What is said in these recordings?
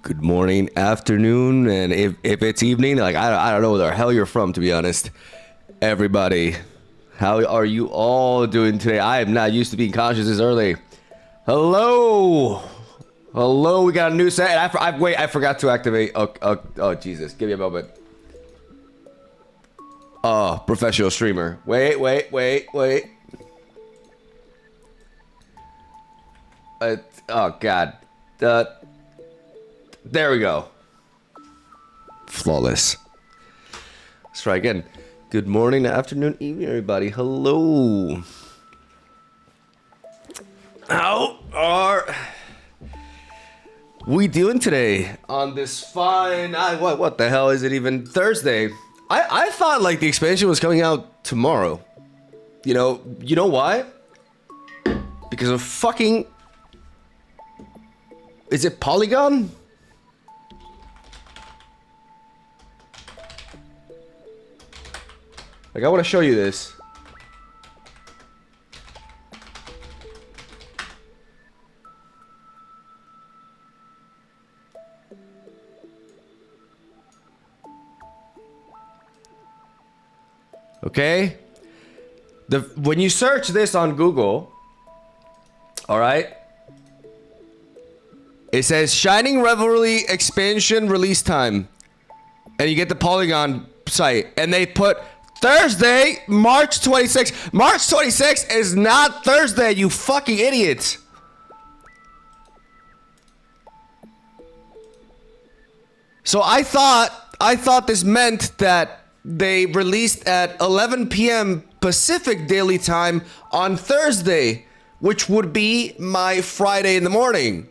Good morning, afternoon, and if it's evening, like I don't know where the hell you're from, to be honest. Everybody, how are you all doing today? I am not used to being conscious this early. Hello, hello. We got a new set. Wait, I forgot to activate. Oh, Jesus, give me a moment. Oh, professional streamer. Wait. Oh god. There we go. Flawless. Let's try again. Good morning, afternoon, evening, everybody. Hello. How are we doing today on this fine? What the hell is it even? Thursday. I thought like the expansion was coming out tomorrow. You know why? Because of fucking. Is it Polygon? Like, I want to show you this. Okay? When you search this on Google, all right? It says Shining Revelry expansion release time. And you get the Polygon site. And they put Thursday, March 26th. March 26th is not Thursday, you fucking idiots. So I thought this meant that they released at 11 p.m. Pacific Daily Time on Thursday, which would be my Friday in the morning.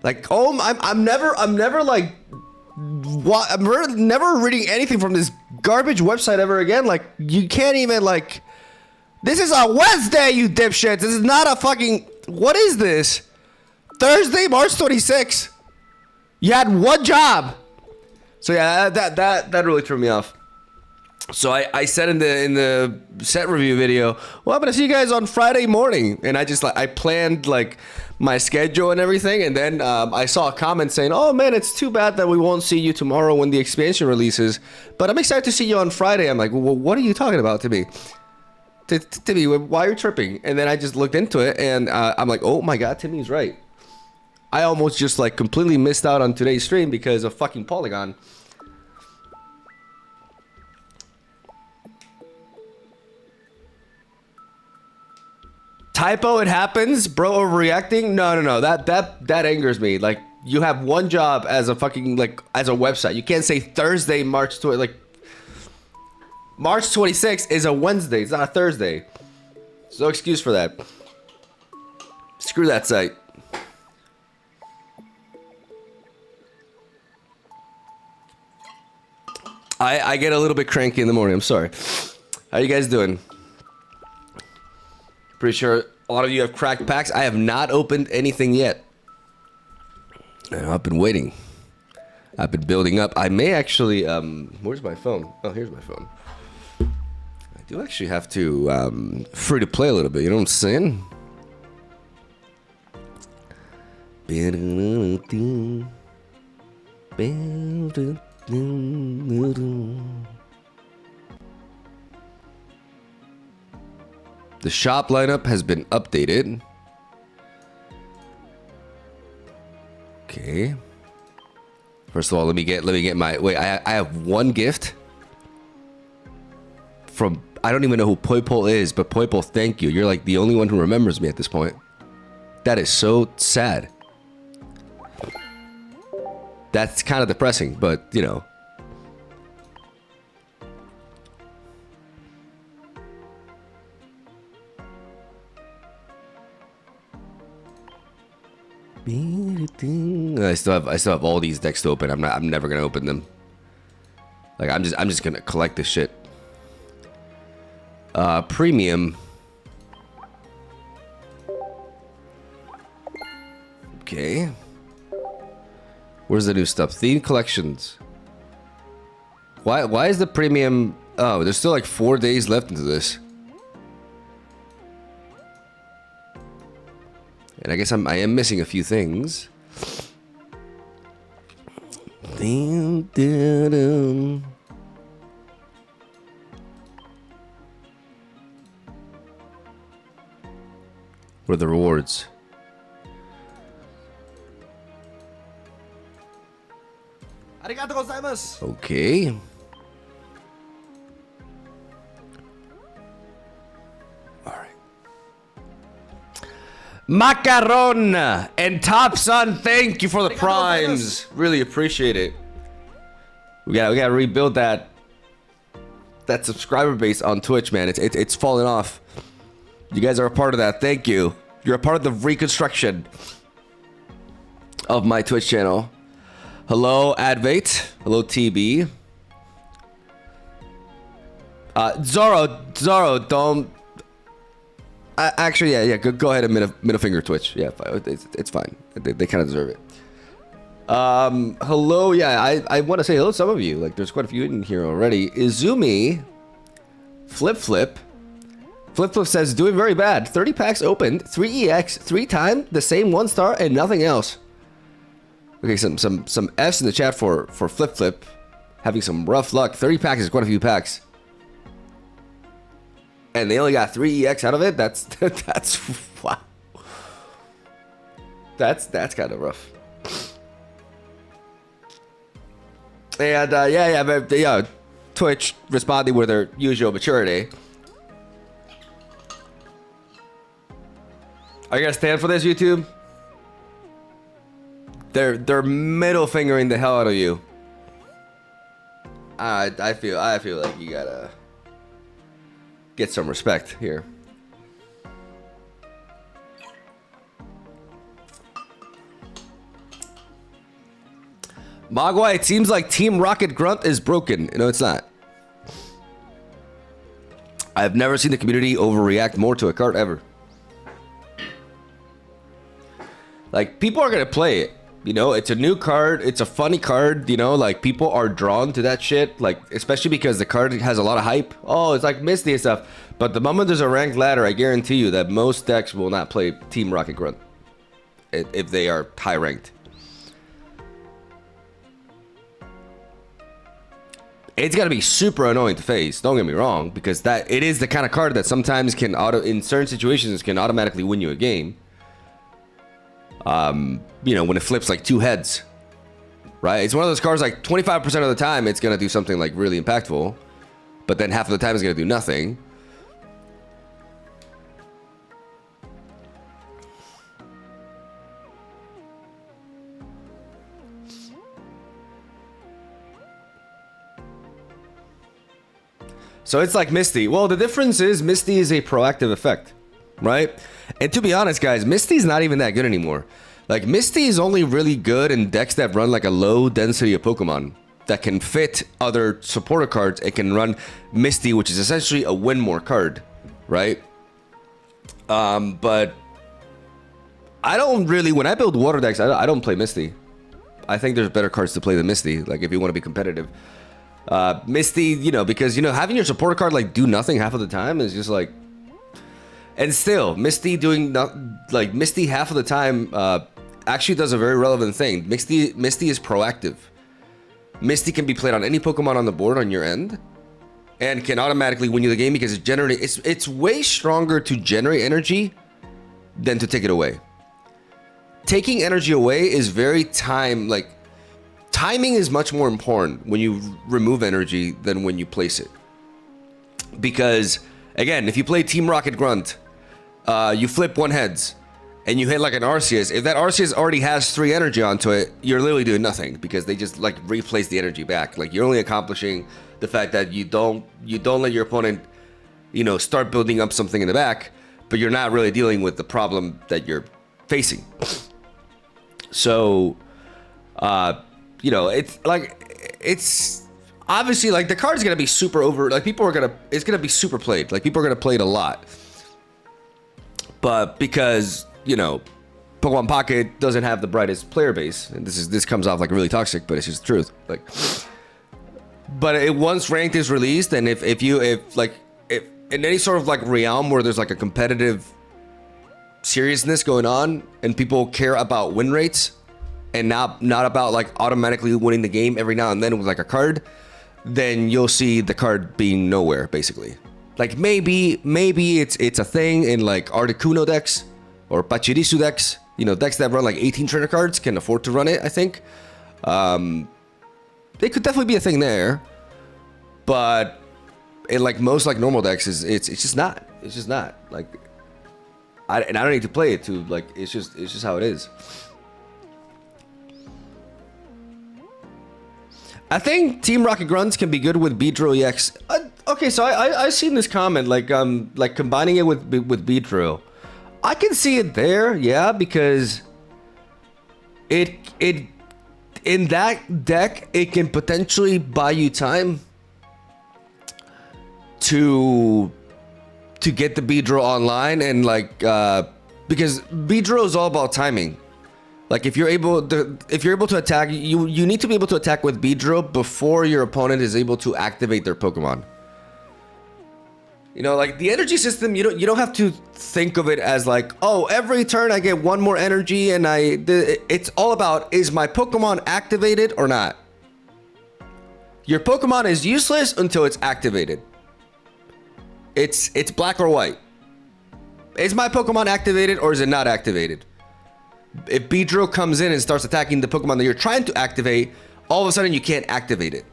Like, oh, I'm never like, what? I'm never reading anything from this garbage website ever again. Like, you can't even like, this is a Wednesday, you dipshits. This is not a fucking, what is this? Thursday, March 26th. You had one job. So yeah, that really threw me off. So I said in the set review video, well, I'm gonna see you guys on Friday morning, and I planned like my schedule and everything, and then I saw a comment saying, oh man, it's too bad that we won't see you tomorrow when the expansion releases, but I'm excited to see you on Friday. I'm like, well, what are you talking about, Timmy? Timmy, why are you tripping? And then I just looked into it, and I'm like, oh my god, Timmy's right. I almost just like completely missed out on today's stream because of fucking Polygon. Typo, it happens, bro. Overreacting? No. That angers me. Like, you have one job as a fucking like as a website. You can't say Thursday, March 20. Like, March 26th is a Wednesday. It's not a Thursday. There's no excuse for that. Screw that site. I get a little bit cranky in the morning. I'm sorry. How you guys doing? Pretty sure a lot of you have cracked packs. I have not opened anything yet. I've been waiting. I've been building up. I may actually, where's my phone? Oh, here's my phone. I do actually have to, free to play a little bit. You know what I'm saying? The shop lineup has been updated. Okay. First of all, let me get my wait. I have one gift from, I don't even know who Poipol is, but Poipol, thank you. You're like the only one who remembers me at this point. That is so sad. That's kind of depressing, but you know. I still have all these decks to open. I'm never gonna open them. Like, I'm just gonna collect this shit. Premium. Okay. Where's the new stuff? Theme collections. Why is the premium? Oh, there's still like 4 days left into this. And I guess I am missing a few things. What are the rewards? Arigatou gozaimasu. Okay. All right. Macaron and Top Son, thank you for the primes. Really appreciate it. We gotta rebuild that subscriber base on Twitch, man. It's falling off. You guys are a part of that. Thank you. You're a part of the reconstruction of my Twitch channel. Hello, Advait. Hello, TB. Zoro, don't. Actually, yeah. Go ahead and middle finger Twitch. Yeah, it's fine. They kind of deserve it. Hello, yeah. I want to say hello to some of you. Like, there's quite a few in here already. Izumi, Flip says doing very bad. 30 packs opened, 3 EX, 3 times the same 1-star and nothing else. Okay, some F's in the chat for Flip. Having some rough luck. 30 packs is quite a few packs. And they only got 3 EX out of it. That's wow. That's kind of rough. And yeah, Twitch responding with their usual maturity. Are you gonna stand for this, YouTube? They're middle fingering the hell out of you. I feel like you gotta get some respect here. Mogwai, it seems like Team Rocket Grunt is broken. No, it's not. I've never seen the community overreact more to a card ever. Like, people are gonna play it. You know, it's a new card. It's a funny card. You know, like, people are drawn to that shit. Like, especially because the card has a lot of hype. Oh, it's like Misty and stuff. But the moment there's a ranked ladder, I guarantee you that most decks will not play Team Rocket Grunt if they are high ranked. It's gotta be super annoying to face. Don't get me wrong, because it is the kind of card that sometimes can in certain situations can automatically win you a game. You know, when it flips like 2 heads, right? It's one of those cards like 25% of the time it's gonna do something like really impactful, but then half of the time it's gonna do nothing. So it's like Misty. Well, the difference is Misty is a proactive effect, right? And to be honest, guys, Misty's not even that good anymore. Like, Misty is only really good in decks that run like a low density of Pokemon that can fit other supporter cards. It can run Misty, which is essentially a win more card, right? But I don't really, when I build water decks, I don't play Misty. I think there's better cards to play than Misty, like if you want to be competitive. Misty, you know, because, you know, having your supporter card like do nothing half of the time is just like, and still Misty doing like Misty half of the time actually does a very relevant thing. Misty is proactive. Misty can be played on any Pokemon on the board on your end and can automatically win you the game because it's way stronger to generate energy than to take it away. Taking energy away is very timing is much more important when you remove energy than when you place it. Because, again, if you play Team Rocket Grunt, you flip 1 heads, and you hit like an Arceus. If that Arceus already has 3 energy onto it, you're literally doing nothing because they just like replace the energy back. Like, you're only accomplishing the fact that you don't let your opponent, you know, start building up something in the back, but you're not really dealing with the problem that you're facing. So, you know, it's obviously like the card's gonna be super over. Like, it's gonna be super played. Like, people are gonna play it a lot. But because, you know, Pokemon Pocket doesn't have the brightest player base, and this comes off like really toxic, but it's just the truth. Like, but once ranked is released, and if in any sort of like realm where there's like a competitive seriousness going on, and people care about win rates, and not about like automatically winning the game every now and then with like a card, then you'll see the card being nowhere basically. Like, maybe it's a thing in like Articuno decks or Pachirisu decks. You know, decks that run like 18 trainer cards can afford to run it, I think. It could definitely be a thing there. But in like most like normal decks, it's just not. It's just not. Like, and I don't need to play it to like. It's just how it is. I think Team Rocket Grunts can be good with Beedrill EX. Okay, so I seen this comment like combining it with Beedrill. I can see it there, yeah, because it in that deck it can potentially buy you time to get the Beedrill online and like because Beedrill is all about timing. Like if you're able to attack, you need to be able to attack with Beedrill before your opponent is able to activate their Pokemon. You know, like the energy system, you don't have to think of it as like, oh, every turn I get one more energy, and it's all about, is my Pokemon activated or not? Your Pokemon is useless until it's activated. It's black or white. Is my Pokemon activated or is it not activated? If Beedrill comes in and starts attacking the Pokemon that you're trying to activate, all of a sudden you can't activate it.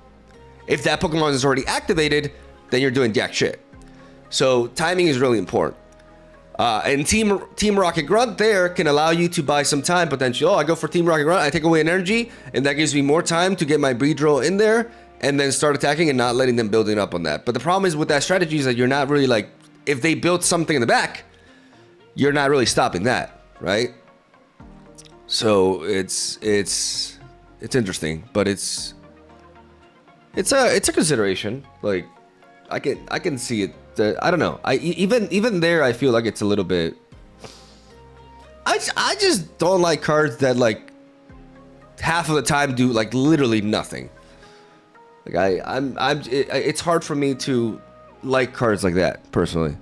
If that Pokemon is already activated, then you're doing jack shit. So timing is really important. And Team Rocket Grunt there can allow you to buy some time potentially. Oh, I go for Team Rocket Grunt, I take away an energy, and that gives me more time to get my Beedrill in there and then start attacking and not letting them building up on that. But the problem is with that strategy is that you're not really like, if they build something in the back, you're not really stopping that, right? So it's interesting, but it's a consideration. Like I can see it. I don't know. Even there, I feel like it's a little bit. I just don't like cards that like half of the time do like literally nothing. Like it's hard for me to like cards like that personally.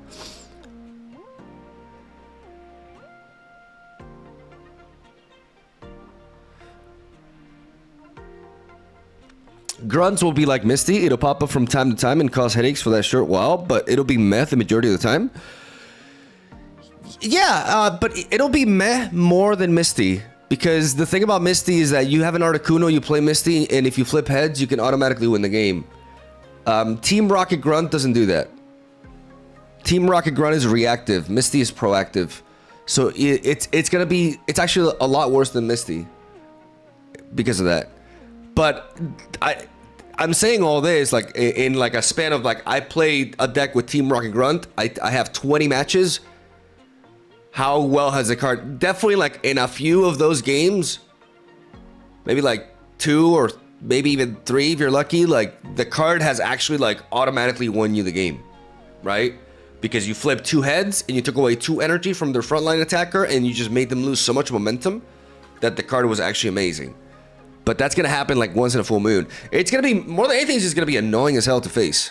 Grunts will be like Misty. It'll pop up from time to time and cause headaches for that short while, but it'll be meh the majority of the time. Yeah, but it'll be meh more than Misty. Because the thing about Misty is that you have an Articuno, you play Misty, and if you flip heads, you can automatically win the game. Team Rocket Grunt doesn't do that. Team Rocket Grunt is reactive. Misty is proactive. So it's actually a lot worse than Misty because of that. But I'm saying all this like in like a span of like I played a deck with Team Rocket Grunt. I have 20 matches. How well has the card? Definitely like in a few of those games, maybe like 2 or maybe even 3 if you're lucky. Like the card has actually like automatically won you the game, right? Because you flipped 2 heads and you took away 2 energy from their frontline attacker and you just made them lose so much momentum that the card was actually amazing. But that's going to happen like once in a full moon. It's going to be, more than anything, it's just going to be annoying as hell to face.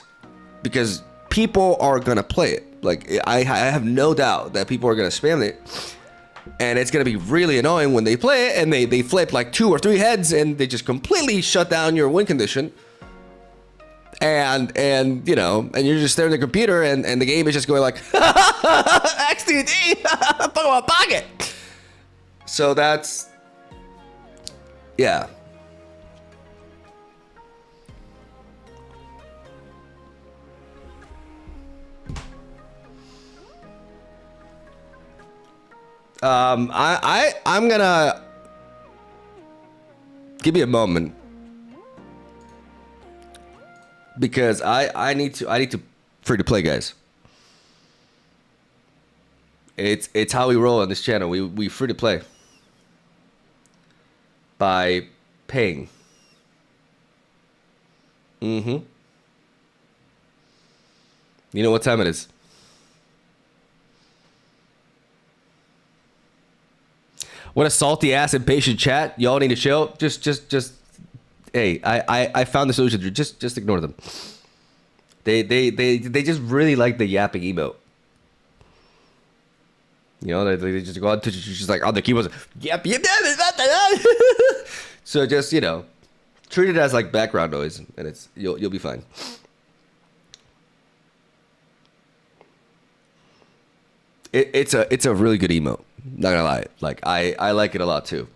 Because people are going to play it. Like, I have no doubt that people are going to spam it. And it's going to be really annoying when they play it and they flip like 2 or 3 heads and they just completely shut down your win condition. And you know, and you're just staring at the computer and the game is just going like, XTD, Pokemon Pocket. So that's, yeah. I'm gonna give me a moment because I need to free to play, guys. It's how we roll on this channel. We free to play by paying. You know what time it is? What a salty ass impatient chat. Y'all need to chill. Just hey, I found the solution. Just ignore them. They just really like the yapping emote. You know, they just go on to just like on the keyboards. Yep. So just, you know, treat it as like background noise and you'll be fine. It's a really good emote. Not gonna lie, like I like it a lot too.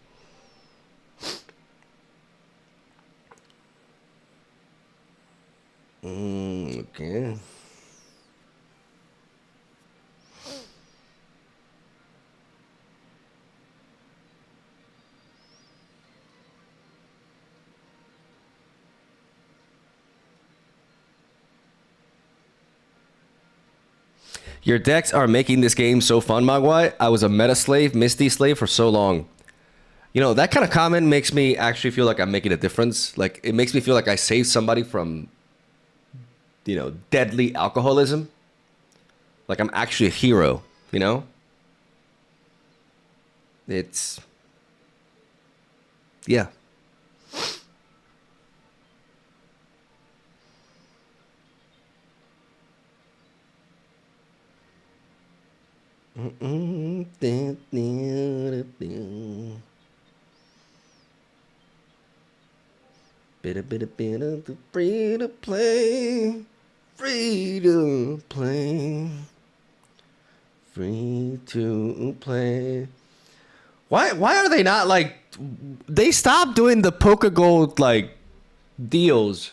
Okay. Your decks are making this game so fun, Mogwai. I was a meta slave, Misty slave for so long. You know, that kind of comment makes me actually feel like I'm making a difference. Like, it makes me feel like I saved somebody from, you know, deadly alcoholism. Like, I'm actually a hero, you know? It's... yeah. Free to play, free to play, free to play. Why are they not like? They stopped doing the Poké Gold like deals.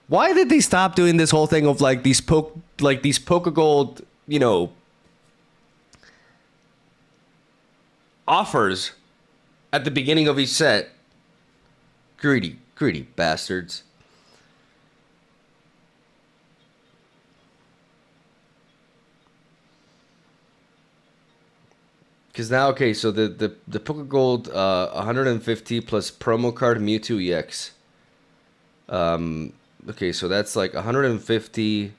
Why did they stop doing this whole thing of like these Poké Gold, you know, offers at the beginning of each set? Greedy bastards. Because now, okay, so the Poké Gold 150 plus promo card Mewtwo EX. Okay, so that's like 150,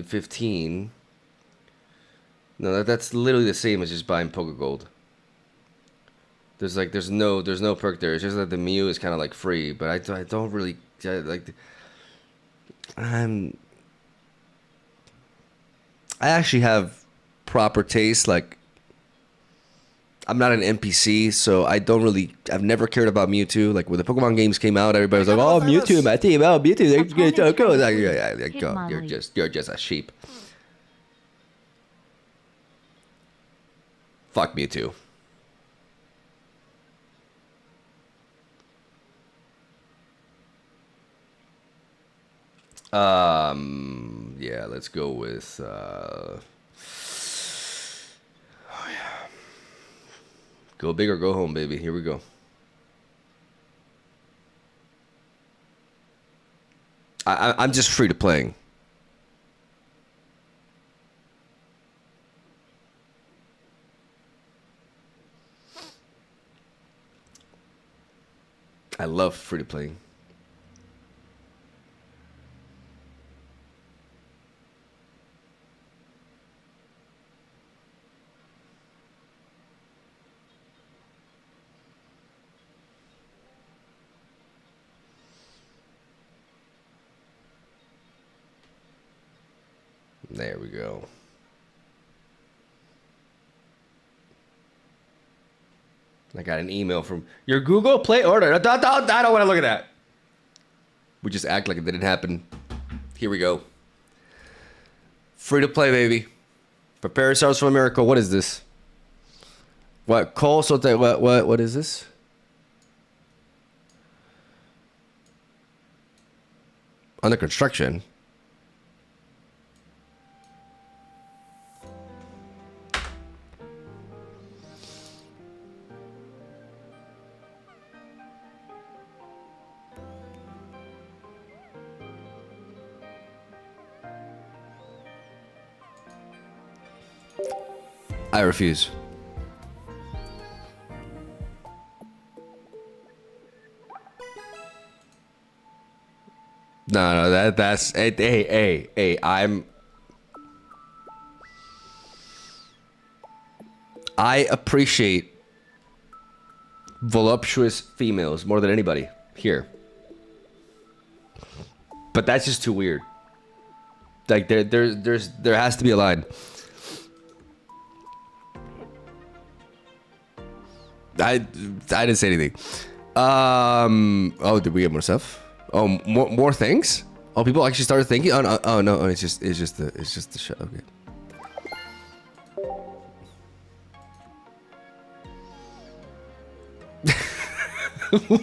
15. No, that's literally the same as just buying Poké Gold. There's no perk there. It's just that the Mew is kind of like free, but I don't really like. I actually have proper taste. Like, I'm not an NPC, so I don't really. I've never cared about Mewtwo. Like when the Pokemon games came out, everybody was like, "Oh, Mewtwo, my team! Oh, Mewtwo, they're good. Go, like, go. You're just a sheep. Fuck Mewtwo." Yeah, let's go with oh yeah. Go big or go home, baby. Here we go. I'm just free to playing. I love free to playing. There we go. I got an email from your Google Play order. I don't want to look at that. We just act like it didn't happen. Here we go. Free to play, baby. Prepare yourselves for a miracle. What is this? What? Cole Sote? What is this? Under construction. I refuse. No, that's hey, I appreciate voluptuous females more than anybody here. But that's just too weird. Like there has to be a line. I didn't say anything. Oh, did we get more stuff? Oh, more things? Oh, people actually started thinking. Oh no, it's just the show. Okay.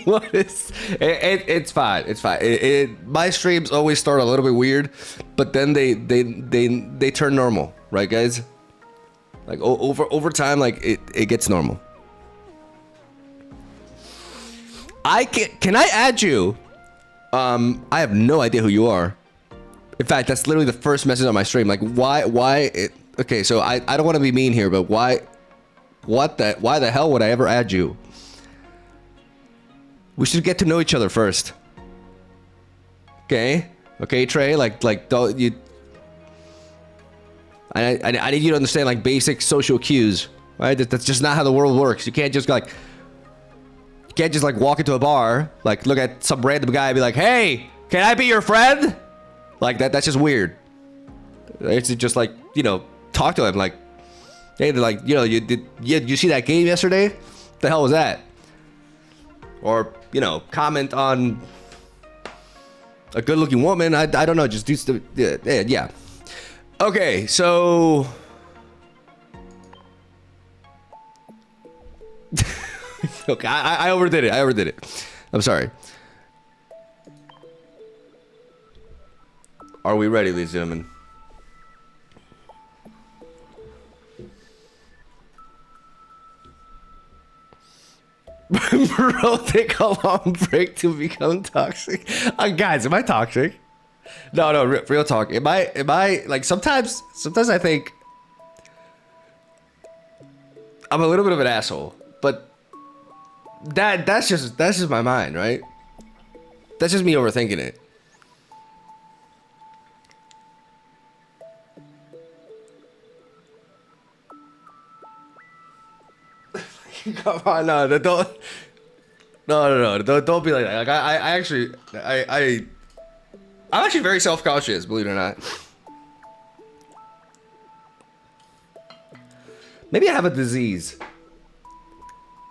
What is it's fine. It's fine. My streams always start a little bit weird, but then they turn normal, right, guys? Like over time, like it gets normal. Can I add you? I have no idea who you are. In fact, that's literally the first message on my stream. Like, okay, so I don't want to be mean here, but why the hell would I ever add you? We should get to know each other first. Okay? Okay, Trey, like don't you... I need you to understand, like, basic social cues, right? That's just not how the world works. You can't just, like... You can't just, like, walk into a bar, like, look at some random guy and be like, hey, can I be your friend? Like, that's just weird. It's just, like, you know, talk to him, like... Hey, they're like, you know, you see that game yesterday? What the hell was that? Or, you know, comment on a good-looking woman. I don't know, just do stuff. Yeah. Okay, so... Okay, I overdid it. I'm sorry. Are we ready, ladies and gentlemen? Bro, take a long break to become toxic. Guys, am I toxic? No, real talk. Am I like sometimes I think I'm a little bit of an asshole, but that's just my mind, right? That's just me overthinking it. Come on, no, don't be like that. Like I'm actually very self-conscious, believe it or not. Maybe I have a disease.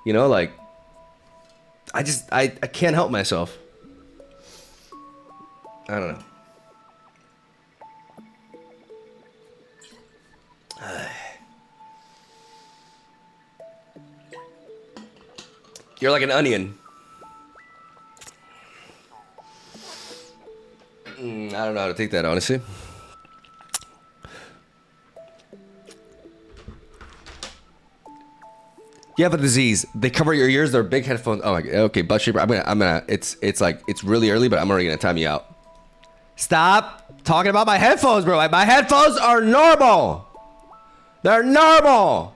You know, like I can't help myself. I don't know. You're like an onion. I don't know how to take that, honestly. You have a disease. They cover your ears. They're big headphones. Oh my god. Okay, buttshaper. I'm gonna. It's like it's really early, but I'm already gonna time you out. Stop talking about my headphones, bro. My headphones are normal. They're normal.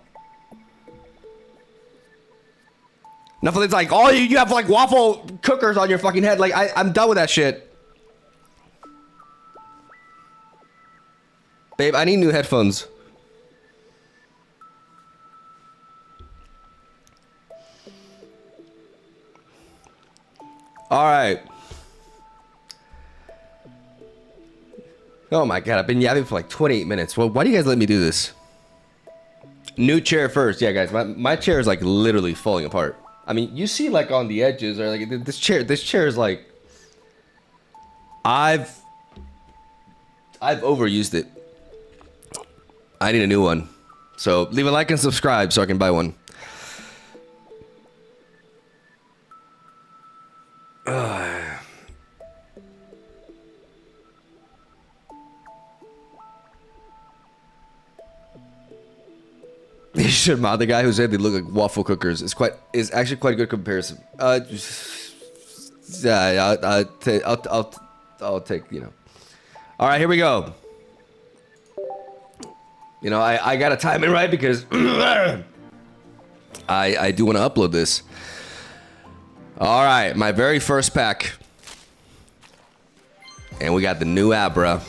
Nothing's like, oh, you have like waffle cookers on your fucking head. Like, I'm done with that shit. Babe, I need new headphones. All right. Oh my god, I've been yapping for like 28 minutes. Well, why do you guys let me do this? New chair first. Yeah, guys, my chair is like literally falling apart. I mean, you see like on the edges or like this chair is like I've overused it. I need a new one. So leave a like and subscribe so I can buy one. You should mod the guy who said they look like waffle cookers. It's actually quite a good comparison. Yeah, I'll take, you know. All right, here we go. You know, I gotta time it right because I do want to upload this. All right, my very first pack, and we got the new Abra,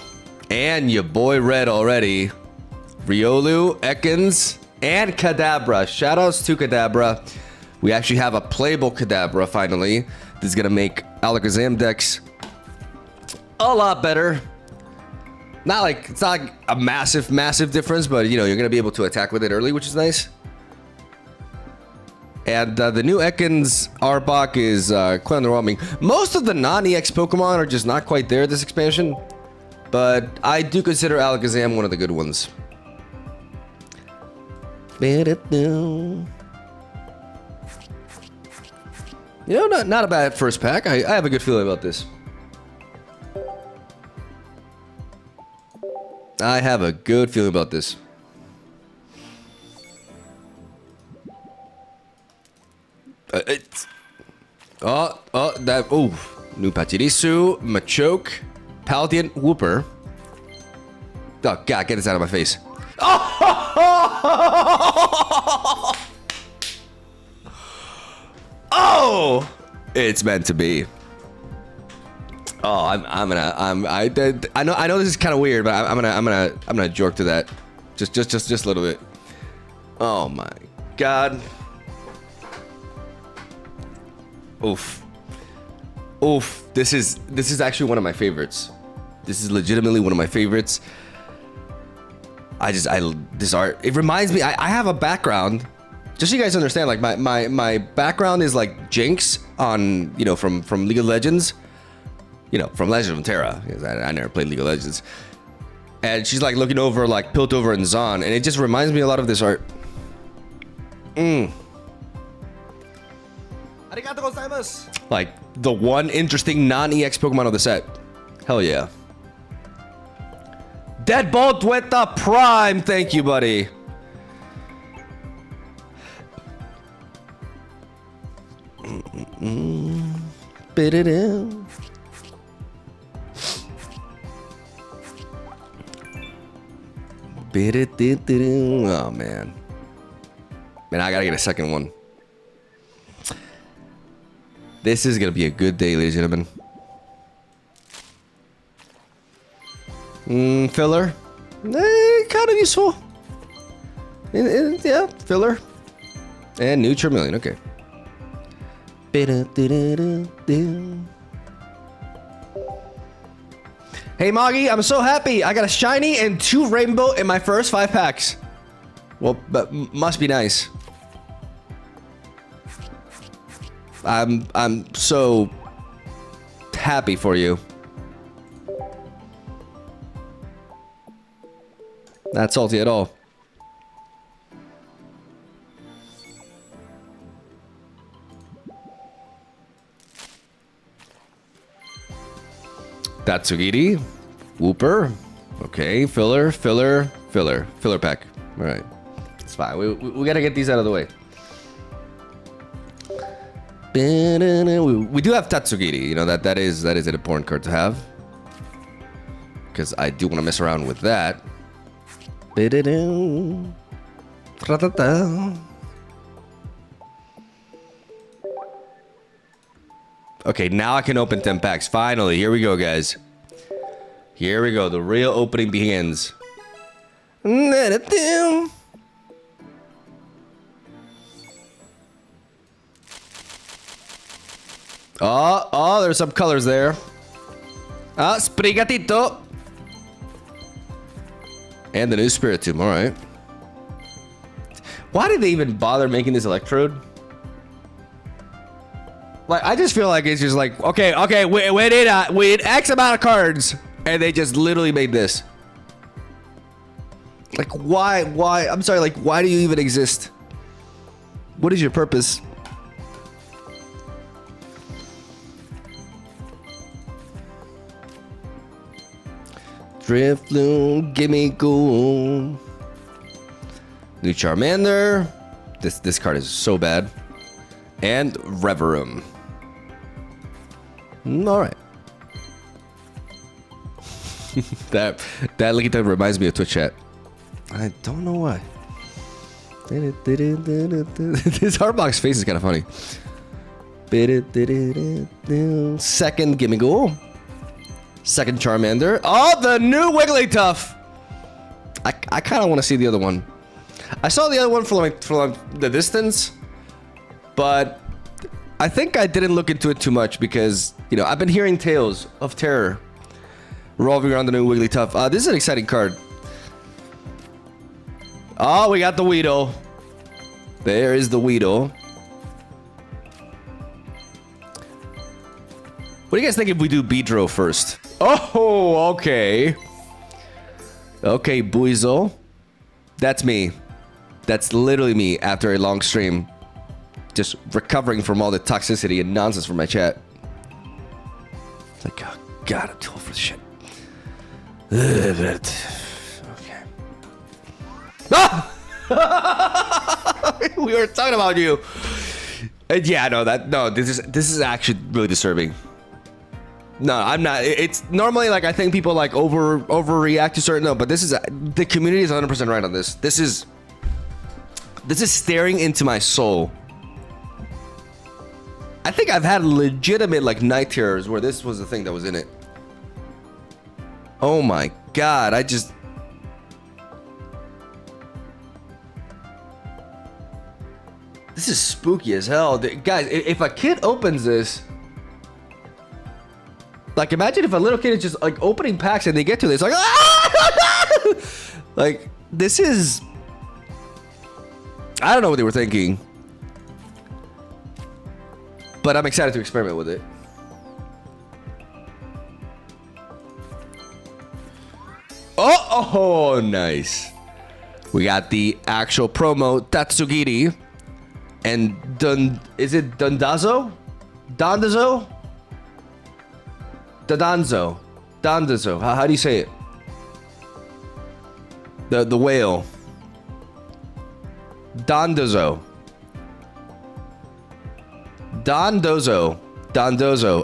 and your boy Red already, Rokouuu, Ekans, and Kadabra. Shoutouts to Kadabra. We actually have a playable Kadabra finally. This is gonna make Alakazam decks a lot better. It's not like a massive difference, but you know, you're gonna be able to attack with it early, which is nice. And the new Ekans Arbok is quite underwhelming. Most of the non-EX Pokemon are just not quite there this expansion, but I do consider Alakazam one of the good ones. You know, not a bad first pack. I have a good feeling about this. I have a good feeling about this. New Pachirisu, Machoke, Paldean Whooper, Oh, God, get this out of my face. Oh! Oh! It's meant to be. Oh, I know this is kind of weird, but I'm gonna jerk to that. Just a little bit. Oh my God. Oof. Oof. This is actually one of my favorites. This is legitimately one of my favorites. This art, it reminds me, I have a background, just so you guys understand, like my background is like Jinx on, you know, from League of Legends, you know, from Legend of Terra, because I never played League of Legends. And she's like looking over like Piltover and Zon, and it just reminds me a lot of this art. Like the one interesting non-EX Pokemon of the set. Hell yeah. Deadbolt with the Prime. Thank you, buddy. Oh, man. Man, I gotta get a second one. This is gonna be a good day, ladies and gentlemen. Filler. Kind of useful. Yeah, filler. And new Charmeleon, okay. Hey, Moggy, I'm so happy. I got a shiny and 2 rainbow in my first 5 packs. Well, but must be nice. I'm so happy for you. Not salty at all. Tatsugiri, Wooper, okay, filler pack. All right, it's fine. We gotta get these out of the way. We do have Tatsugiri. You know that is an important card to have, because I do want to mess around with that. Okay, now I can open 10 packs. Finally, here we go, guys. Here we go. The real opening begins. Oh, there's some colors there. Sprigatito. And the new Spiritomb, alright. Why did they even bother making this Electrode? Like, I just feel like it's just like, okay, we need X amount of cards, and they just literally made this. Like, why? I'm sorry, like, why do you even exist? What is your purpose? Drifloon, gimme ghoul. New Charmander. This card is so bad. And Reverum. All right. that link reminds me of Twitch chat. I don't know why. This Heartbox face is kind of funny. Second Gimme Ghoul. Second Charmander. Oh, the new Wigglytuff. I kind of want to see the other one. I saw the other one from the distance, but I think I didn't look into it too much because, you know, I've been hearing tales of terror revolving around the new Wigglytuff. This is an exciting card. Oh, we got the Weedle. There is the Weedle. What do you guys think if we do Beedrill first? Oh, okay. Okay, Buizel. That's me. That's literally me after a long stream. Just recovering from all the toxicity and nonsense from my chat. It's like, oh, God, I'm too old for this shit. Okay. Ah! We were talking about you. Yeah, no, this is actually really disturbing. No, I'm not. It's normally like I think people like overreact to certain. No, but this is the community is 100% right on this. This is staring into my soul. I think I've had legitimate like night terrors where this was the thing that was in it. Oh my god! This is spooky as hell, guys. If a kid opens this. Like, imagine if a little kid is just, like, opening packs and they get to this, like, ah! Like, this is... I don't know what they were thinking. But I'm excited to experiment with it. Oh, nice. We got the actual promo, Tatsugiri. And is it Dondazo? Dondazo? Dondazo. How do you say it? The whale. Dondozo.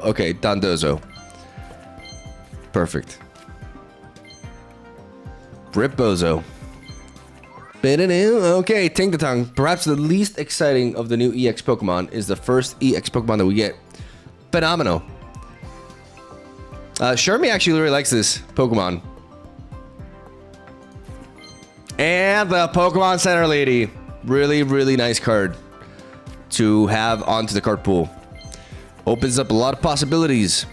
Okay, Dondozo. Perfect. Ripbozo. Okay, Ting-Tatong. Perhaps the least exciting of the new EX Pokemon is the first EX Pokemon that we get. Phenomenal. Shermie actually really likes this Pokemon. And the Pokemon Center Lady. Really, really nice card to have onto the card pool. Opens up a lot of possibilities.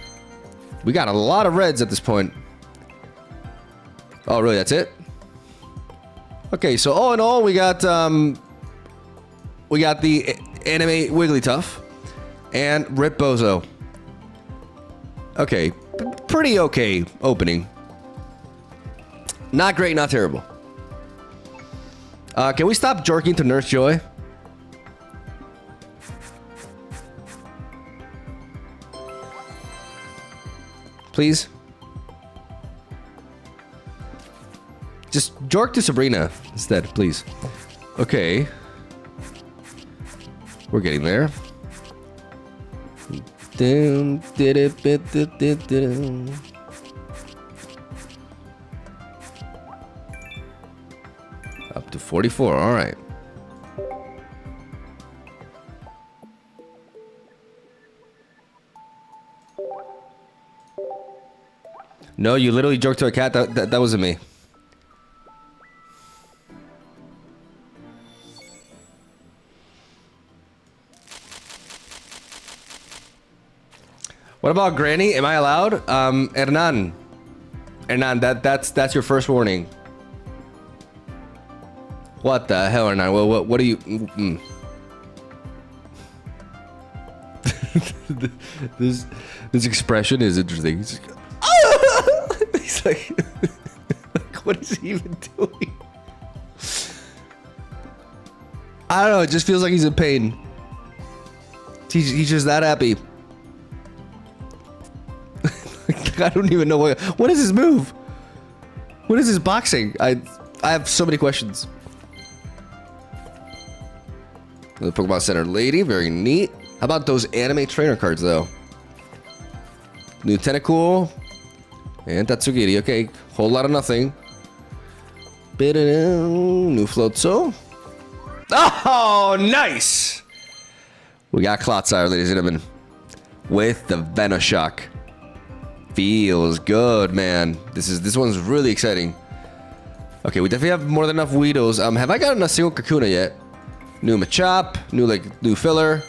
We got a lot of reds at this point. Oh, really? That's it? Okay, so all in all, we got the anime Wigglytuff and Ripbozo. Okay, pretty okay opening. Not great, not terrible. Can we stop jerking to Nurse Joy? Please? Just jerk to Sabrina instead, please. Okay. We're getting there. Up to 44, all right. No, you literally jerked to a cat. That wasn't me. What about Granny? Am I allowed? Hernan, that's your first warning. What the hell, Hernan? Well, what are you? This expression is interesting. He's like, what is he even doing? I don't know. It just feels like he's in pain. He's just that happy. I don't even know what is his move? What is his boxing? I have so many questions. The Pokemon Center Lady, very neat. How about those anime trainer cards though? New Tentacool and Tatsugiri. Okay, whole lot of nothing. New Floatzel. Oh, nice! We got Clotsire, ladies and gentlemen, with the Venoshock. Feels good, man. This one's really exciting. Okay, we definitely have more than enough Weedles. Have I gotten a single Kakuna yet? New Machop, new filler.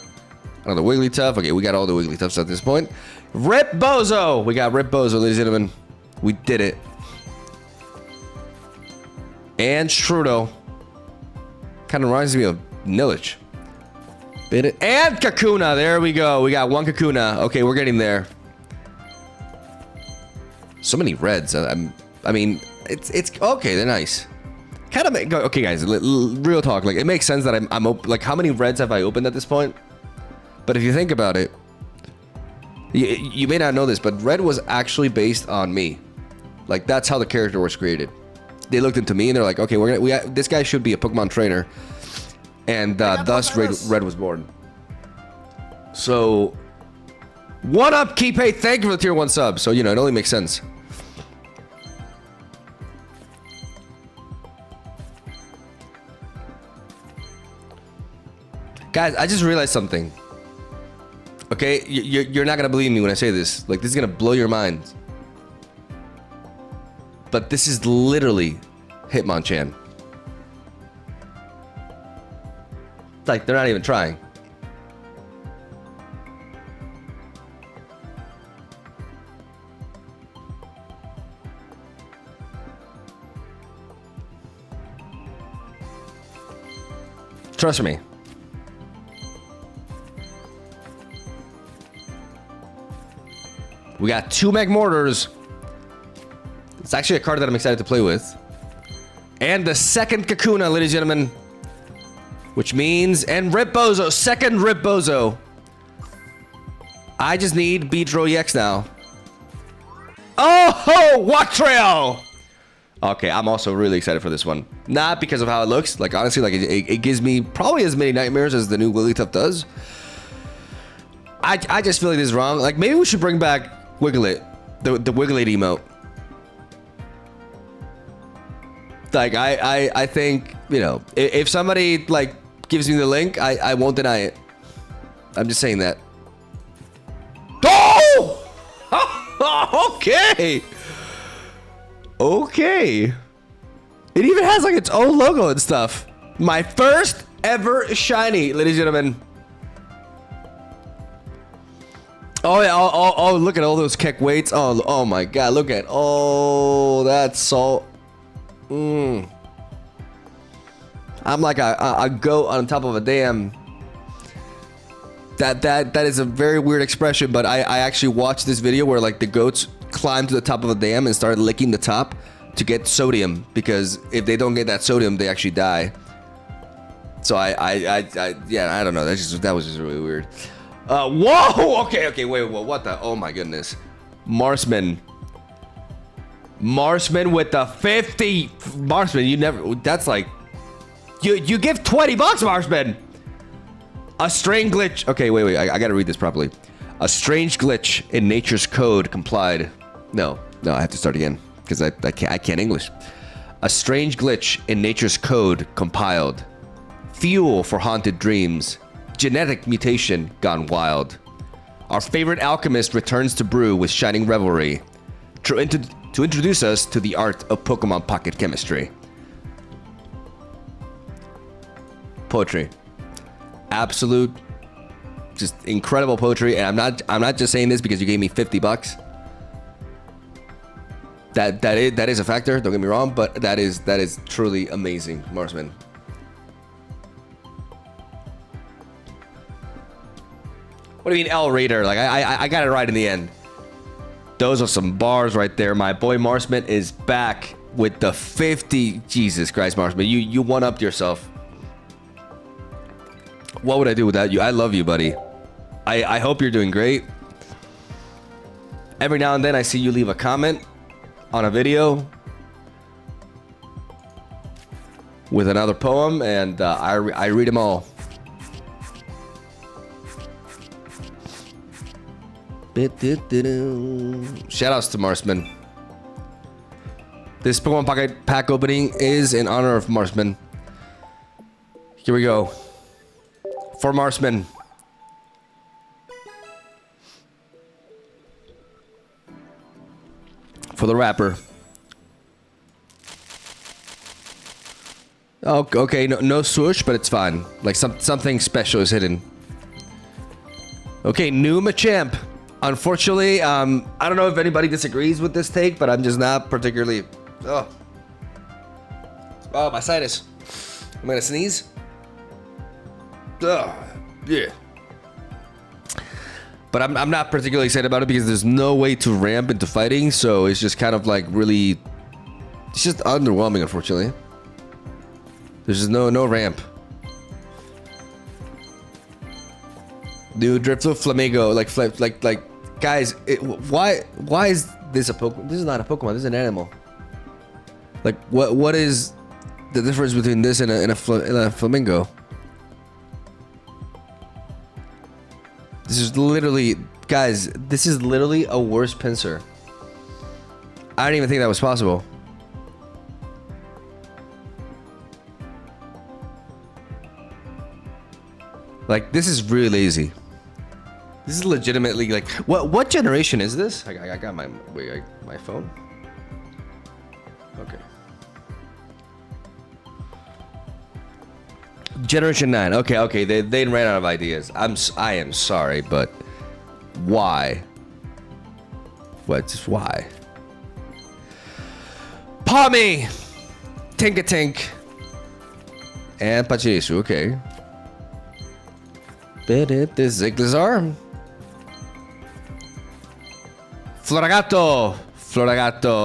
Another Wigglytuff. Okay, we got all the Wigglytuffs at this point. Ripbozo! We got Ripbozo, ladies and gentlemen. We did it. And Strudo. Kind of reminds me of Nilich. And Kakuna. There we go. We got one Kakuna. Okay, we're getting there. So many reds. I mean, it's okay. They're nice. Kind of okay, guys. Real talk. Like, it makes sense that I'm like, how many reds have I opened at this point? But if you think about it, you may not know this, but red was actually based on me. Like, that's how the character was created. They looked into me and they're like, okay, this guy should be a Pokemon trainer, and thus red was born. So What up, Keepay? Thank you for the tier 1 sub. So, you know, it only makes sense. Guys, I just realized something. Okay, you're not gonna believe me when I say this. Like, this is gonna blow your mind. But this is literally Hitmonchan. Like, they're not even trying. Trust me. We got 2 Magmortars. It's actually a card that I'm excited to play with. And the second Kakuna, ladies and gentlemen. Which means, and Rip Bozo, second Rip Bozo. I just need Beedrill EX now. Oh, Walk Trail! Okay, I'm also really excited for this one. Not because of how it looks. Like, honestly, like it gives me probably as many nightmares as the new Wigglytuff does. I just feel like this is wrong. Like, maybe we should bring back Wigglet, the Wigglet emote. Like, I think, you know, if somebody like gives me the link, I won't deny it. I'm just saying that. Oh! Okay. Okay. It even has like its own logo and stuff. My first ever shiny, ladies and gentlemen. Oh yeah, oh, look at all those Keck weights. Oh my god, look at, oh, that's so, I'm like a goat on top of a dam. That is a very weird expression, but I actually watched this video where like the goats climbed to the top of a dam and started licking the top to get sodium, because if they don't get that sodium, they actually die. So yeah, I don't know. That was just really weird. Whoa! Okay, wait, what the? Oh my goodness. Marsman with the 50. Marsman, you never, that's like, you give $20, Marsman. A strange glitch. Okay, wait, I gotta read this properly. A strange glitch in nature's code complied. No, I have to start again, because I can't English. A strange glitch in nature's code compiled. Fuel for haunted dreams. Genetic mutation gone wild. Our favorite alchemist returns to brew with shining revelry to introduce us to the art of Pokemon pocket chemistry. Poetry. Absolute, just incredible poetry, and I'm not just saying this because you gave me $50. That is a factor, don't get me wrong, but that is truly amazing, Marsman. What do you mean L Raider? Like, I got it right in the end. Those are some bars right there. My boy Marsman is back with the 50. Jesus Christ, Marsman. You one-upped yourself. What would I do without you? I love you, buddy. I hope you're doing great. Every now and then I see you leave a comment on a video with another poem, and I read them all. Shoutouts to Marsman. This Pokemon Pocket pack opening is in honor of Marsman. Here we go. For Marsman. For the rapper. Oh, okay, no swoosh, but it's fine. Like something special is hidden. Okay, new Machamp. Unfortunately, I don't know if anybody disagrees with this take, but I'm just not particularly. Oh, my sinus. I'm gonna sneeze. Yeah. But I'm not particularly excited about it because there's no way to ramp into fighting, so it's just kind of like really, it's just underwhelming, unfortunately. There's just no ramp. New Drifloon Flamingo, like guys, why is this a Pokemon? This is not a Pokemon. This is an animal. Like what is the difference between this and a flamingo? This is literally Guys, this is literally a worse pincer. I didn't even think that was possible. Like, this is really lazy. This is legitimately like, what generation is this? I got my phone. Okay. Generation 9. Okay. They ran out of ideas. I am sorry, but why? What? Just why? Palmy, Tinka-Tink, and Pachisu. Okay. This Ziglazar. Floragato.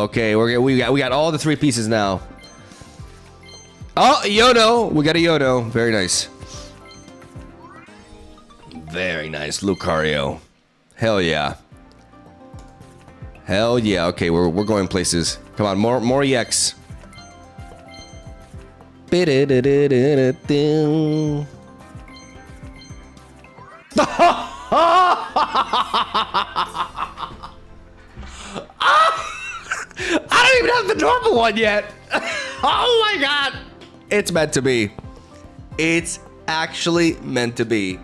Okay, we got all the 3 pieces now. Oh, Yono. We got a Yono. Very nice. Very nice, Lucario. Hell yeah. Hell yeah. Okay, we're going places. Come on, more EX. I don't even have the normal one yet. Oh my god. It's meant to be. It's actually meant to be.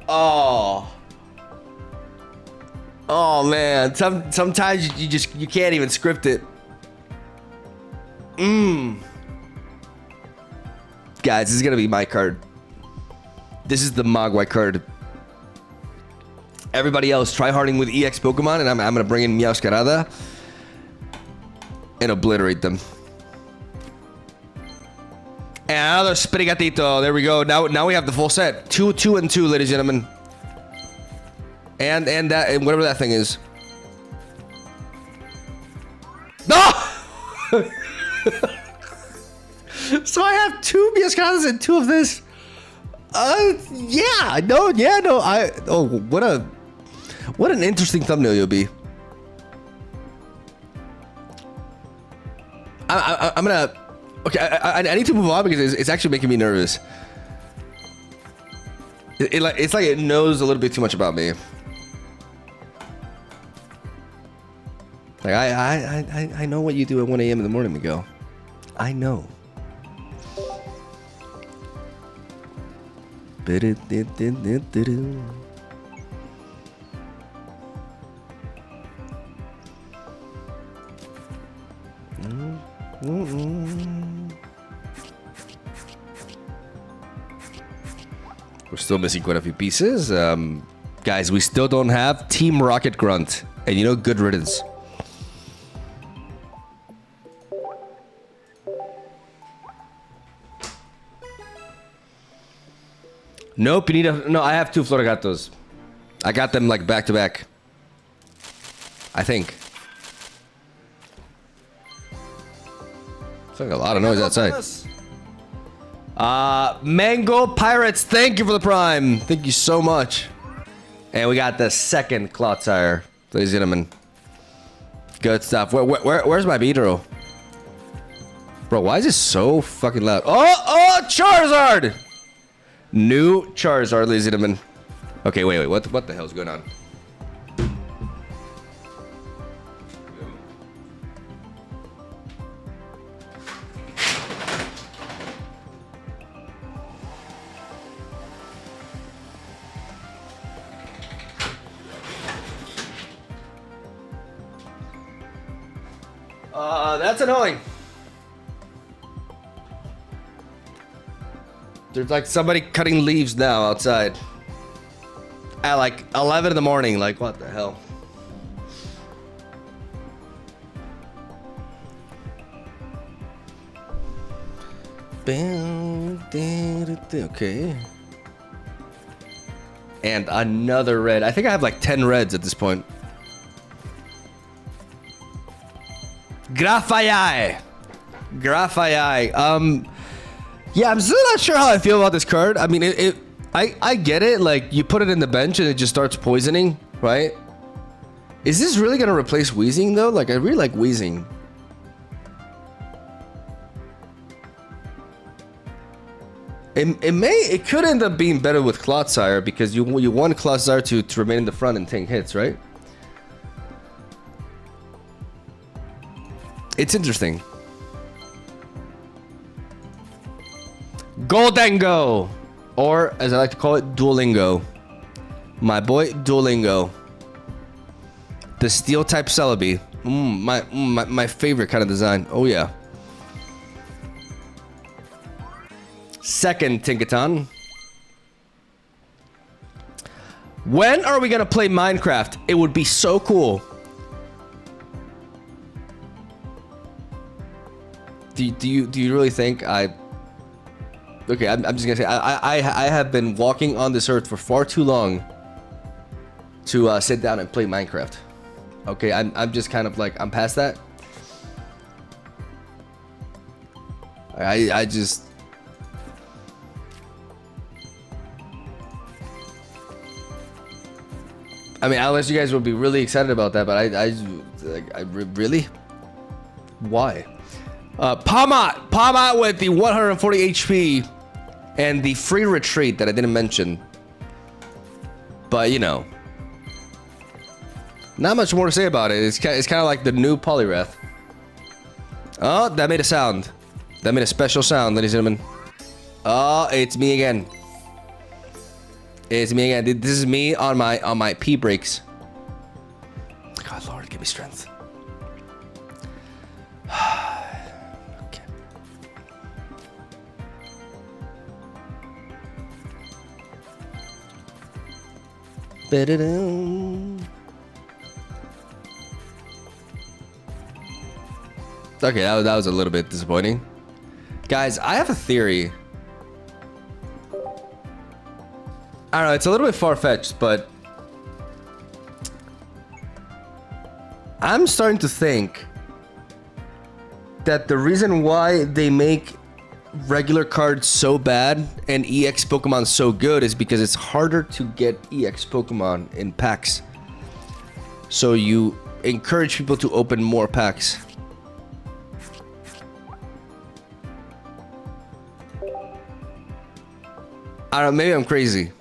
Oh. Oh man. Sometimes you can't even script it. Guys, this is gonna be my card. This is the Mogwai card. Everybody else, try harding with EX Pokemon, and I'm gonna bring in Meowscarada and obliterate them. And another Sprigatito. There we go. Now we have the full set. 2, 2, and 2, ladies and gentlemen. And whatever that thing is. No! So I have 2 Meowscaradas and 2 of this. Yeah, no. What an interesting thumbnail you'll be. I'm gonna. Okay, I need to move on because it's actually making me nervous. It's like it knows a little bit too much about me. Like I know what you do at 1 a.m. in the morning, Miguel. I know. We're still missing quite a few pieces. Guys, we still don't have Team Rocket Grunt. And you know, good riddance. Nope, you need a... No, I have 2 Floragatos. I got them like back to back. I think. It's like a lot of noise outside. Mango Pirates, thank you for the prime. Thank you so much. And we got the second Clotsire, ladies and gentlemen. Good stuff. Where's my Beedrill? Bro, why is this so fucking loud? Oh, Charizard! New Charizard, ladies and gentlemen. Okay, wait. What the hell's going on? That's annoying. There's like somebody cutting leaves now outside. At like 11 in the morning. Like, what the hell? Okay. And another red. I think I have like 10 reds at this point. Grafaiai. Yeah, I'm still not sure how I feel about this card. I mean, I get it. Like, you put it in the bench and it just starts poisoning, right? Is this really gonna replace Wheezing though? Like, I really like Wheezing. It could end up being better with Clotsire because you want Clotsire to remain in the front and take hits, right? It's interesting. Goldengo, or as I like to call it, Duolingo. My boy Duolingo. The steel type Celebi. My favorite kind of design. Oh yeah. Second Tinkaton. When are we gonna play Minecraft? It would be so cool. Do you really think I? Okay, I'm just gonna say I have been walking on this earth for far too long to sit down and play Minecraft. Okay, I'm just kind of like I'm past that. I just. I mean, unless you guys would be really excited about that, but I really? Why? Palmat with the 140 HP and the free retreat that I didn't mention. But, you know. Not much more to say about it. It's kind of like the new Poliwrath. Oh, that made a sound. That made a special sound, ladies and gentlemen. Oh, it's me again. It's me again. This is me on my pee breaks. God, Lord, give me strength. Okay. Okay, that was a little bit disappointing. Guys, I have a theory. I don't know, it's a little bit far-fetched, but I'm starting to think that the reason why they make regular cards so bad and EX Pokemon so good is because it's harder to get EX Pokemon in packs. So you encourage people to open more packs. I don't know, maybe I'm crazy.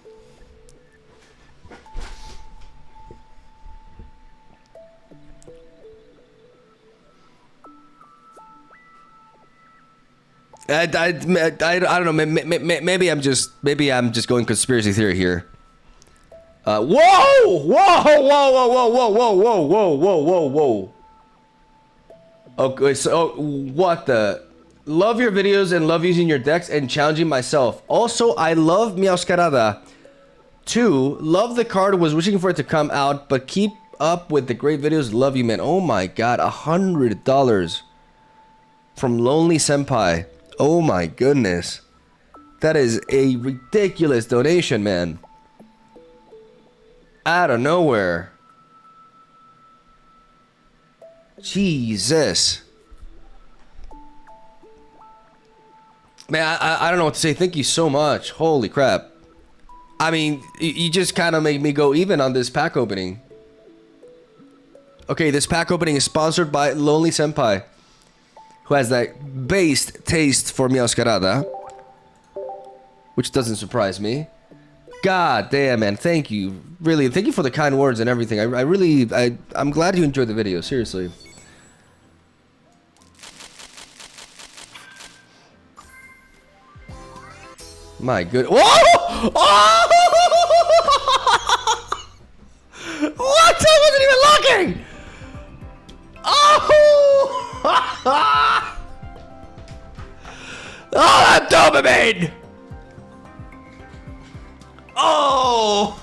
I don't know. Maybe I'm just going conspiracy theory here. Whoa! Okay, so what the? Love your videos and love using your decks and challenging myself. Also, I love Meowscarada. 2, love the card. Was wishing for it to come out, but keep up with the great videos. Love you, man. Oh my God, $100 from Lonely Senpai. Oh my goodness. That is a ridiculous donation, man. Out of nowhere. Jesus. Man, I don't know what to say. Thank you so much. Holy crap. I mean, you just kind of make me go even on this pack opening. Okay, this pack opening is sponsored by Lonely Senpai, who has that based taste for Meowscarada, which doesn't surprise me. God damn, man. Thank you. Really, thank you for the kind words and everything. I'm glad you enjoyed the video. Seriously. My good. Whoa! Oh! What? I wasn't even looking! Oh! Oh, that dopamine! Oh!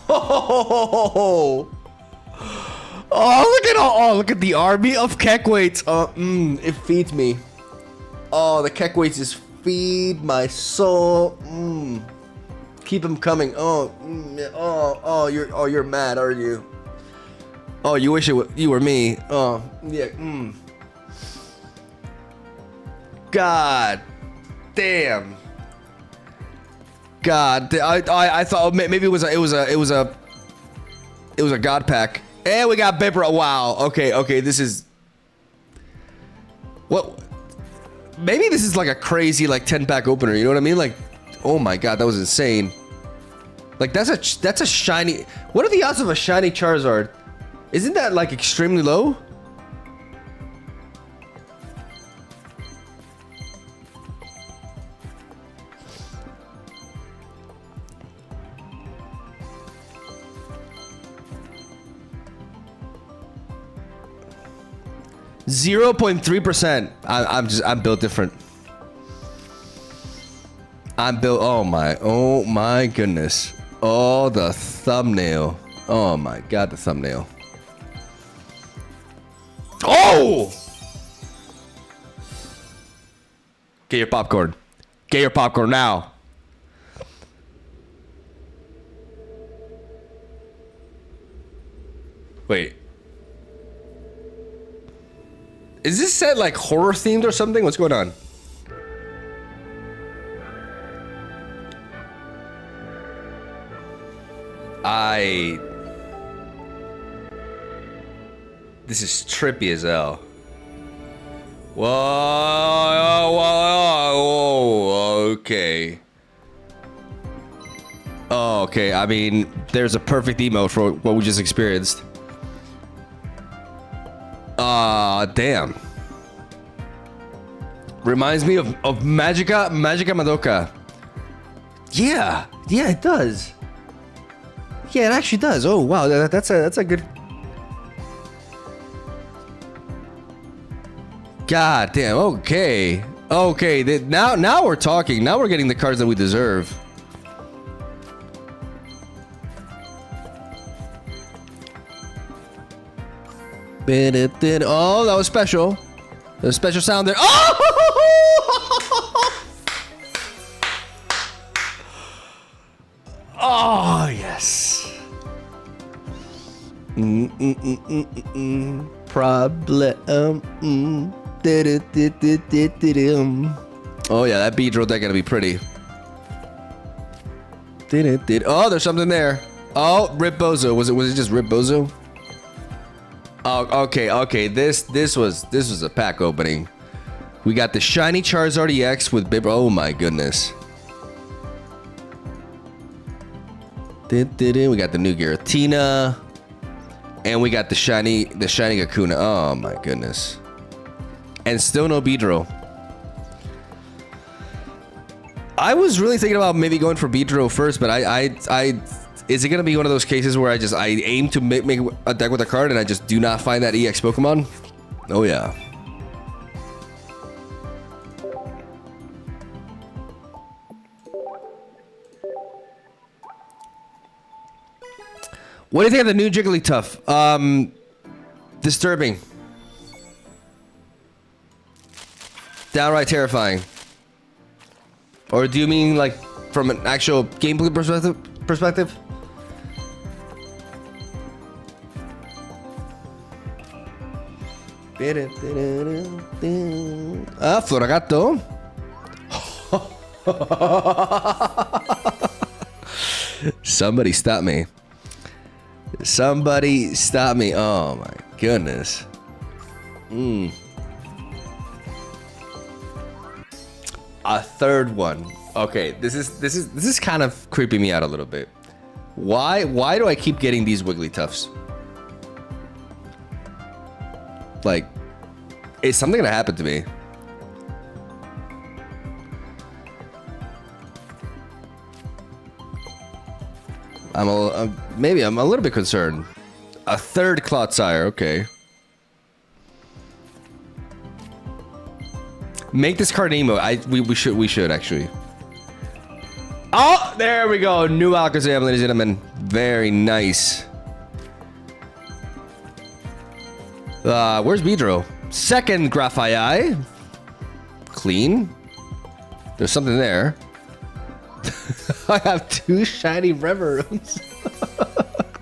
Oh, look at look at the army of Keckweights. It feeds me. Oh, the Keckweights just feed my soul. Keep them coming. You're mad, are you? Oh, you wish you were me. Oh, yeah. God damn. God, I thought maybe it was a God pack. And we got Bibra. Wow. Okay. This is what. Maybe this is like a crazy like 10-pack opener. You know what I mean? Like, Oh my god, that was insane. Like that's a shiny. What are the odds of a shiny Charizard? Isn't that like extremely low? .3%. I'm built different. I'm built. Oh my goodness. Oh, the thumbnail. Oh my god, the thumbnail. Oh! Get your popcorn. Get your popcorn now. Wait. Is this set like horror themed or something? What's going on? This is trippy as hell. Whoa, okay. Oh, okay. I mean, there's a perfect emote for what we just experienced. Damn. Reminds me of Magica Madoka. Yeah, it does. Yeah, it actually does. Oh wow, that's a good. God damn. Okay. Now we're talking. Now we're getting the cards that we deserve. Oh, that was special. There's a special sound there. Oh! Oh, yes. Problem. Oh, yeah, that Beedrill deck gonna be pretty. Oh, there's something there. Oh, Rip Bozo. Was it just Rip Bozo? Oh, okay. This was a pack opening. We got the shiny Charizard EX with Bib. Oh my goodness. We got the new Giratina, and we got the shiny Kakuna. Oh my goodness. And still no Beedrill. I was really thinking about maybe going for Beedrill first, but is it gonna be one of those cases where I aim to make a deck with a card and I just do not find that EX Pokemon? Oh yeah. What do you think of the new Jigglytuff? Disturbing. Downright terrifying. Or do you mean like from an actual gameplay perspective? Floragato. Somebody stop me. Somebody stop me. Oh my goodness. A third one. Okay, this is kind of creeping me out a little bit. Why do I keep getting these Wigglytuffs? Like, is something gonna happen to me? Maybe I'm a little bit concerned. A third Clodsire, okay. Make this card emo. We should actually. Oh, there we go. New Alakazam, ladies and gentlemen. Very nice. Where's Beedrill? Second Graphite. Clean. There's something there. I have two shiny Reverums.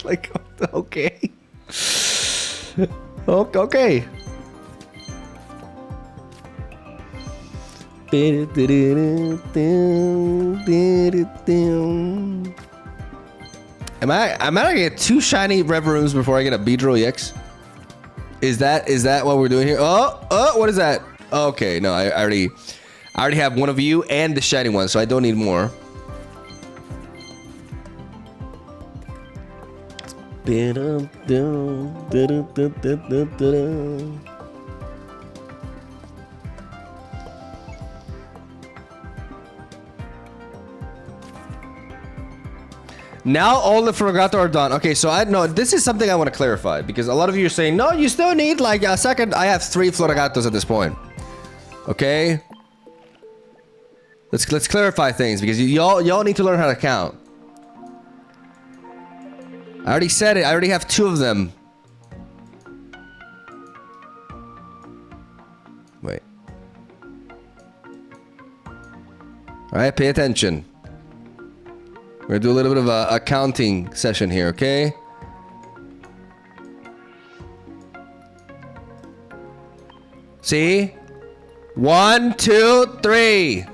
Like, okay. Okay. Am I gonna get two shiny Reverums before I get a Beedrill EX? Is that what we're doing here? Oh, what is that? Okay, no, I already have one of you and the shiny one, so I don't need more. Now all the Fregato are done. Okay, so I know this is something I want to clarify because a lot of you are saying, no, you still need like a second. I have 3 Fregatos at this point. Okay. Let's clarify things because y'all need to learn how to count. I already said it. I already have 2 of them. Wait. All right, pay attention. We're gonna do a little bit of a counting session here, okay? See? 1, 2, 3.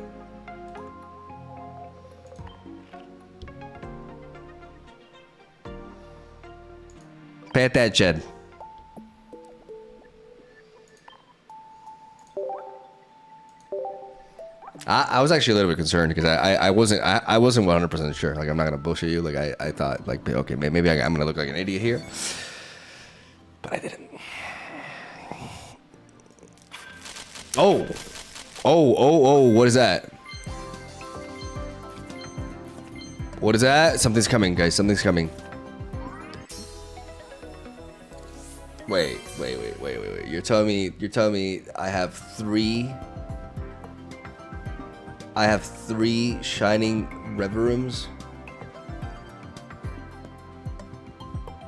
Pay attention. I was actually a little bit concerned because I wasn't 100% sure. Like I'm not gonna bullshit you. Like I thought like okay maybe I'm gonna look like an idiot here, but I didn't. Oh, what is that? What is that? Something's coming, guys. Something's coming. Wait. You're telling me I have 3 shining Reverums?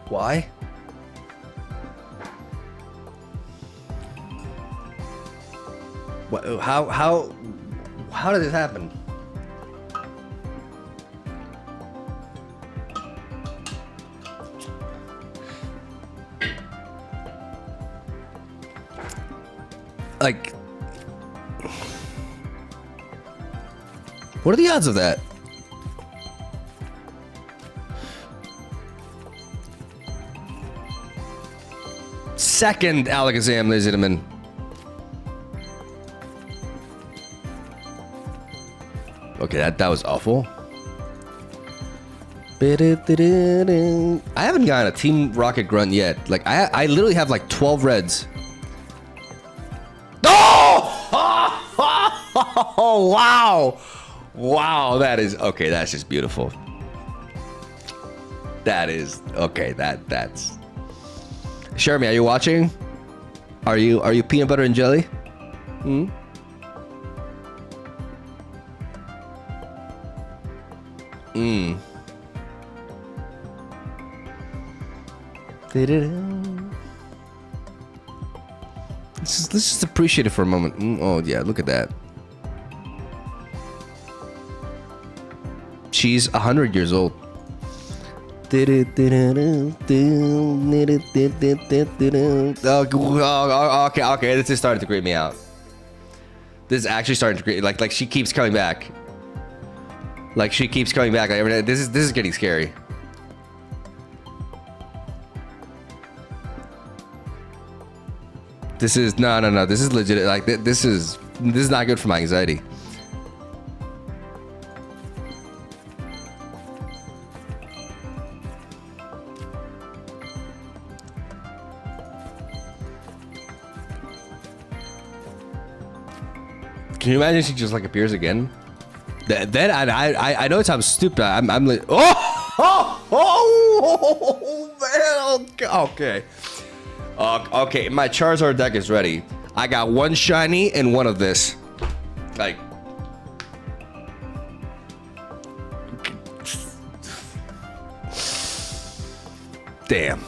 Why? What, how did this happen? Like, what are the odds of that? Second Alakazam Lizardman. Okay, that was awful. I haven't gotten a Team Rocket Grunt yet. Like I literally have like 12 reds. Oh wow. Wow, that is okay, that's just beautiful. That is okay, that's Shermie, are you watching? Are you peanut butter and jelly? Hmm? Mmm. Let's just appreciate it for a moment. Oh yeah, look at that. She's 100 years old. Okay, this is starting to creep me out. This is actually starting to creep. Like she keeps coming back. Like she keeps coming back. Like, every day. This is getting scary. This is no. This is legit. Like this is not good for my anxiety. Can you imagine she just like appears again? Then I know it sounds stupid. I'm like man. Okay. Okay, my Charizard deck is ready. I got 1 shiny and 1 of this. Like, damn.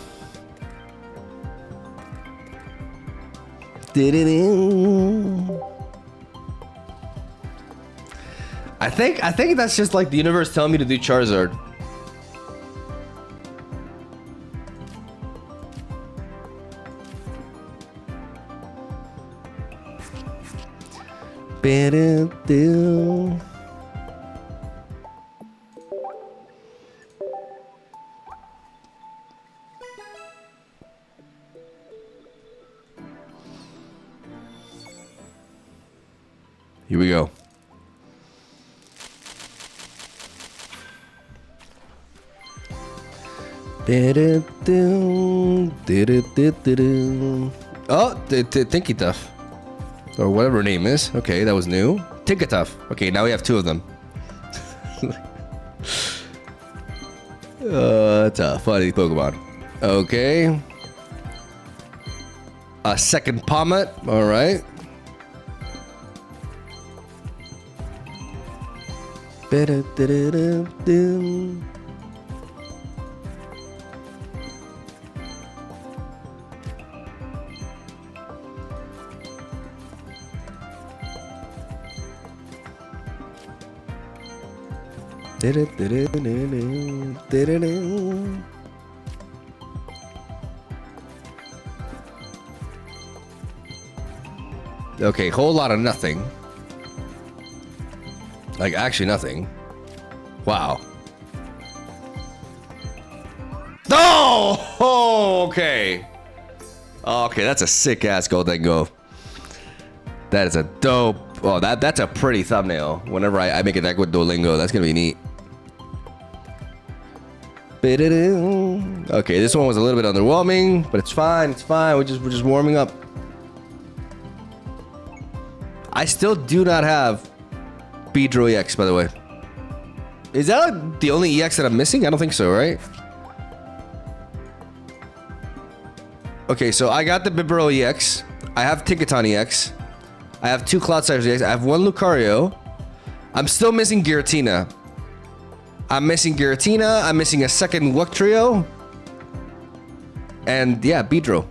I think that's just like the universe telling me to do Charizard. Here we go. Oh, Tinky Tough. Or whatever her name is. Okay, that was new. Tinkatuff. Okay, now we have two of them. It's a funny Pokemon. Okay. A second Pommet. Alright. Okay, whole lot of nothing. Like, actually nothing. Wow. Oh! Okay. Okay, that's a sick-ass Goldengo. That is a dope... Oh, that's a pretty thumbnail. Whenever I make a deck with Duolingo, that's gonna be neat. Okay, this one was a little bit underwhelming, but it's fine. It's fine. We're just warming up. I still do not have Beedrill EX, by the way. Is that like the only EX that I'm missing? I don't think so, right? Okay, so I got the Bibarel EX. I have Tinkaton EX. I have two Cloudcybers EX. I have one Lucario. I'm still missing Giratina. I'm missing Giratina. I'm missing a second Wuctrio. And yeah, Beedrill.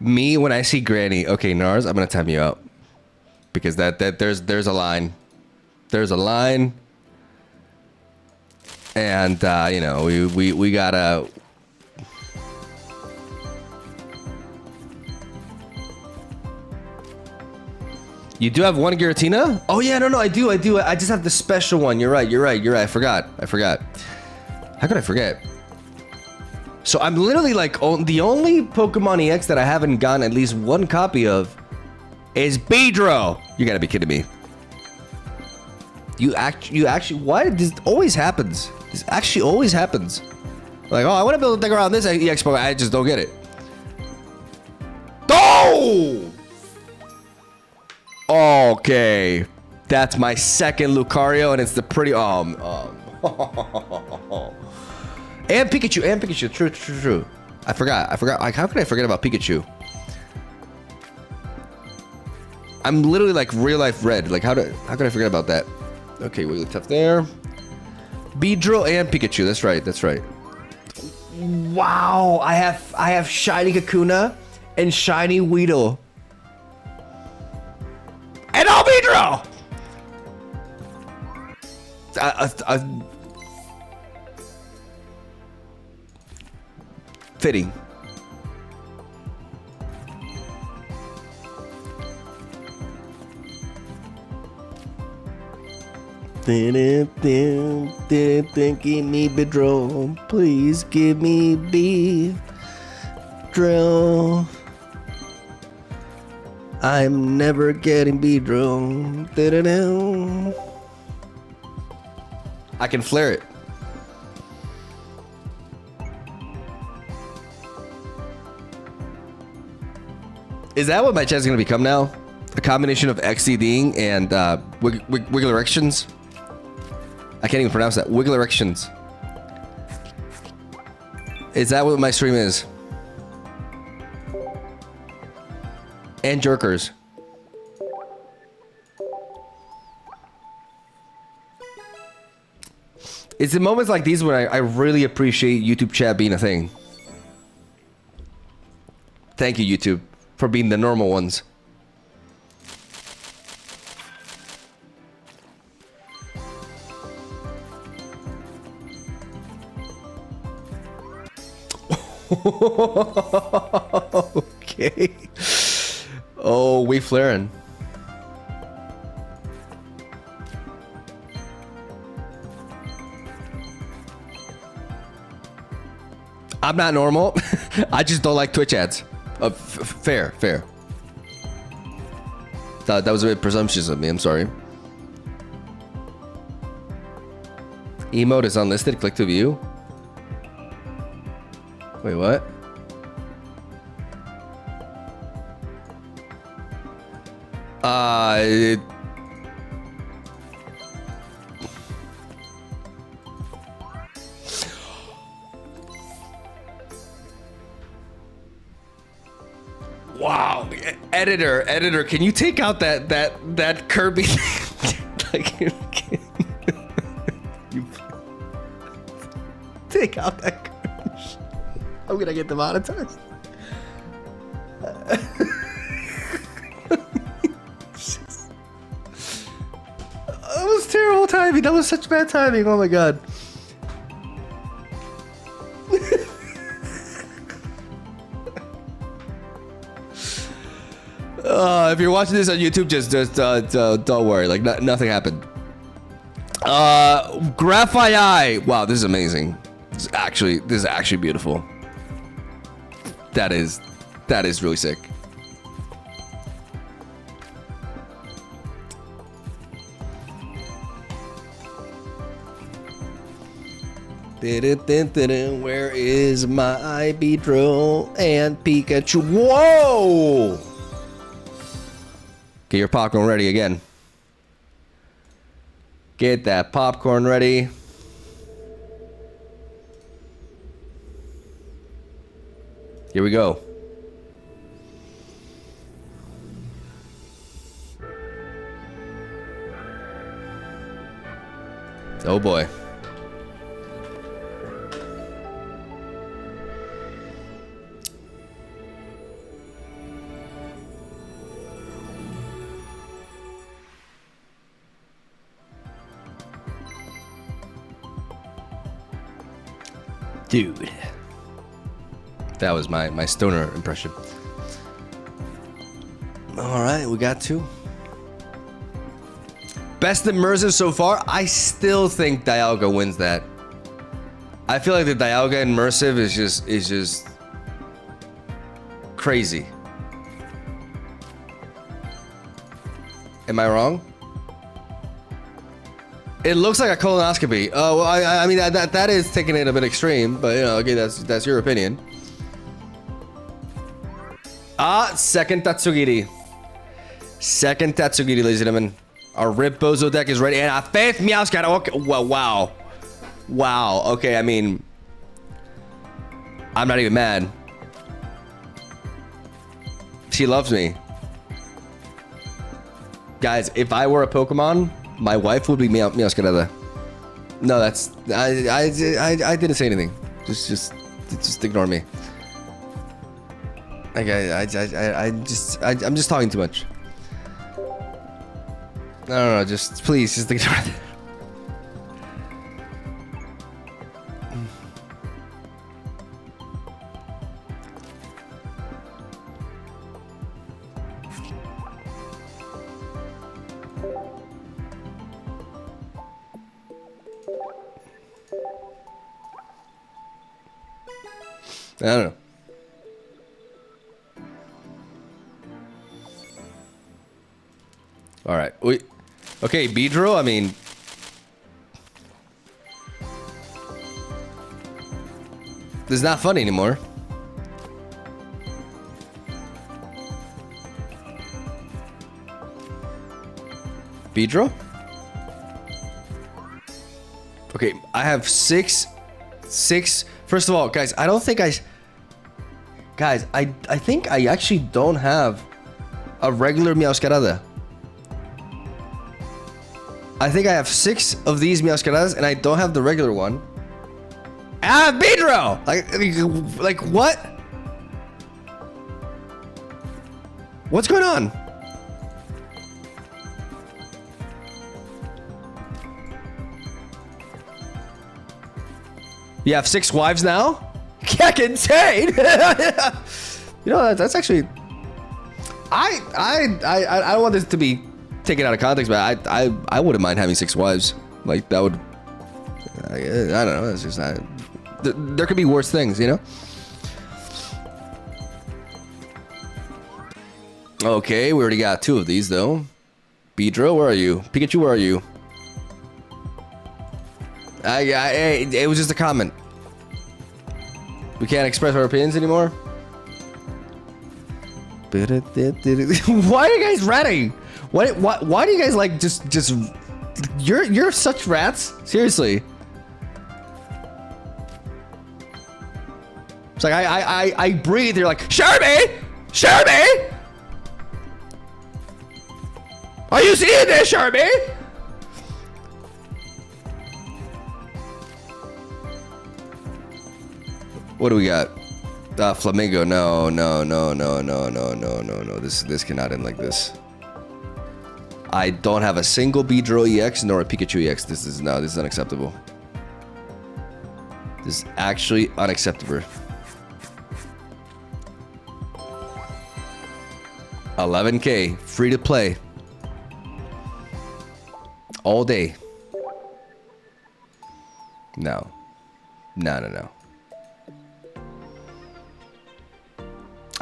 Me, when I see Granny, okay, Nars, I'm gonna time you out because there's a line, there's a line, and you know we gotta. You do have one Giratina? Oh yeah, no, I do. I just have the special one. You're right. I forgot. How could I forget? So I'm literally like, the only Pokemon EX that I haven't gotten at least one copy of is Beedrill. You gotta be kidding me. You actually, why? This always happens. This actually always happens. Like, oh, I want to build a deck around this EX Pokemon. I just don't get it. Oh! Okay. That's my second Lucario, and it's the pretty, And Pikachu, true. I forgot. Like, how could I forget about Pikachu? I'm literally like real life red. Like, how could I forget about that? Okay, Wigglytuff there. Beedrill and Pikachu. That's right. Wow, I have shiny Kakuna and shiny Weedle. And all Beedrill! Fitting. Give me Beedrill. Please give me Beedrill. I'm never getting Beedrill. I can flare it. Is that what my chat's gonna become now? A combination of XCDing and wiggle erections? I can't even pronounce that. Wiggle erections. Is that what my stream is? And jerkers. It's in moments like these when I really appreciate YouTube chat being a thing. Thank you, YouTube, for being the normal ones. Okay. Oh, we flaring. I'm not normal. I just don't like Twitch ads. Fair. That was a bit presumptuous of me. I'm sorry. Emote is unlisted. Click to view. Wait, what? Wow, editor, can you take out that Kirby? Like, you take out that Kirby. I'm gonna get demonetized. That was terrible timing. That was such bad timing. Oh my god. If you're watching this on YouTube, just don't worry. Like nothing happened. Graphite. Wow, this is amazing. This is actually beautiful. That is really sick. Where is my Beedrill and Pikachu? Whoa! Get your popcorn ready again. Get that popcorn ready. Here we go. Oh boy. Dude. That was my stoner impression. All right, we got two. Best immersive so far? I still think Dialga wins that. I feel like the Dialga immersive is just crazy. Am I wrong? It looks like a colonoscopy. Oh, well, I mean that is taking it a bit extreme, but you know, okay, that's your opinion. Second Tatsugiri. Second Tatsugiri, ladies and gentlemen. Our Rip Bozo deck is ready, and our fifth Meowscat. Okay, well, wow. Okay, I mean, I'm not even mad. She loves me, guys. If I were a Pokemon, my wife would be Meowscarada. No, that's I didn't say anything. Just ignore me. Okay, I'm just talking too much. No, just please, just ignore it. I don't know. All right. Okay, Beedrill, I mean... This is not funny anymore. Beedrill? Okay, I have six... First of all, guys, I don't think Guys, I think I actually don't have a regular Meowscarada. I think I have 6 of these Meowscaradas, and I don't have the regular one. Ah, Pedro! Like what? What's going on? You have 6 wives now? Heck, insane! You know, that's actually... I don't want this to be taken out of context, but I wouldn't mind having 6 wives. Like, that would... I don't know, it's just not... There could be worse things, you know? Okay, we already got 2 of these, though. Pedro, where are you? Pikachu, where are you? It was just a comment. We can't express our opinions anymore. Why are you guys ratting? Why do you guys like just? You're such rats. Seriously. It's like I breathe. You're like Sherby. Are you seeing this, Sherby? What do we got? Flamingo. No. This cannot end like this. I don't have a single Beedrill EX nor a Pikachu EX. This is unacceptable. This is actually unacceptable. 11K, free to play. All day. No.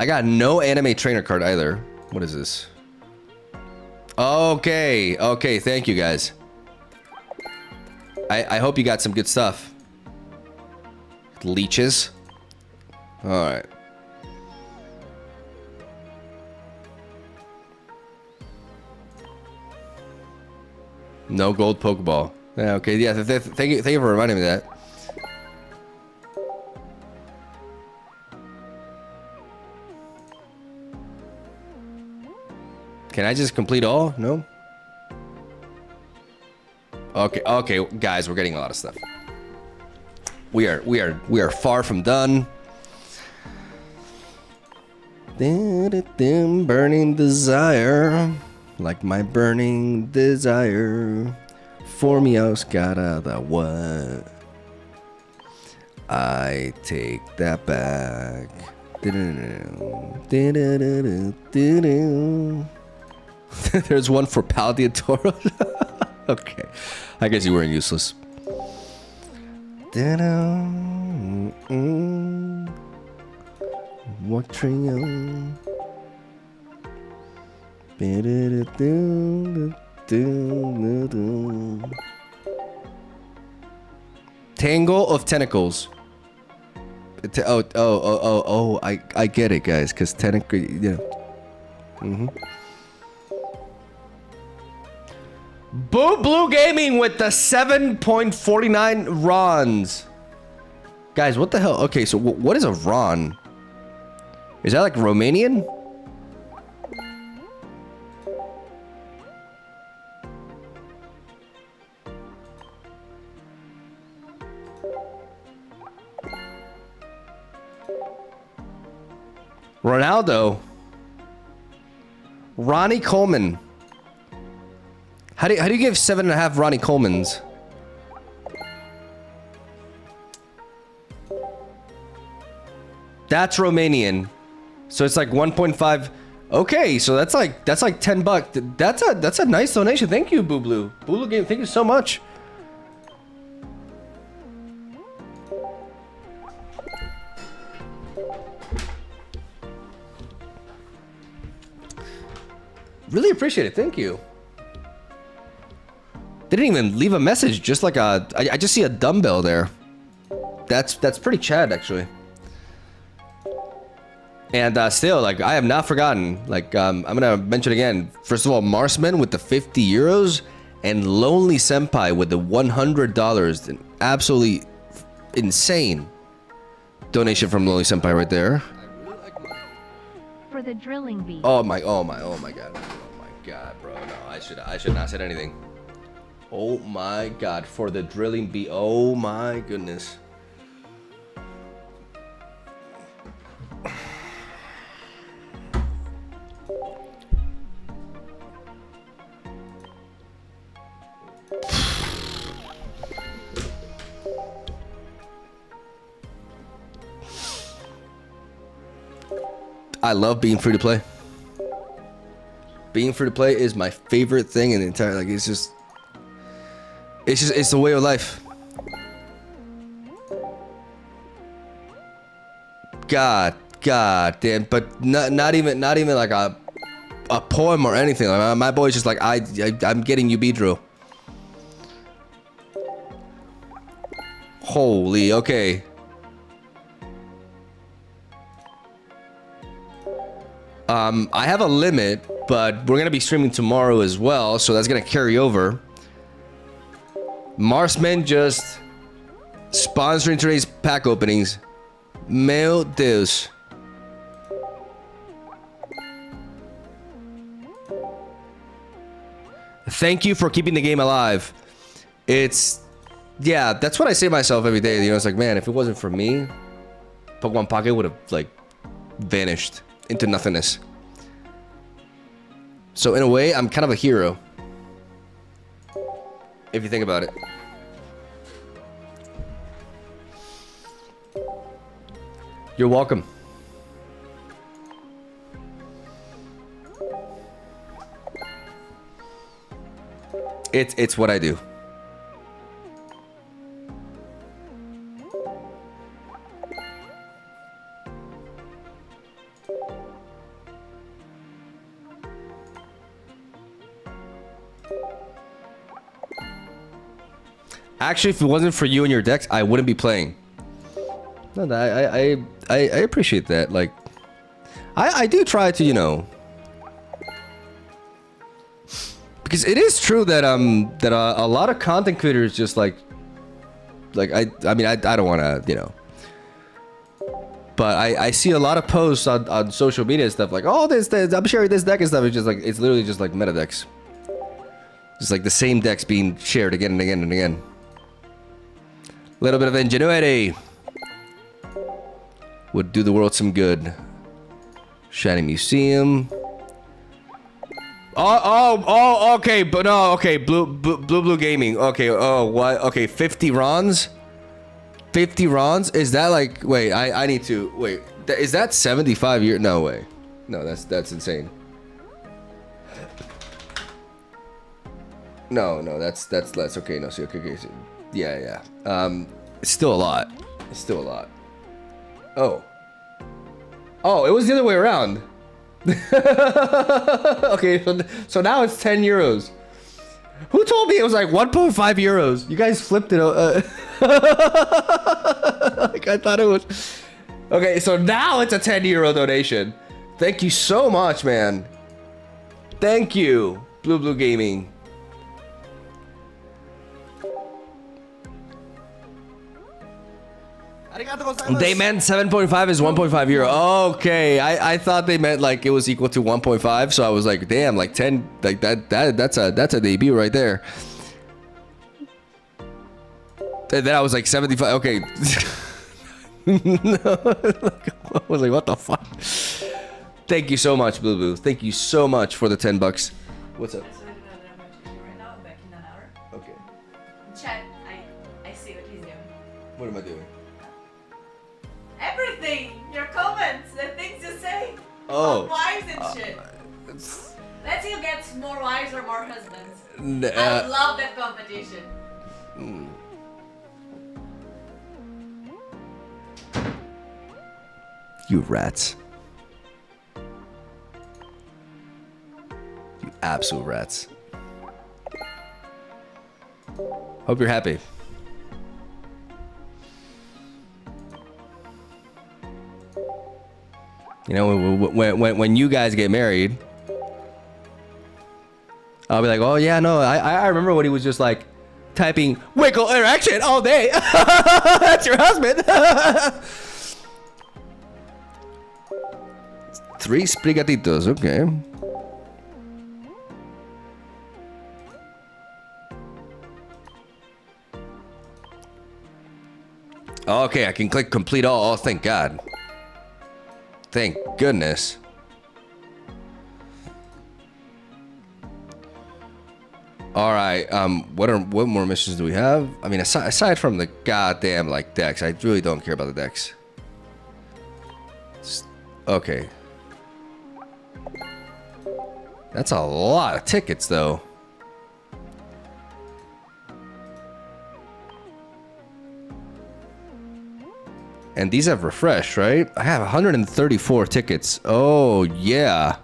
I got no anime trainer card either. What is this? Okay, thank you guys. I hope you got some good stuff. Leeches. Alright. No gold Pokeball. Yeah, okay, yeah, thank you for reminding me of that. Can I just complete all? No? Okay, guys, we're getting a lot of stuff. We are far from done. Burning desire, like my burning desire for Meowscarada. What? I take that back. There's one for Paldeatoro. Okay, I guess you weren't useless. What trio? Tangle of Tentacles. Oh, I get it, guys, because technically, yeah. Boo Blue Gaming with the 7.49 Rons. Guys, what the hell? Okay, so what is a Ron? Is that like Romanian? Ronaldo. Ronnie Coleman. How do you give 7.5 Ronnie Colemans? That's Romanian. So it's like 1.5. Okay, so that's like $10. That's a nice donation. Thank you, Boo Blue. Boo Blue Game, thank you so much. Really appreciate it. Thank you. They didn't even leave a message, just like I just see a dumbbell there. That's pretty Chad, actually. And still, like, I have not forgotten. Like, I'm gonna mention again. First of all, Marsman with the 50 euros and Lonely Senpai with the $100. An absolutely insane donation from Lonely Senpai right there. For the drilling bee. Oh my god, bro. No, I should not have said anything. Oh my god, for the drilling bee. Oh my goodness. I love being free to play. Being free to play is my favorite thing in the entire, like, it's the way of life. God damn, but not even like a poem or anything. Like, my boy's just like, I'm getting you Beedrill. Holy, okay. I have a limit, but we're gonna be streaming tomorrow as well, so that's gonna carry over. Marsman just sponsoring today's pack openings. Meu Deus. Thank you for keeping the game alive. It's, yeah, that's what I say to myself every day. You know, it's like, man, if it wasn't for me, Pokemon Pocket would have, like, vanished into nothingness. So in a way, I'm kind of a hero. If you think about it. You're welcome. It's what I do. Actually, if it wasn't for you and your decks, I wouldn't be playing. No, I appreciate that. Like, I do try to, you know, because it is true that a lot of content creators just like I mean I don't want to, you know, but I see a lot of posts on social media and stuff like, oh, this I'm sharing this deck and stuff. It's just like, it's literally just like meta decks, just like the same decks being shared again and again and again. Little bit of ingenuity would do the world some good. Shiny Museum. Oh, okay, but no, okay, blue gaming. Okay, oh, what? Okay, 50 Rons? 50 Rons? Is that like, wait, I need to, wait, is that 75 years? No way. No, that's insane. No, that's less. Okay, no, see, okay, so, yeah. It's still a lot. It's still a lot. Oh, it was the other way around. Okay, so now it's 10 euros. Who told me it was like 1.5 euros? You guys flipped it. Like, I thought it was. Okay, so now it's a 10 euro donation. Thank you so much, man. Thank you, Blue Gaming. They meant 7.5 is 1.5 euro. Okay, I thought they meant like it was equal to 1.5. So I was like, damn, like 10, like that's a debut right there. And then I was like 75. Okay. No, I was like, what the fuck? Thank you so much, Blue. Thank you so much for the 10 bucks. What's up? Okay. Chat, I see what he's doing. What am I doing? Everything! Your comments, the things you say. Oh. About wives and shit. Let's see who gets more wives or more husbands. I love that competition. You rats. You absolute rats. Hope you're happy. You know, when you guys get married, I'll be like, oh yeah, no, I remember when he was just like typing wiggle erection all day. That's your husband. 3 spaghettitos, okay. Okay, I can click complete all. Oh, thank God. Thank goodness. All right. What more missions do we have? I mean, aside from the goddamn like decks, I really don't care about the decks. Okay. That's a lot of tickets, though. And these have refreshed, right? I have 134 tickets. Oh, yeah.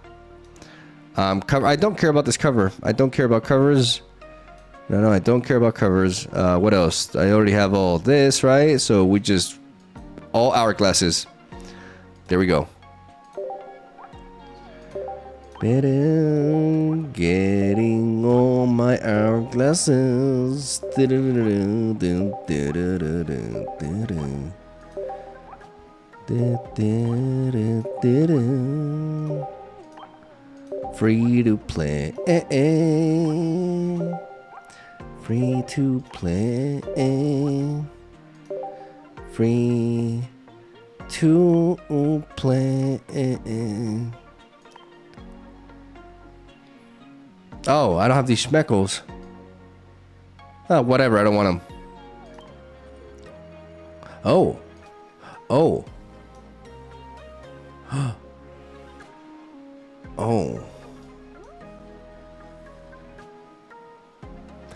Cover. I don't care about this cover. I don't care about covers. No, I don't care about covers. What else? I already have all this, right? So we just... all hourglasses. There we go. Getting all my hourglasses. Free to play. Free to play. Free to play. Oh, I don't have these schmeckles. Oh, whatever, I don't want them. Oh. Oh. Oh.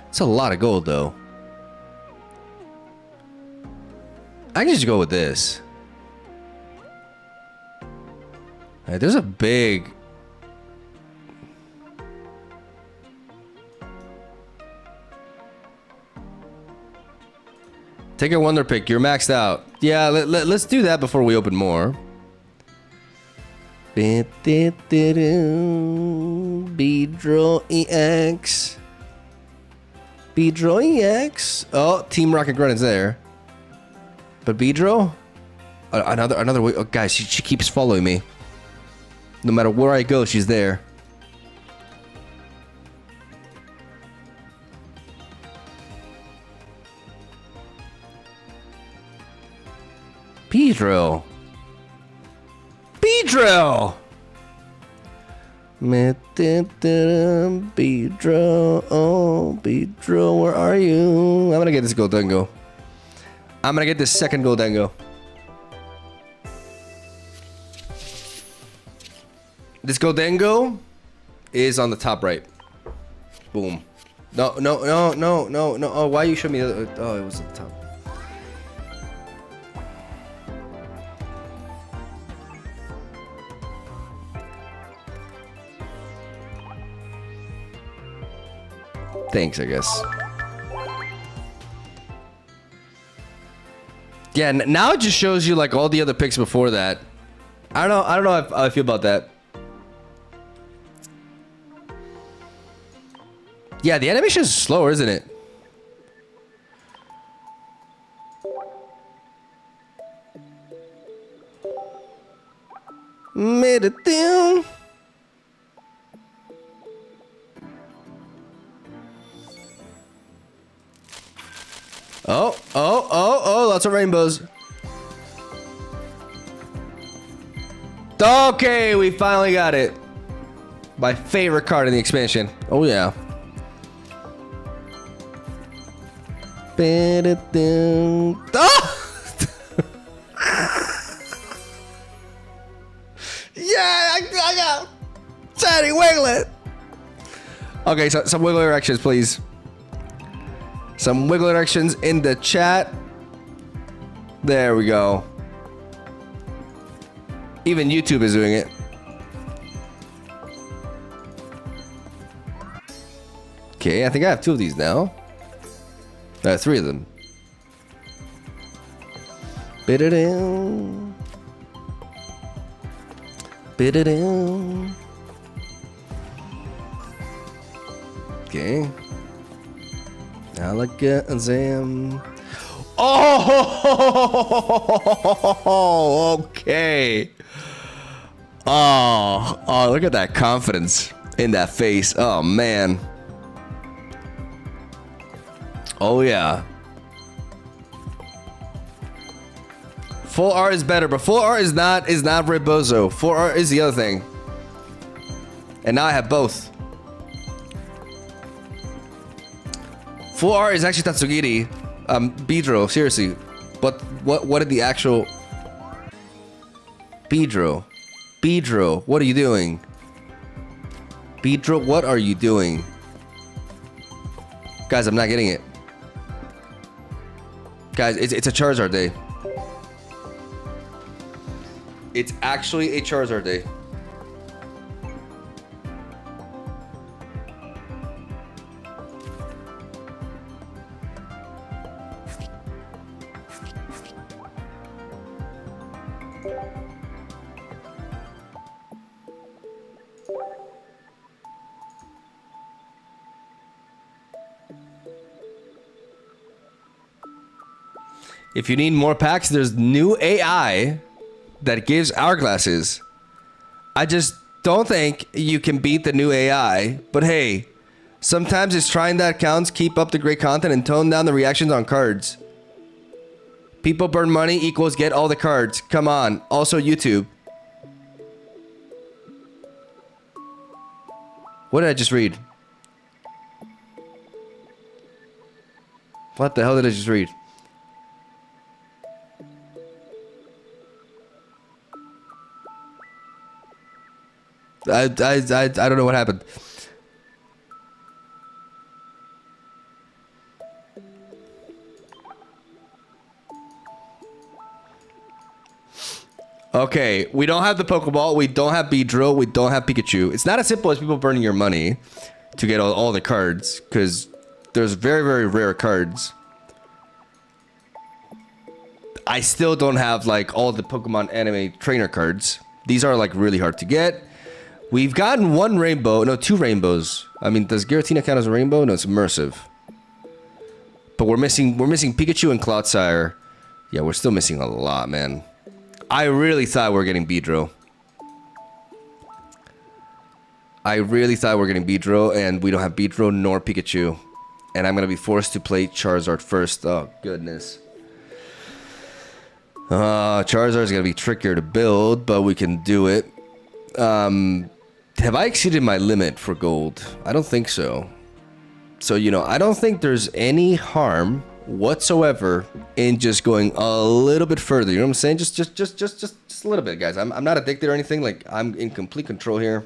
It's a lot of gold, though. I can just go with this. Hey, there's a big... Take a wonder pick. You're maxed out. Yeah, let's do that before we open more. Beedrill EX. Beedrill EX. Oh, Team Rocket Grunt is there. But Beedrill? Another way. Oh, guys, she keeps following me. No matter where I go, she's there. Beedrill. Beedrill. Beedrill. Oh, Beedrill, where are you? I'm gonna get this Goldengo. I'm gonna get this second Goldengo. This Goldengo is on the top right. Boom. No. Oh, why you show me? Oh, it was at the top. Thanks, I guess. Yeah, now it just shows you like all the other picks before that. I don't know how I feel about that. Yeah, the animation is slower, isn't it? Made it down. Oh, lots of rainbows. Okay, we finally got it. My favorite card in the expansion. Oh, yeah. Oh! Yeah, I got Teddy Wiglet. Okay, so some wiggle erections, please. Some wiggle erections in the chat. There we go. Even YouTube is doing it. Okay, I think I have 2 of these now. 3 of them. Bit-a-down. Bit-a-down. Okay. Alakazam. Oh, okay. Oh, look at that confidence in that face. Oh, man. Oh, yeah. Full art is better, but full art is not Rebozo. Full art is the other thing. And now I have both. Full art is actually Tatsugiri. Bidro, seriously. But what did the actual Bidro, what are you doing? Bidro, what are you doing? Guys, I'm not getting it. Guys, it's a Charizard day. It's actually a Charizard day. If you need more packs, there's new AI that gives hourglasses. I just don't think you can beat the new AI. But hey, sometimes it's trying that counts. Keep up the great content and tone down the reactions on cards. People burn money equals get all the cards. Come on. Also YouTube. What did I just read? What the hell did I just read? I don't know what happened. Okay, we don't have the Pokeball, we don't have Beedrill, we don't have Pikachu. It's not as simple as people burning your money to get all the cards, because there's very, very rare cards. I still don't have like all the Pokemon anime trainer cards. These are like really hard to get. We've gotten one rainbow, no, 2 rainbows. I mean, does Giratina count as a rainbow? No, it's immersive. But we're missing Pikachu and Cloudsire. Yeah, we're still missing a lot, man. I really thought we were getting Beedrill. I really thought we were getting Beedrill, and we don't have Beedrill nor Pikachu. And I'm gonna be forced to play Charizard first. Oh, goodness. Charizard's gonna be trickier to build, but we can do it. Have I exceeded my limit for gold? I don't think so. So, you know, I don't think there's any harm whatsoever in just going a little bit further. You know what I'm saying? Just a little bit, guys. I'm not addicted or anything. Like, I'm in complete control here.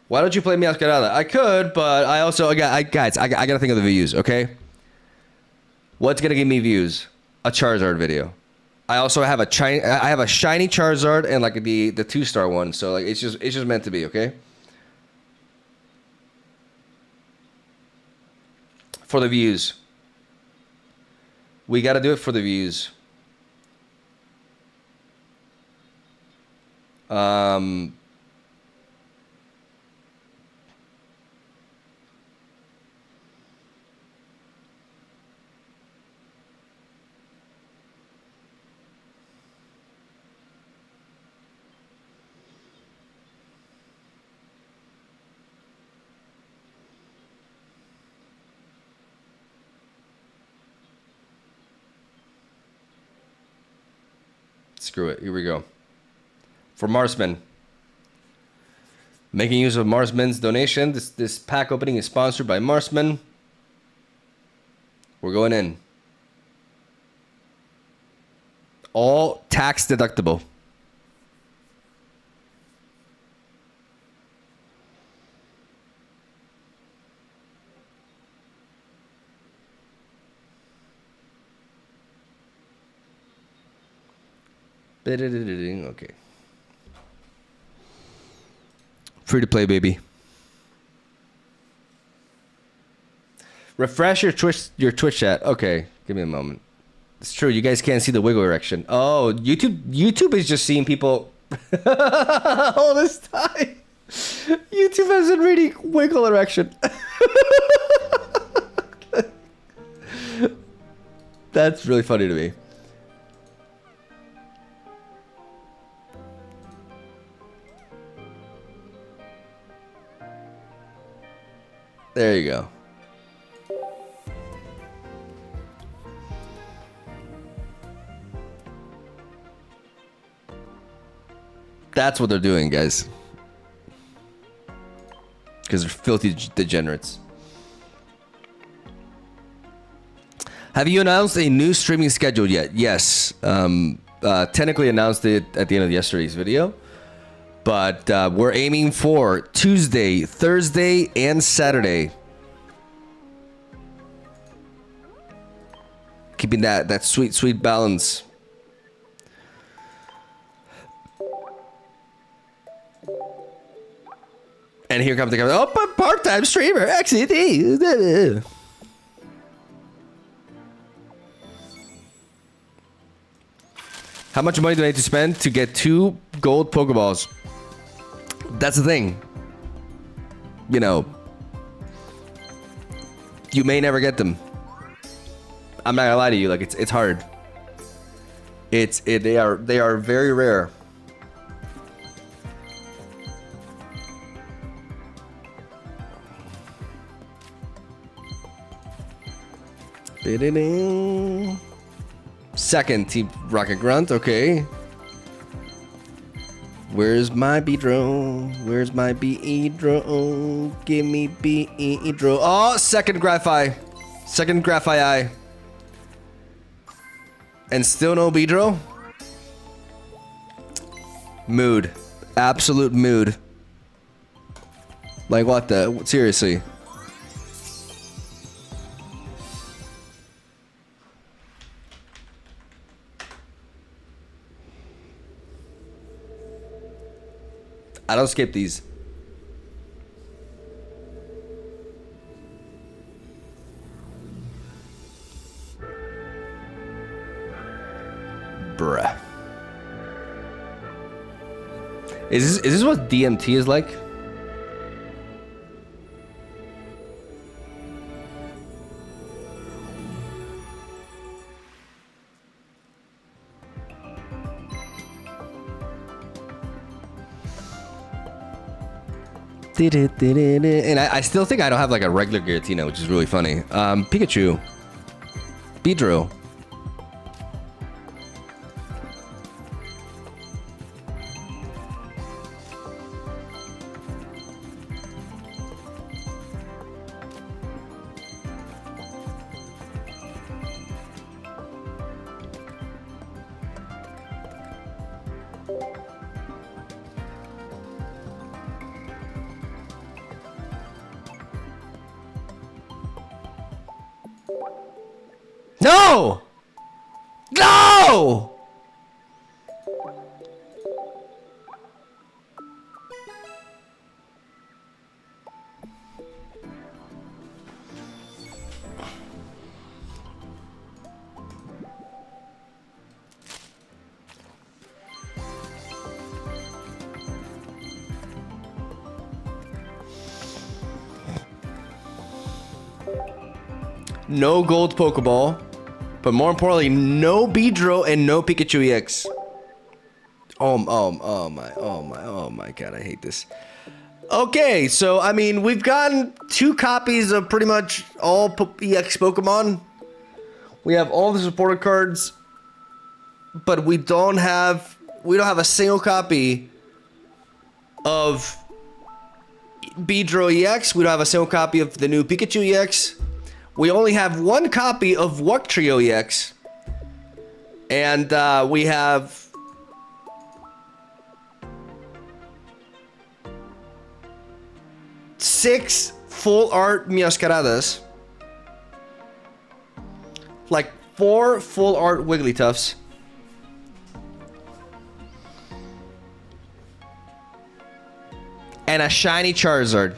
Why don't you play Meowscarada? I could, but I also guys, I gotta think of the views, okay? What's gonna give me views? A Charizard video. I also have a shiny Charizard and like the 2-star one, so like it's just meant to be, okay? For the views. We gotta do it for the views. Screw it. Here we go. For Marsman. Making use of Marsman's donation. This pack opening is sponsored by Marsman. We're going in. All tax deductible. Okay. Free to play, baby. Refresh your Twitch chat. Okay, give me a moment. It's true. You guys can't see the wiggle erection. Oh, YouTube is just seeing people all this time. YouTube hasn't really wiggle erection. That's really funny to me. There you go. That's what they're doing, guys. Because they're filthy degenerates. Have you announced a new streaming schedule yet? Yes. Technically announced it at the end of yesterday's video. But we're aiming for Tuesday, Thursday, and Saturday. Keeping that sweet, sweet balance. And here comes the comment. Oh, part-time streamer, XCT. How much money do I need to spend to get 2 gold Pokeballs? That's the thing. You know, you may never get them. I'm not gonna lie to you. Like it's hard. They are very rare. Second, Team Rocket Grunt. Okay. Where's my Beedrill? Where's my Beedrill? Give me Beedrill. Oh, second Graphite. Second Graphite Eye. And still no Beedrill? Mood. Absolute mood. Like what the? Seriously. I don't skip these. Bruh. Is this what DMT is like? And I still think I don't have like a regular Giratina, which is really funny. Pikachu. Beedrill. No! No! No gold Pokeball. But more importantly, no Beedrill and no Pikachu EX. Oh my god, I hate this. Okay, so I mean, we've gotten 2 copies of pretty much all EX Pokemon. We have all the supporter cards, but we don't have a single copy of Beedrill EX. We don't have a single copy of the new Pikachu EX. We only have 1 copy of Wuctrio EX. And we have... six full art Meowscaradas. Like 4 full art Wigglytuffs. And a shiny Charizard.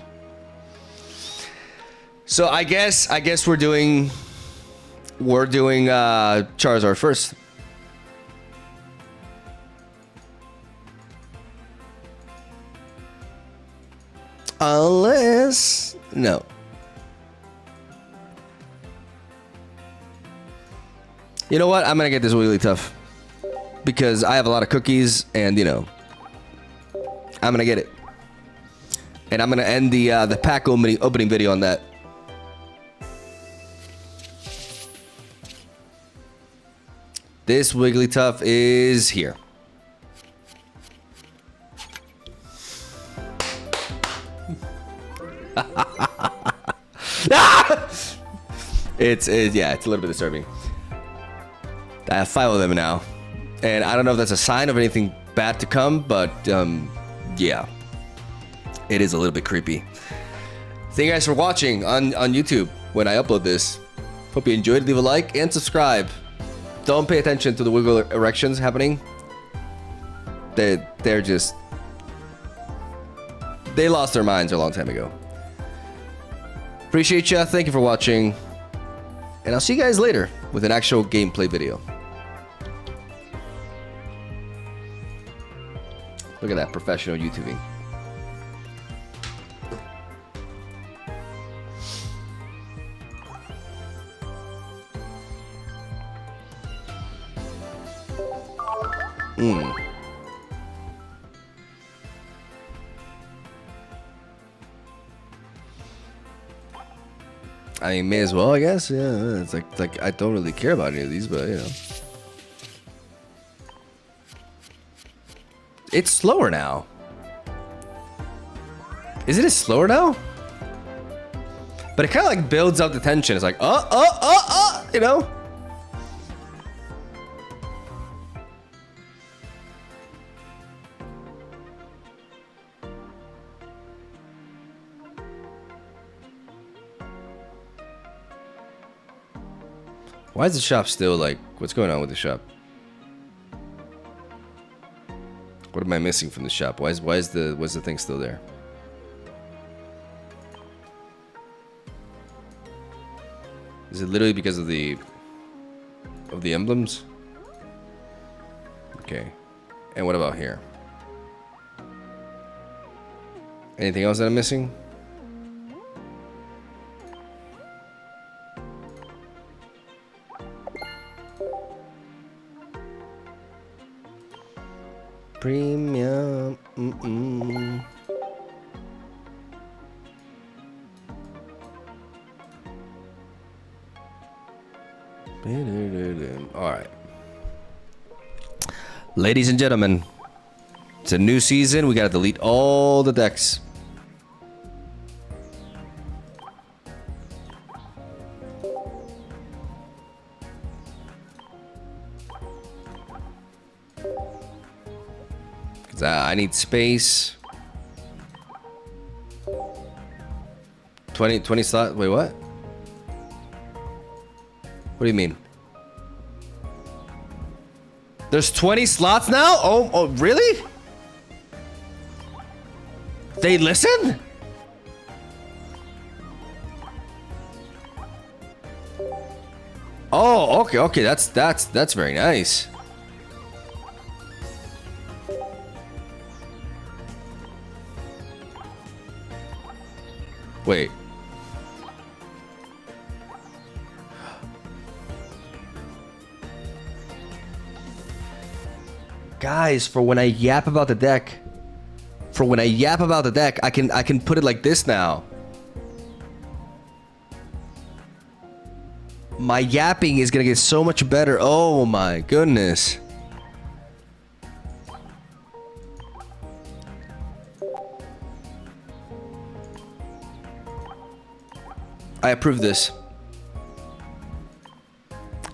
So I guess we're doing Charizard first. Unless no. You know what? I'm gonna get this Wigglytuff because I have a lot of cookies, and you know, I'm gonna get it. And I'm gonna end the pack opening video on that. This Wigglytuff is here. It's yeah, it's a little bit disturbing. I have 5 of them now, and I don't know if that's a sign of anything bad to come, but yeah, it is a little bit creepy. Thank you guys for watching on YouTube when I upload this. Hope you enjoyed. Leave a like and subscribe. Don't pay attention to the wiggle erections happening. They're just, they lost their minds a long time ago. Appreciate ya. Thank you for watching, and I'll see you guys later with an actual gameplay video. Look at that professional YouTubing. I mean, may as well, I guess. Yeah, it's like I don't really care about any of these, but you know. It's slower now. Isn't it slower now? But it kind of like builds up the tension. It's like, you know? Why is the shop still like, what's going on with the shop? What am I missing from the shop? Why is the thing still there? Is it literally because of the emblems? Okay. And what about here? Anything else that I'm missing? Premium. All right. Ladies and gentlemen, it's a new season. We gotta delete all the decks. I need space. 20 slot. Wait, what? What do you mean? There's 20 slots now? Oh, really? They listen? Oh, okay. That's very nice. Wait. Guys, for when I yap about the deck, I can put it like this now. My yapping is gonna get so much better. Oh my goodness. I approve this.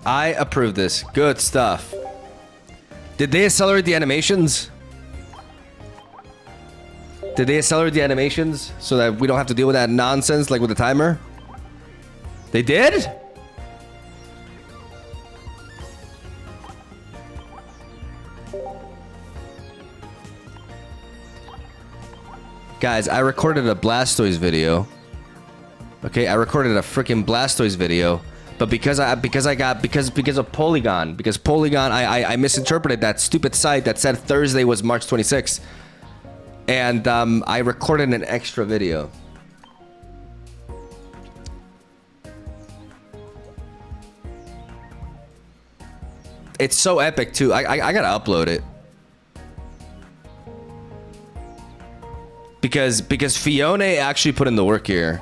I approve this. Good stuff. Did they accelerate the animations? Did they accelerate the animations so that we don't have to deal with that nonsense like with the timer? They did? Guys, I recorded a Blastoise video. Okay, I recorded a freaking Blastoise video, but because of Polygon, I misinterpreted that stupid site that said Thursday was March 26th, and I recorded an extra video. It's so epic too. I gotta upload it because Fiona actually put in the work here.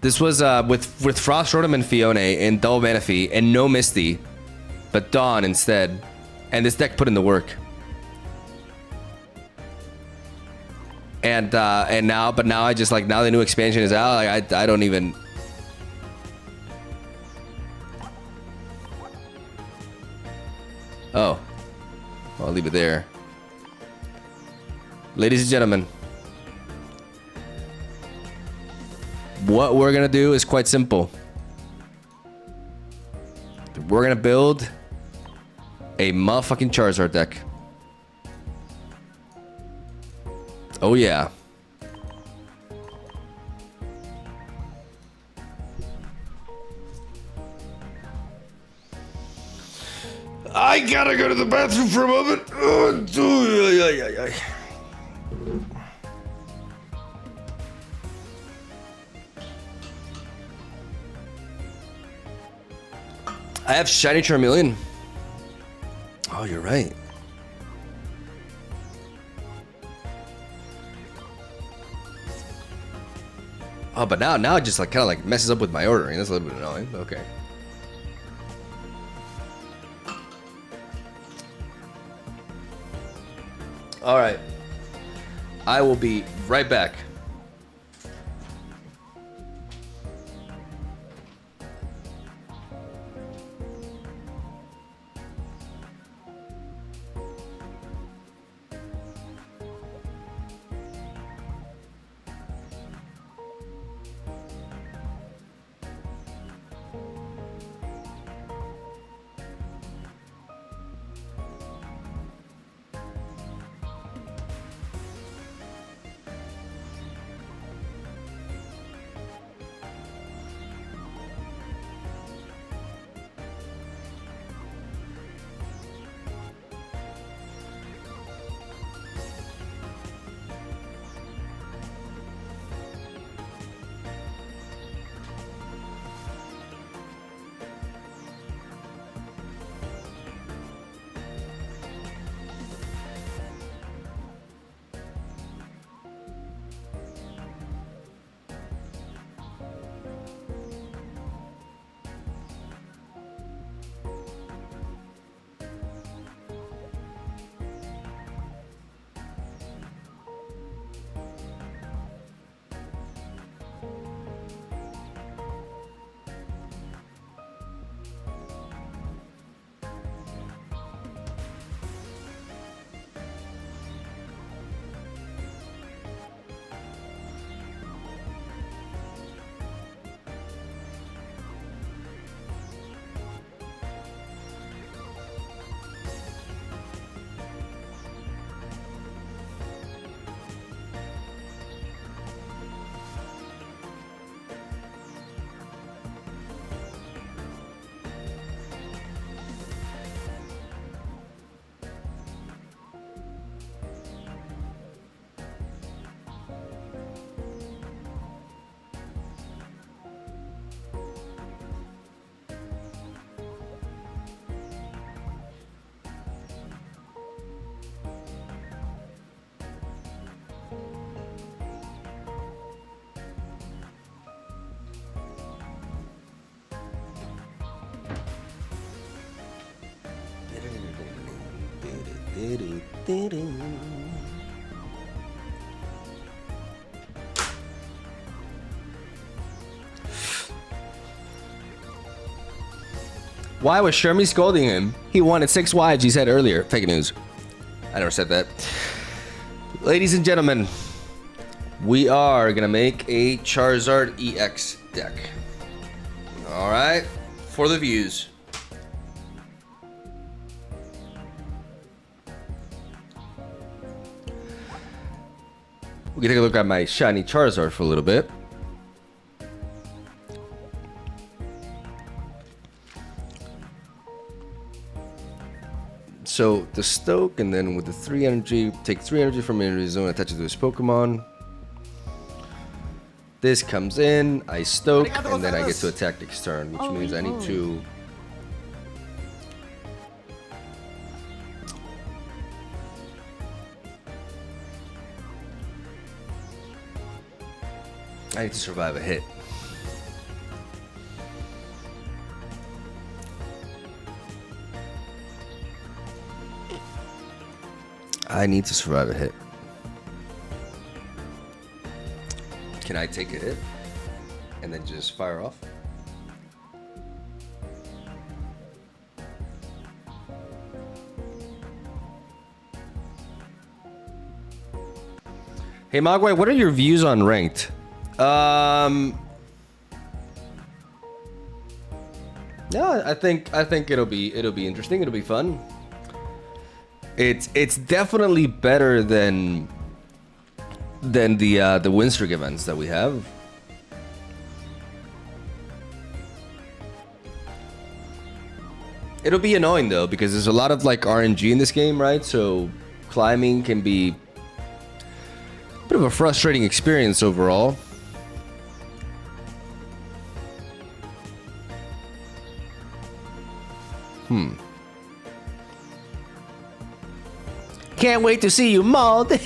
This was with Frost Rotom and Fiona and Double Manaphy and no Misty. but Dawn instead. And this deck put in the work. And now I just like, now the new expansion is out. Like I don't even. Oh, I'll leave it there. Ladies and gentlemen, what we're gonna do is quite simple. We're gonna build a motherfucking Charizard deck. Oh yeah. I gotta go to the bathroom for a moment. I have Shiny Charmeleon. Oh, you're right. Oh, but now it just like kind of like messes up with my ordering. That's a little bit annoying. Okay. All right. I will be right back. Why was Shermie scolding him? He wanted 6 wives, he said earlier. Fake news. I never said that. Ladies and gentlemen, we are gonna make a Charizard EX deck. Alright, for the views. We can take a look at my shiny Charizard for a little bit. So the Stoke, and then with the 3 energy, take 3 energy from energy zone, attach it to his Pokemon. This comes in, I Stoke, and then I get to attack next turn, which means I need to. I need to survive a hit. I need to survive a hit. Can I take a hit and then just fire off? Hey Mogwai, what are your views on ranked? Yeah, I think it'll be interesting. It'll be fun. It's definitely better than the win streak events that we have. It'll be annoying though because there's a lot of like RNG in this game, right? So climbing can be a bit of a frustrating experience overall. Can't wait to see you mauled. Let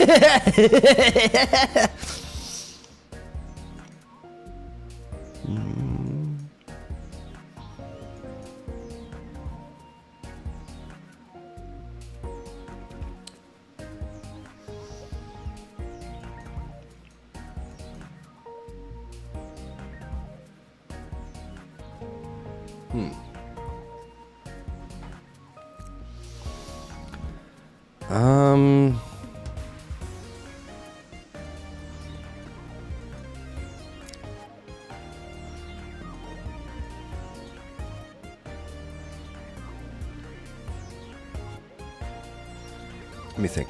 me think.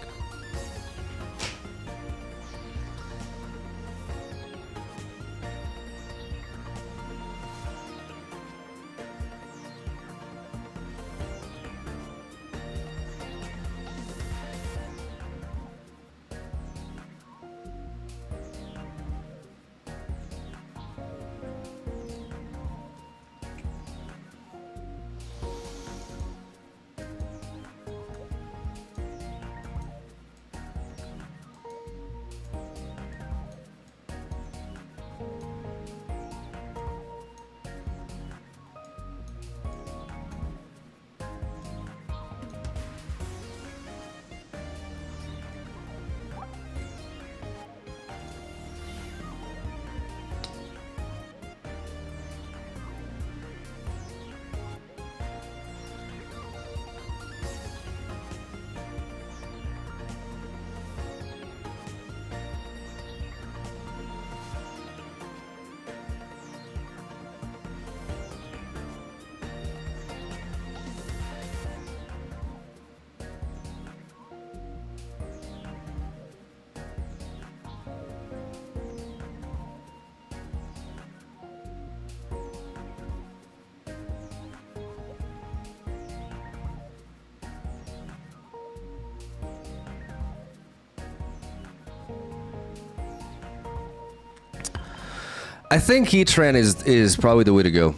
I think Heat Trend is probably the way to go.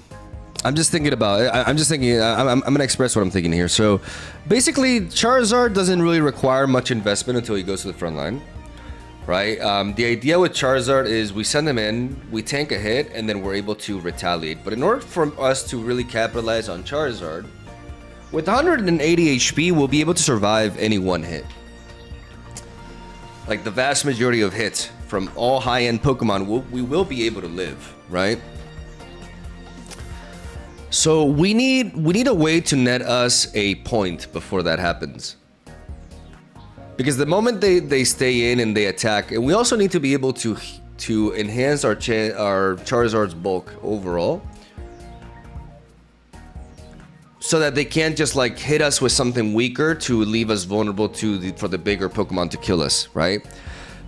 I'm just thinking about it. I'm gonna express what I'm thinking here. So basically Charizard doesn't really require much investment until he goes to the front line, right? The idea with Charizard is we send him in, we tank a hit, and then we're able to retaliate. But in order for us to really capitalize on Charizard, with 180 HP, we'll be able to survive any one hit. Like the vast majority of hits from all high-end Pokemon, we will be able to live, right? So we need a way to net us a point before that happens. Because the moment they stay in and they attack, and we also need to be able to enhance our Charizard's bulk overall, so that they can't just like hit us with something weaker to leave us vulnerable for the bigger Pokemon to kill us, right?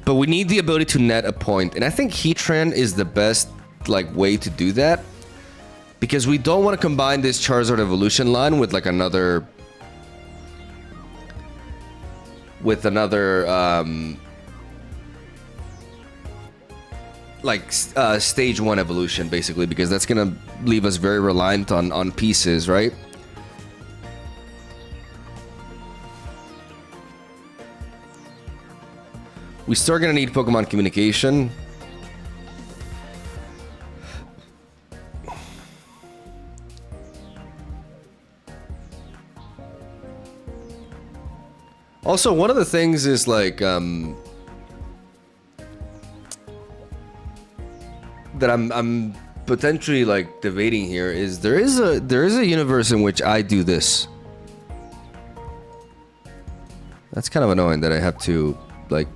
But we need the ability to net a point, and I think Heatran is the best like way to do that, because we don't want to combine this Charizard evolution line with like another stage 1 evolution, basically, because that's gonna leave us very reliant on pieces, right? We still gonna need Pokemon communication. Also, one of the things is like that I'm potentially like debating here is there is a universe in which I do this. That's kind of annoying that I have to like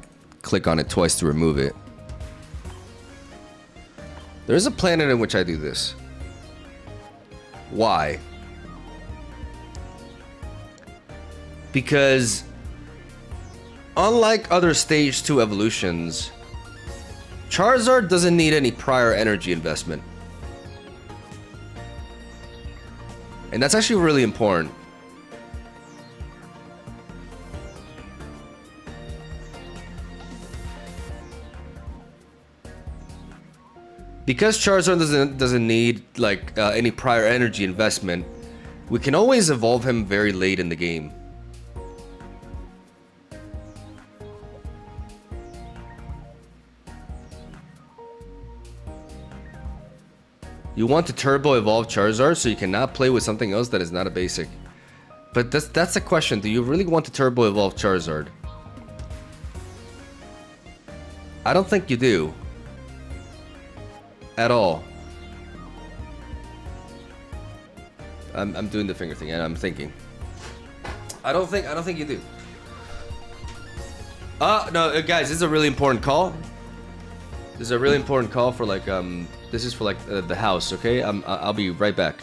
click on it twice to remove it. There's a planet in which I do this. Why? Because unlike other stage 2 evolutions, Charizard doesn't need any prior energy investment. And that's actually really important. Because Charizard doesn't need like any prior energy investment, we can always evolve him very late in the game. You want to turbo evolve Charizard so you cannot play with something else that is not a basic. But that's the question. Do you really want to turbo evolve Charizard? I don't think you do. At all. I'm doing the finger thing and I'm thinking. I don't think you do. No, guys, this is a really important call. This is a really important call for like this is for like the house, okay? I'll be right back.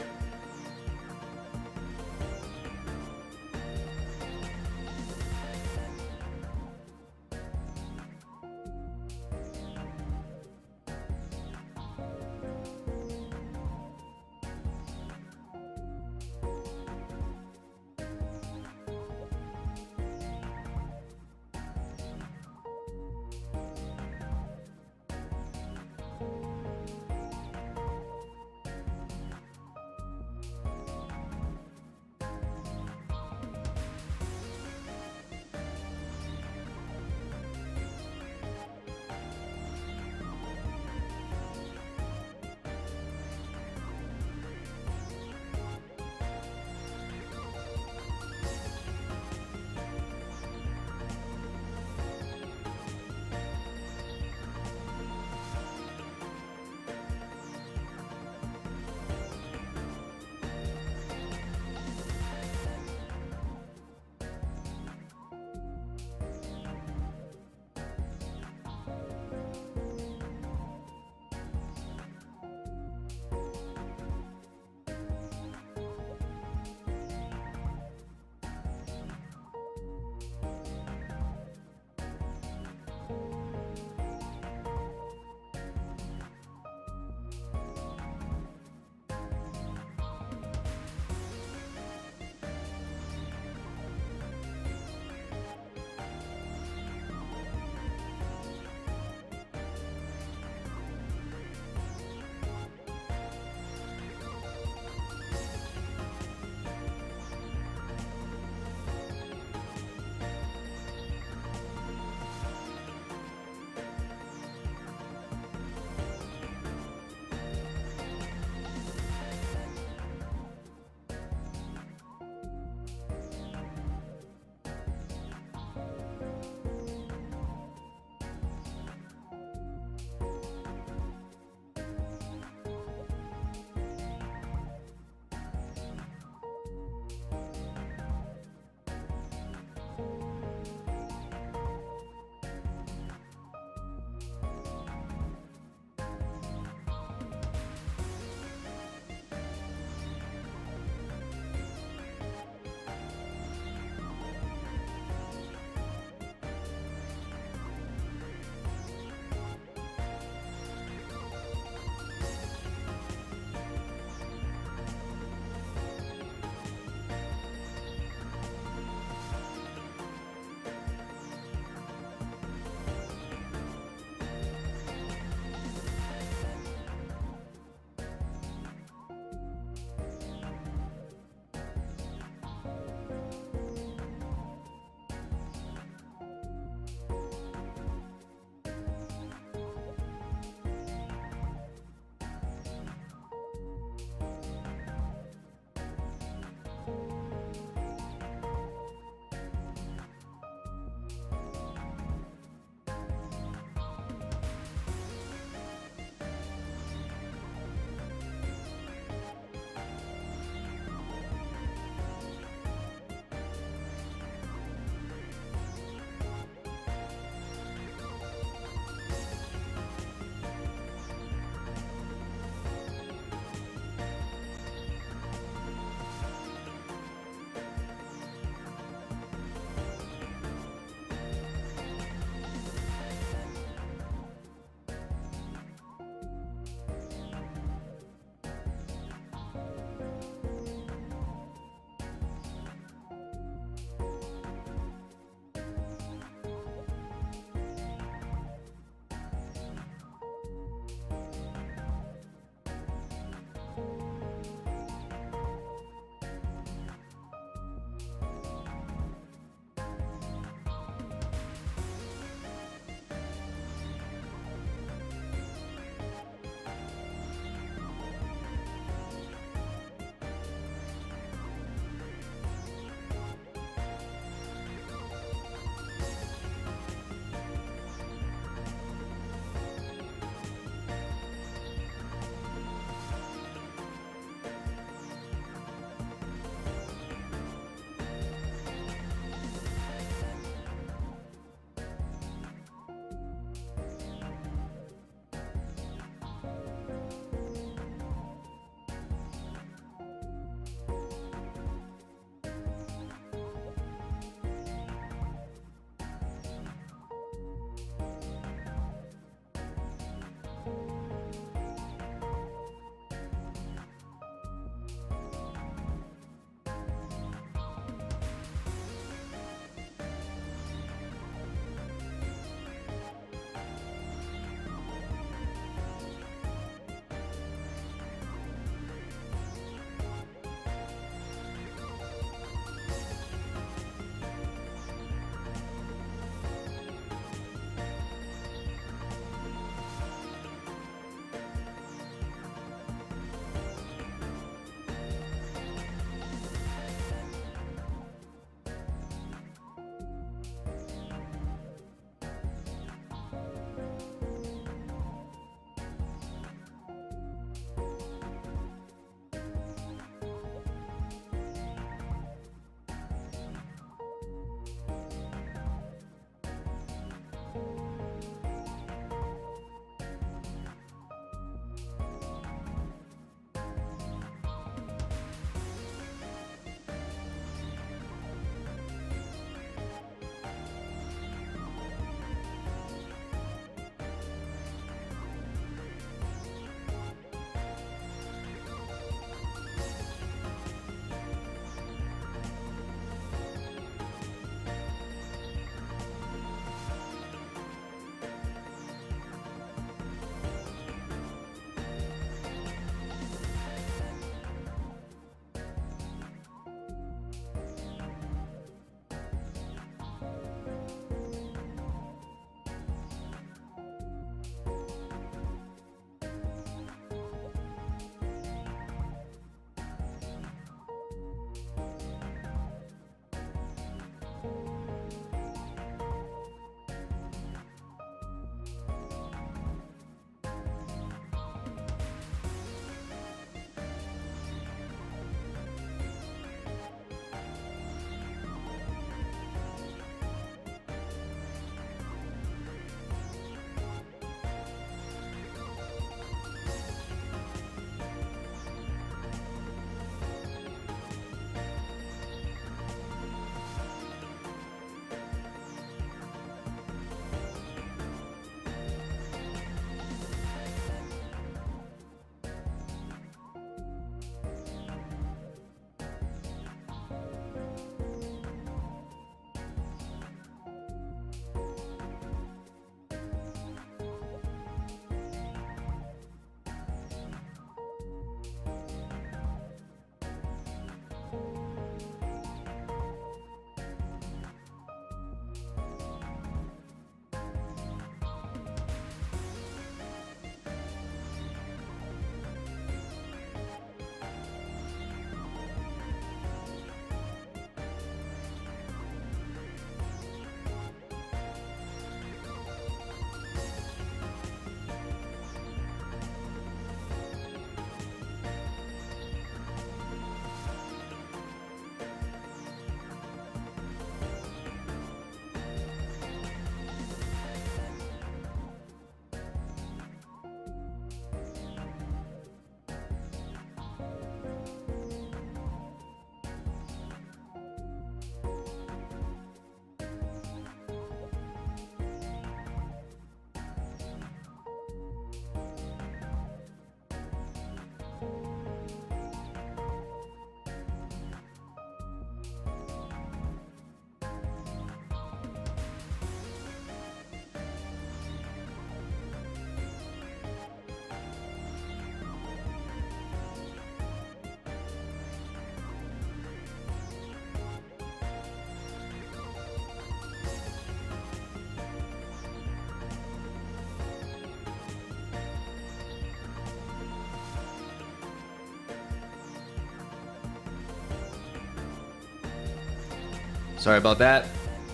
Sorry about that.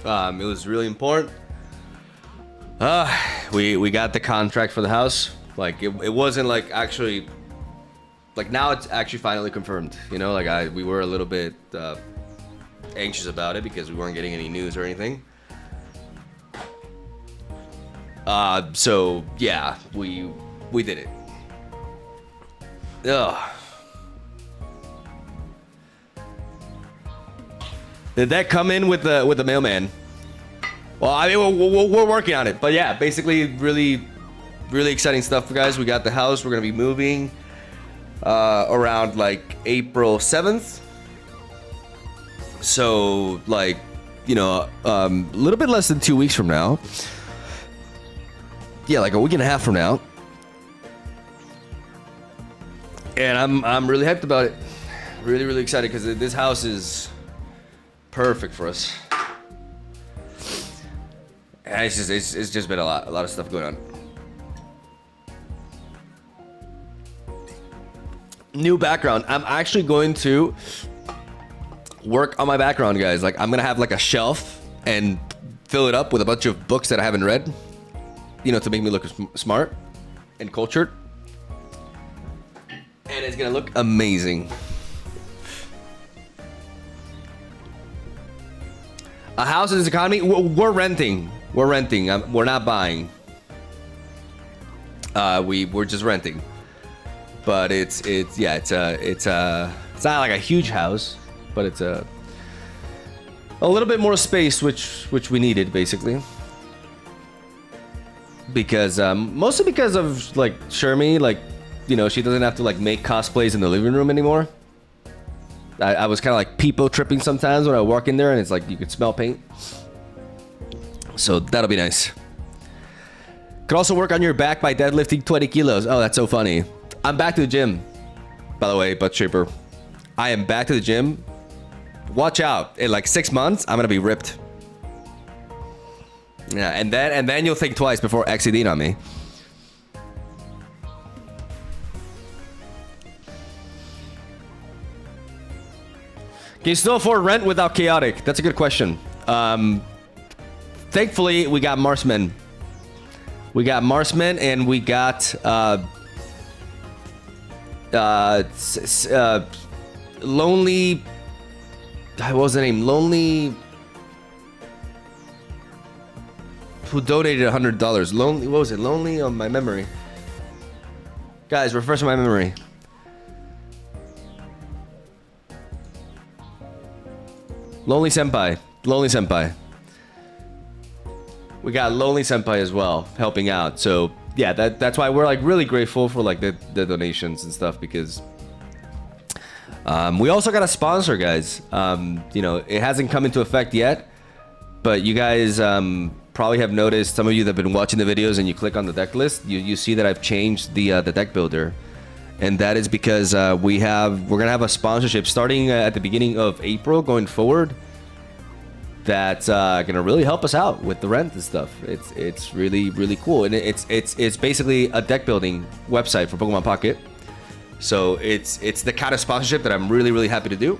It was really important. We got the contract for the house. Like it wasn't like actually, like now it's actually finally confirmed. You know, like we were a little bit anxious about it because we weren't getting any news or anything. So yeah, we did it. Ugh. Did that come in with the mailman? Well, I mean, we're working on it, but yeah, basically, really exciting stuff, guys. We got the house. We're gonna be moving around like April 7th. So, like, you know, a little bit less than 2 weeks from now. Yeah, like a week and a half from now. And I'm really hyped about it. Really excited because this house is perfect for us. And it's just been a lot of stuff going on. New background. I'm actually going to work on my background, guys. Like I'm gonna have like a shelf and fill it up with a bunch of books that I haven't read, you know, to make me look smart and cultured. And it's gonna look amazing. A house in this economy, we're renting. We're renting. We're not buying. We're just renting. But it's not like a huge house, but it's a little bit more space, which we needed basically. Because mostly because of like Shermie, like, you know, she doesn't have to like make cosplays in the living room anymore. I was kind of like people tripping sometimes when I walk in there and it's like you could smell paint. So that'll be nice. Could also work on your back by deadlifting 20 kilos. Oh, that's so funny. I'm back to the gym. By the way, buttshaper. I am back to the gym. Watch out. In like 6 months, I'm gonna be ripped. Yeah, and then you'll think twice before exiting on me. Can you still afford rent without chaotic? That's a good question. Thankfully, we got Marsmen. We got Marsmen, and we got Lonely. What was the name? Lonely. Who donated $100? Lonely. What was it? Lonely on my memory. Guys, refresh my memory. Lonely Senpai. Lonely Senpai. We got Lonely Senpai as well, helping out. So yeah, that's why we're like really grateful for like the donations and stuff, because we also got a sponsor, guys. You know, it hasn't come into effect yet, but you guys probably have noticed, some of you that have been watching the videos and you click on the deck list, you see that I've changed the deck builder. and that is because we're gonna have a sponsorship starting at the beginning of April going forward. That's gonna really help us out with the rent and stuff. It's really cool, and it's basically a deck building website for Pokemon Pocket. So it's the kind of sponsorship that I'm really happy to do.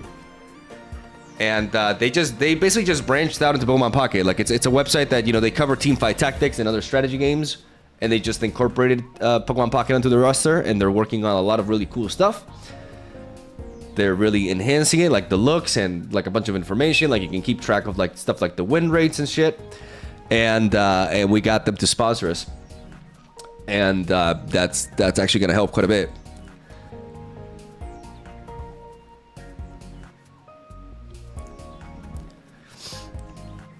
And they basically just branched out into Pokemon Pocket. Like it's a website that, you know, they cover teamfight tactics and other strategy games, and they just incorporated Pokemon Pocket onto the roster, and they're working on a lot of really cool stuff. They're really enhancing it, like the looks and like a bunch of information. Like you can keep track of like stuff like the win rates and shit. And we got them to sponsor us, and that's actually gonna help quite a bit.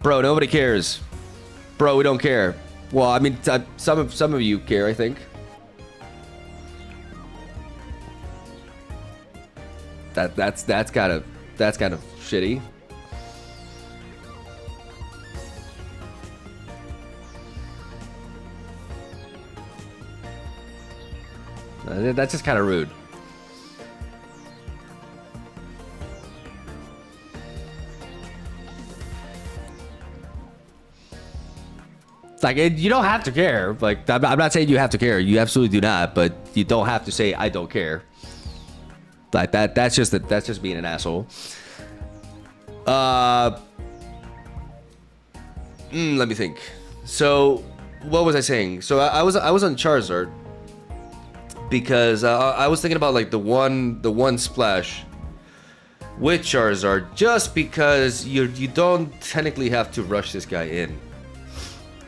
Bro, nobody cares. Bro, we don't care. Well, I mean, some of you care, I think. That's kind of shitty. That's just kind of rude. Like, you don't have to care. Like, I'm not saying you have to care. You absolutely do not. But you don't have to say I don't care. Like that's just being an asshole. Let me think. So, what was I saying? So I was on Charizard because I was thinking about like the one splash with Charizard, just because you don't technically have to rush this guy in.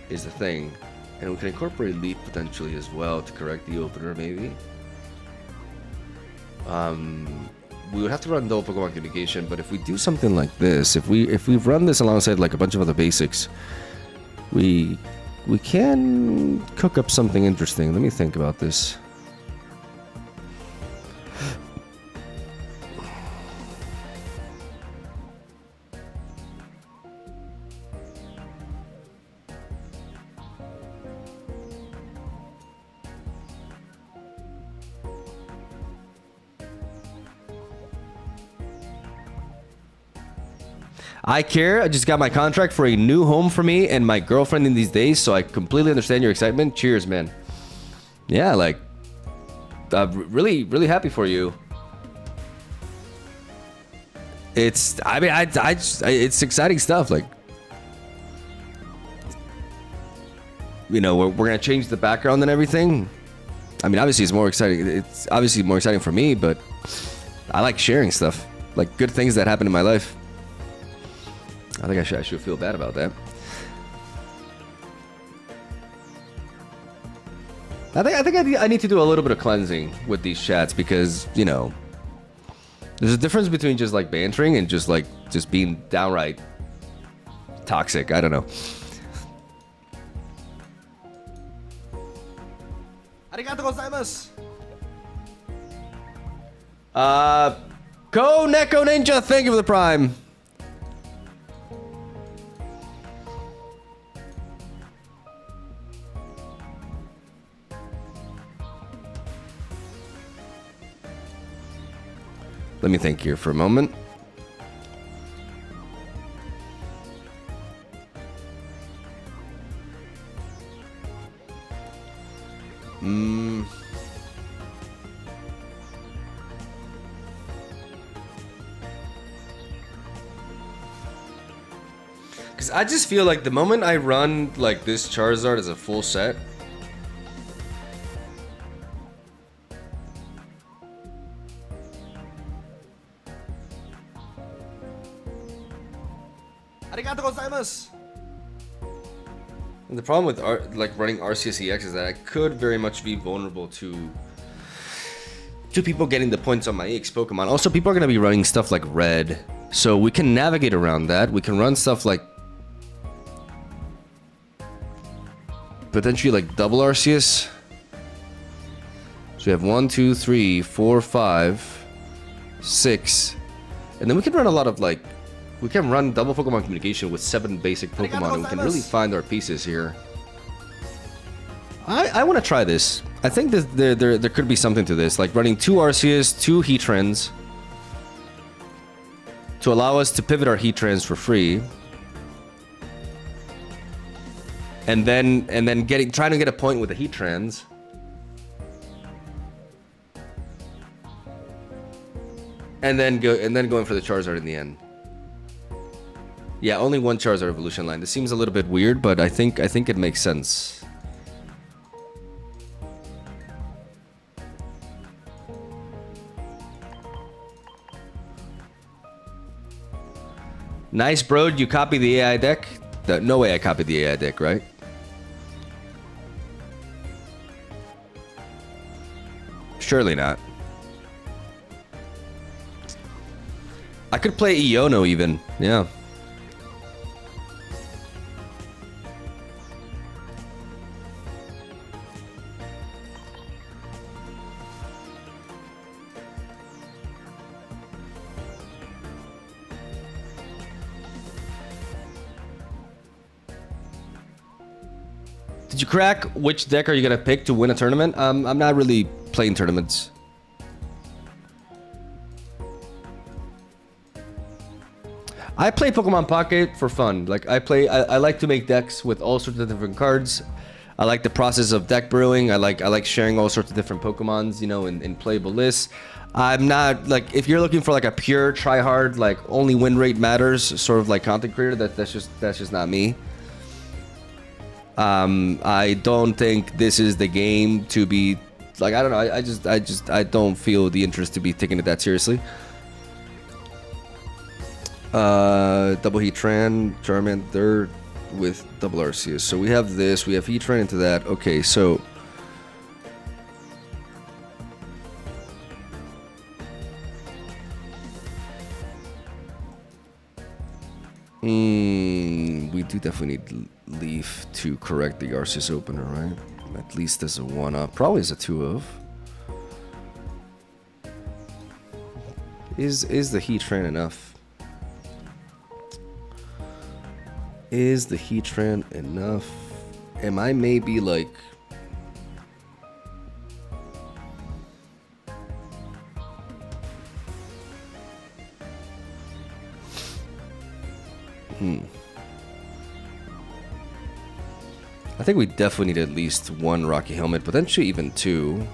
Is the thing, and we can incorporate Leaf potentially as well to correct the opener, maybe. We would have to run double Pokemon communication, but if we do something like this, if we run this alongside like a bunch of other basics, we can cook up something interesting. Let me think about this. I care. I just got my contract for a new home for me and my girlfriend in these days, so I completely understand your excitement. Cheers, man. Yeah, like, really happy for you. It's, I mean, it's exciting stuff. Like, you know, we're gonna change the background and everything. I mean, obviously, it's more exciting. It's obviously more exciting for me, but I like sharing stuff, like good things that happen in my life. I think I should feel bad about that. I think I need to do a little bit of cleansing with these chats, because, you know, there's a difference between just like bantering and just being downright toxic. I don't know. Arigato gozaimasu. Ko Neko Ninja, thank you for the Prime. Let me think here for a moment. Because I just feel like the moment I run like this Charizard as a full set, and the problem with running RCSEX is that I could very much be vulnerable to people getting the points on my EX Pokemon. Also, people are going to be running stuff like Red, so we can navigate around that. We can run stuff like potentially like double Arceus. So we have 1, 2, 3, 4, 5, 6, and then we can run a lot of like, we can run double Pokemon communication with 7 basic Pokemon, and we can really find our pieces here. I want to try this. I think that there could be something to this, like running 2 Arceus, 2 Heatrans to allow us to pivot our Heatrans for free. And then trying to get a point with the Heatrans. And then going for the Charizard in the end. Yeah, only 1 Charizard evolution line. This seems a little bit weird, but I think it makes sense. Nice, bro. You copy the AI deck? No way I copied the AI deck, right? Surely not. I could play Iono even. Yeah. Did you crack which deck are you gonna pick to win a tournament? I'm not really playing tournaments. I play Pokemon Pocket for fun. Like I like to make decks with all sorts of different cards. I like the process of deck brewing. I like sharing all sorts of different Pokemons, you know, in playable lists. I'm not like, if you're looking for like a pure try hard, like only win rate matters sort of like content creator, that's just not me. I don't think this is the game to be like, I don't know. I don't feel the interest to be taking it that seriously. Double Heatran, Charmander with double Arceus. So we have this, we have Heatran into that. Okay, so we do definitely need Leaf to correct the Arceus opener, right? At least as a 1-up, probably as a 2-of. Is the Heatran enough? Is the Heatran enough? Am I maybe like... I think we definitely need at least 1 Rocky Helmet, potentially even 2.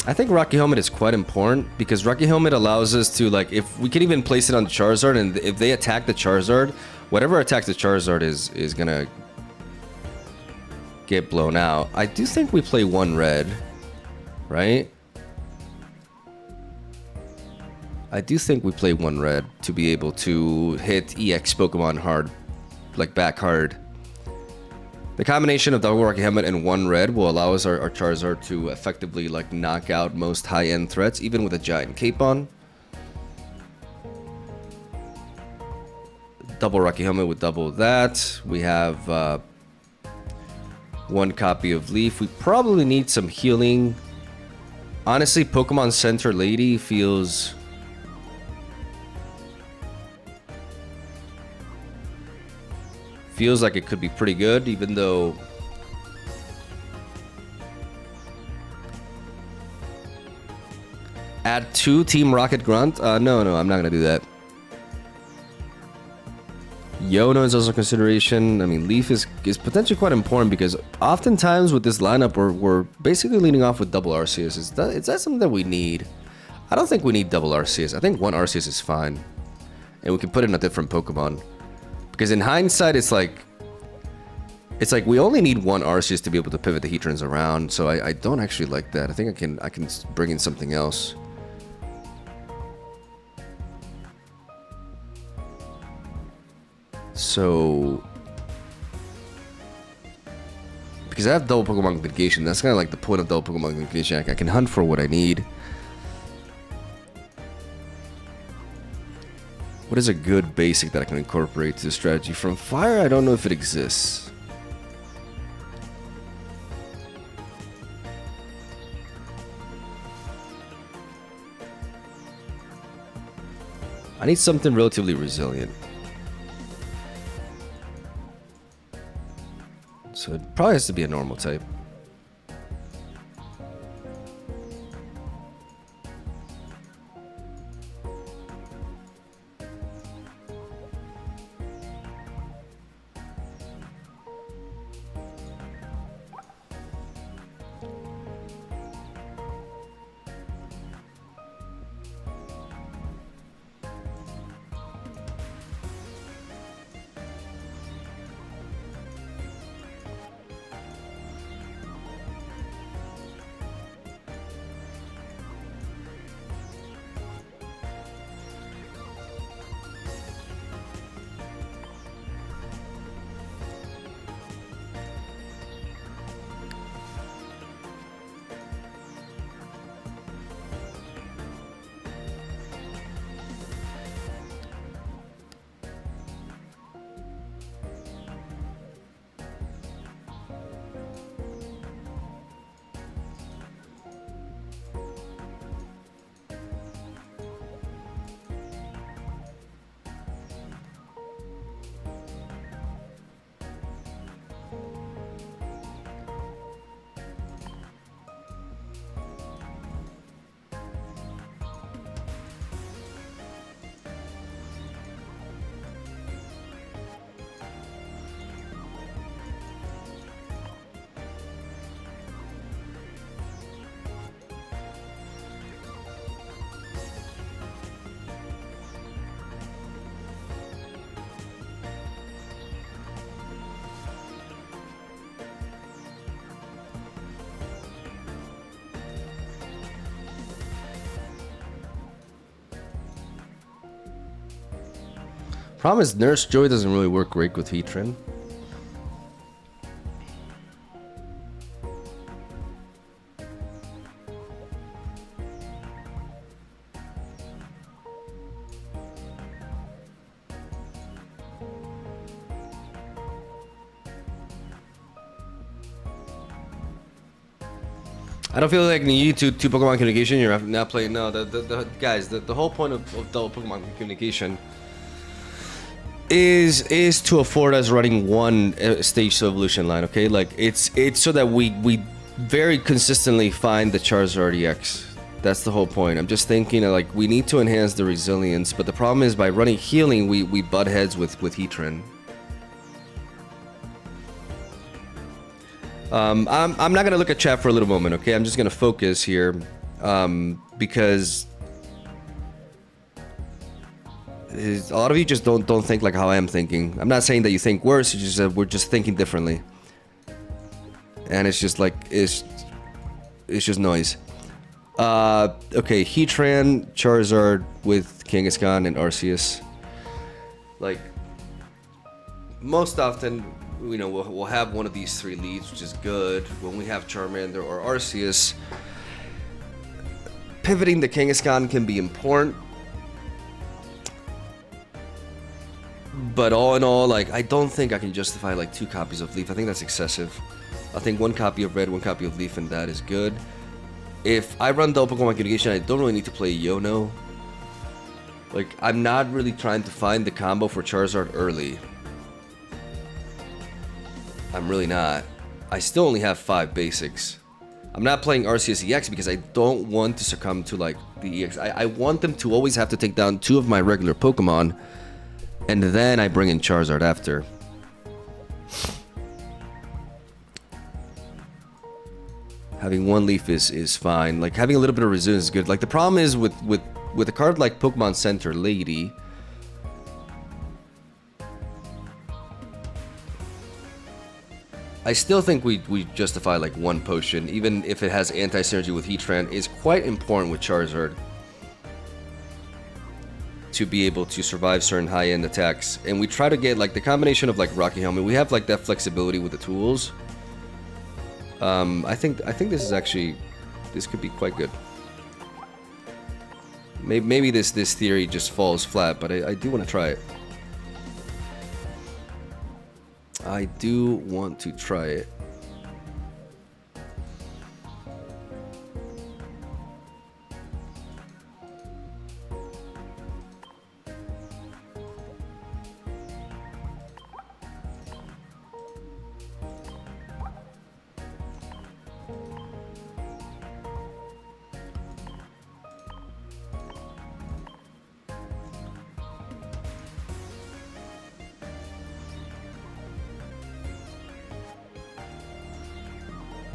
I think Rocky Helmet is quite important because Rocky Helmet allows us to, like, if we can even place it on the Charizard, and if they attack the Charizard, whatever attacks the Charizard is gonna get blown out. I do think we play 1 red, right? I do think we play 1 red to be able to hit EX Pokemon hard, like back hard. The combination of double Rocky Helmet and 1 red will allow us our Charizard to effectively like knock out most high-end threats, even with a giant cape on. Double Rocky Helmet with double that. We have 1 copy of Leaf. We probably need some healing. Honestly, Pokemon Center Lady feels... feels like it could be pretty good, even though add 2 Team Rocket Grunt. No, I'm not gonna do that. Yono is also a consideration. I mean, Leaf is potentially quite important because oftentimes with this lineup we're basically leading off with double Arceus. Is that something that we need? I don't think we need double Arceus. I think 1 Arceus is fine, and we can put in a different Pokemon. Because in hindsight, it's like we only need 1 Arceus to be able to pivot the Heatrans around. So I don't actually like that. I think I can bring in something else. So because I have double Pokemon Communication, that's kind of like the point of double Pokemon Communication. I can hunt for what I need. What is a good basic that I can incorporate to the strategy? From Fire, I don't know if it exists. I need something relatively resilient. So it probably has to be a normal type. Problem is, Nurse Joy doesn't really work great with Heatran. I don't feel like you need two Pokemon communication. You're not playing. No, guys, the whole point of double Pokemon communication is to afford us running one stage to evolution line. Okay, like it's so that we very consistently find the Charizard EX. That's the whole point. I'm just thinking like we need to enhance the resilience, but the problem is by running healing, we butt heads with Heatran. I'm not gonna look at chat for a little moment, okay? I'm just gonna focus here, because a lot of you just don't think like how I am thinking. I'm not saying that you think worse. It's just that we're just thinking differently, and it's just like it's just noise. Okay, Heatran, Charizard with Kangaskhan and Arceus. Like most often, you know, we'll have one of these three leads, which is good. When we have Charmander or Arceus, pivoting the Kangaskhan can be important. But all in all, like, I don't think I can justify like 2 copies of Leaf. I think that's excessive. I think 1 copy of Red, 1 copy of Leaf, and that is good. If I run double Pokemon communication, I don't really need to play Yono. Like, I'm not really trying to find the combo for Charizard early. I'm really not. I still only have 5 basics. I'm not playing Arceus EX because I don't want to succumb to like the EX. I want them to always have to take down 2 of my regular Pokemon, and then I bring in Charizard after. Having 1 Leaf is fine. Like having a little bit of resilience is good. Like the problem is with a card like Pokemon Center Lady, I still think we justify like 1 potion, even if it has anti-synergy with Heatran, is quite important with Charizard to be able to survive certain high-end attacks. And we try to get like the combination of like Rocky Helmet. We have like that flexibility with the tools. I think this is actually, this could be quite good. Maybe this theory just falls flat, but I do want to try it. I do want to try it.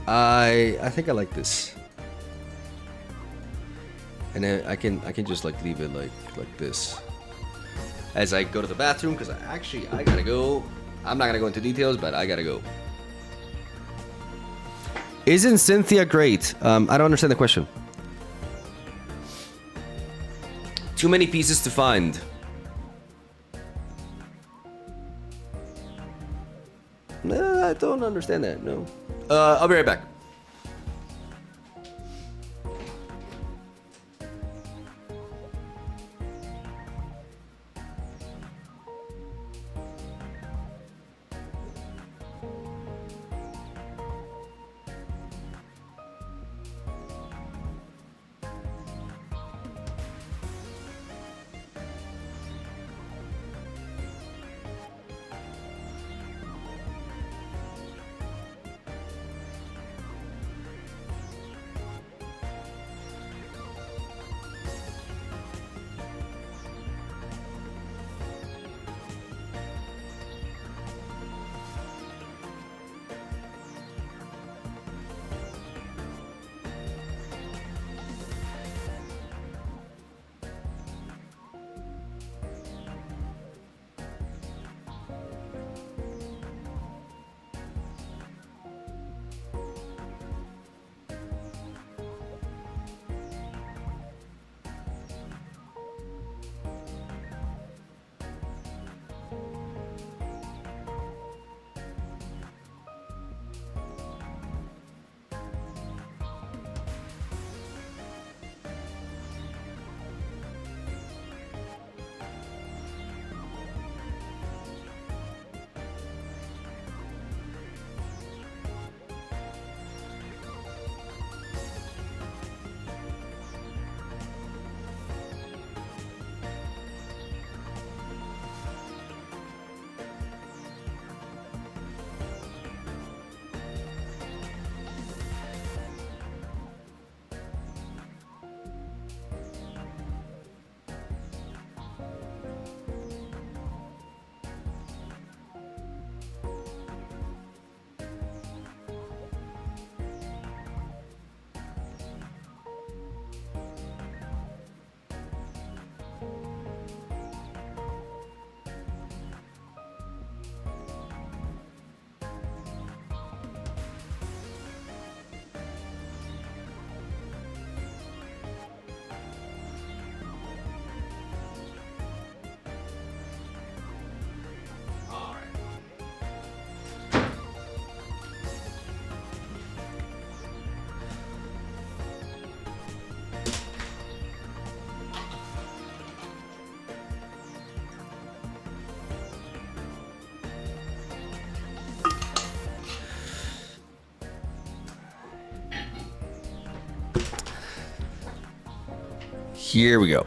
I think I like this. And then I can just like leave it like this. As I go to the bathroom, because I gotta go. I'm not gonna go into details, but I gotta go. Isn't Cynthia great? I don't understand the question. Too many pieces to find. No, I don't understand that. No. I'll be right back. Here we go.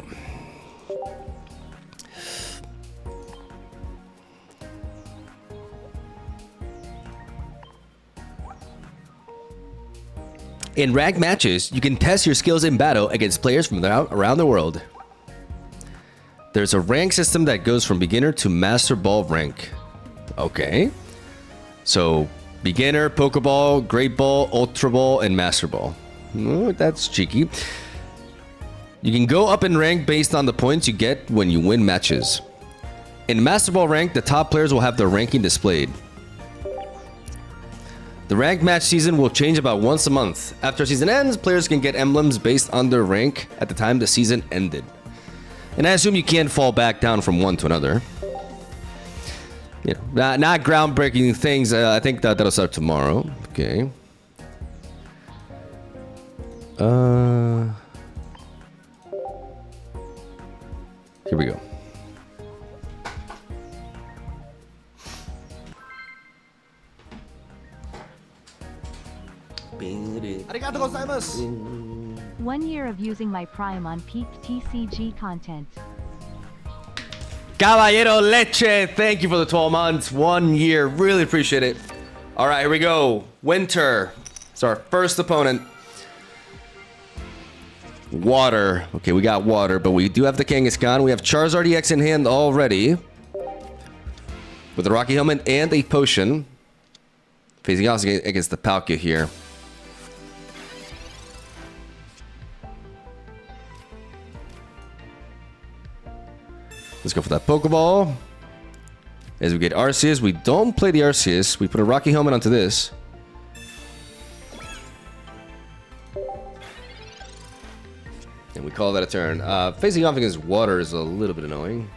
In ranked matches, you can test your skills in battle against players from around the world. There's a rank system that goes from beginner to master ball rank. Okay. So, beginner, Pokeball, Great Ball, Ultra Ball, and Master Ball. Oh, that's cheeky. You can go up in rank based on the points you get when you win matches. In Master Ball rank, the top players will have their ranking displayed. The ranked match season will change about once a month. After season ends, players can get emblems based on their rank at the time the season ended. And I assume you can't fall back down from one to another. You know, not groundbreaking things. I think that'll start tomorrow. Okay. Here we go. Arigatou gozaimasu. 1 year of using my Prime on peaked TCG content. Caballero Leche, thank you for the 12 months. 1 year, really appreciate it. All right, here we go. Winter. It's our first opponent. Water. Okay, we got water, but we do have the Kangaskhan. We have Charizard EX in hand already. With a Rocky Helmet and a Potion. Facing off against the Palkia here. Let's go for that Pokeball. As we get Arceus, we don't play the Arceus. We put a Rocky Helmet onto this. And we call that a turn. Facing off against water is a little bit annoying.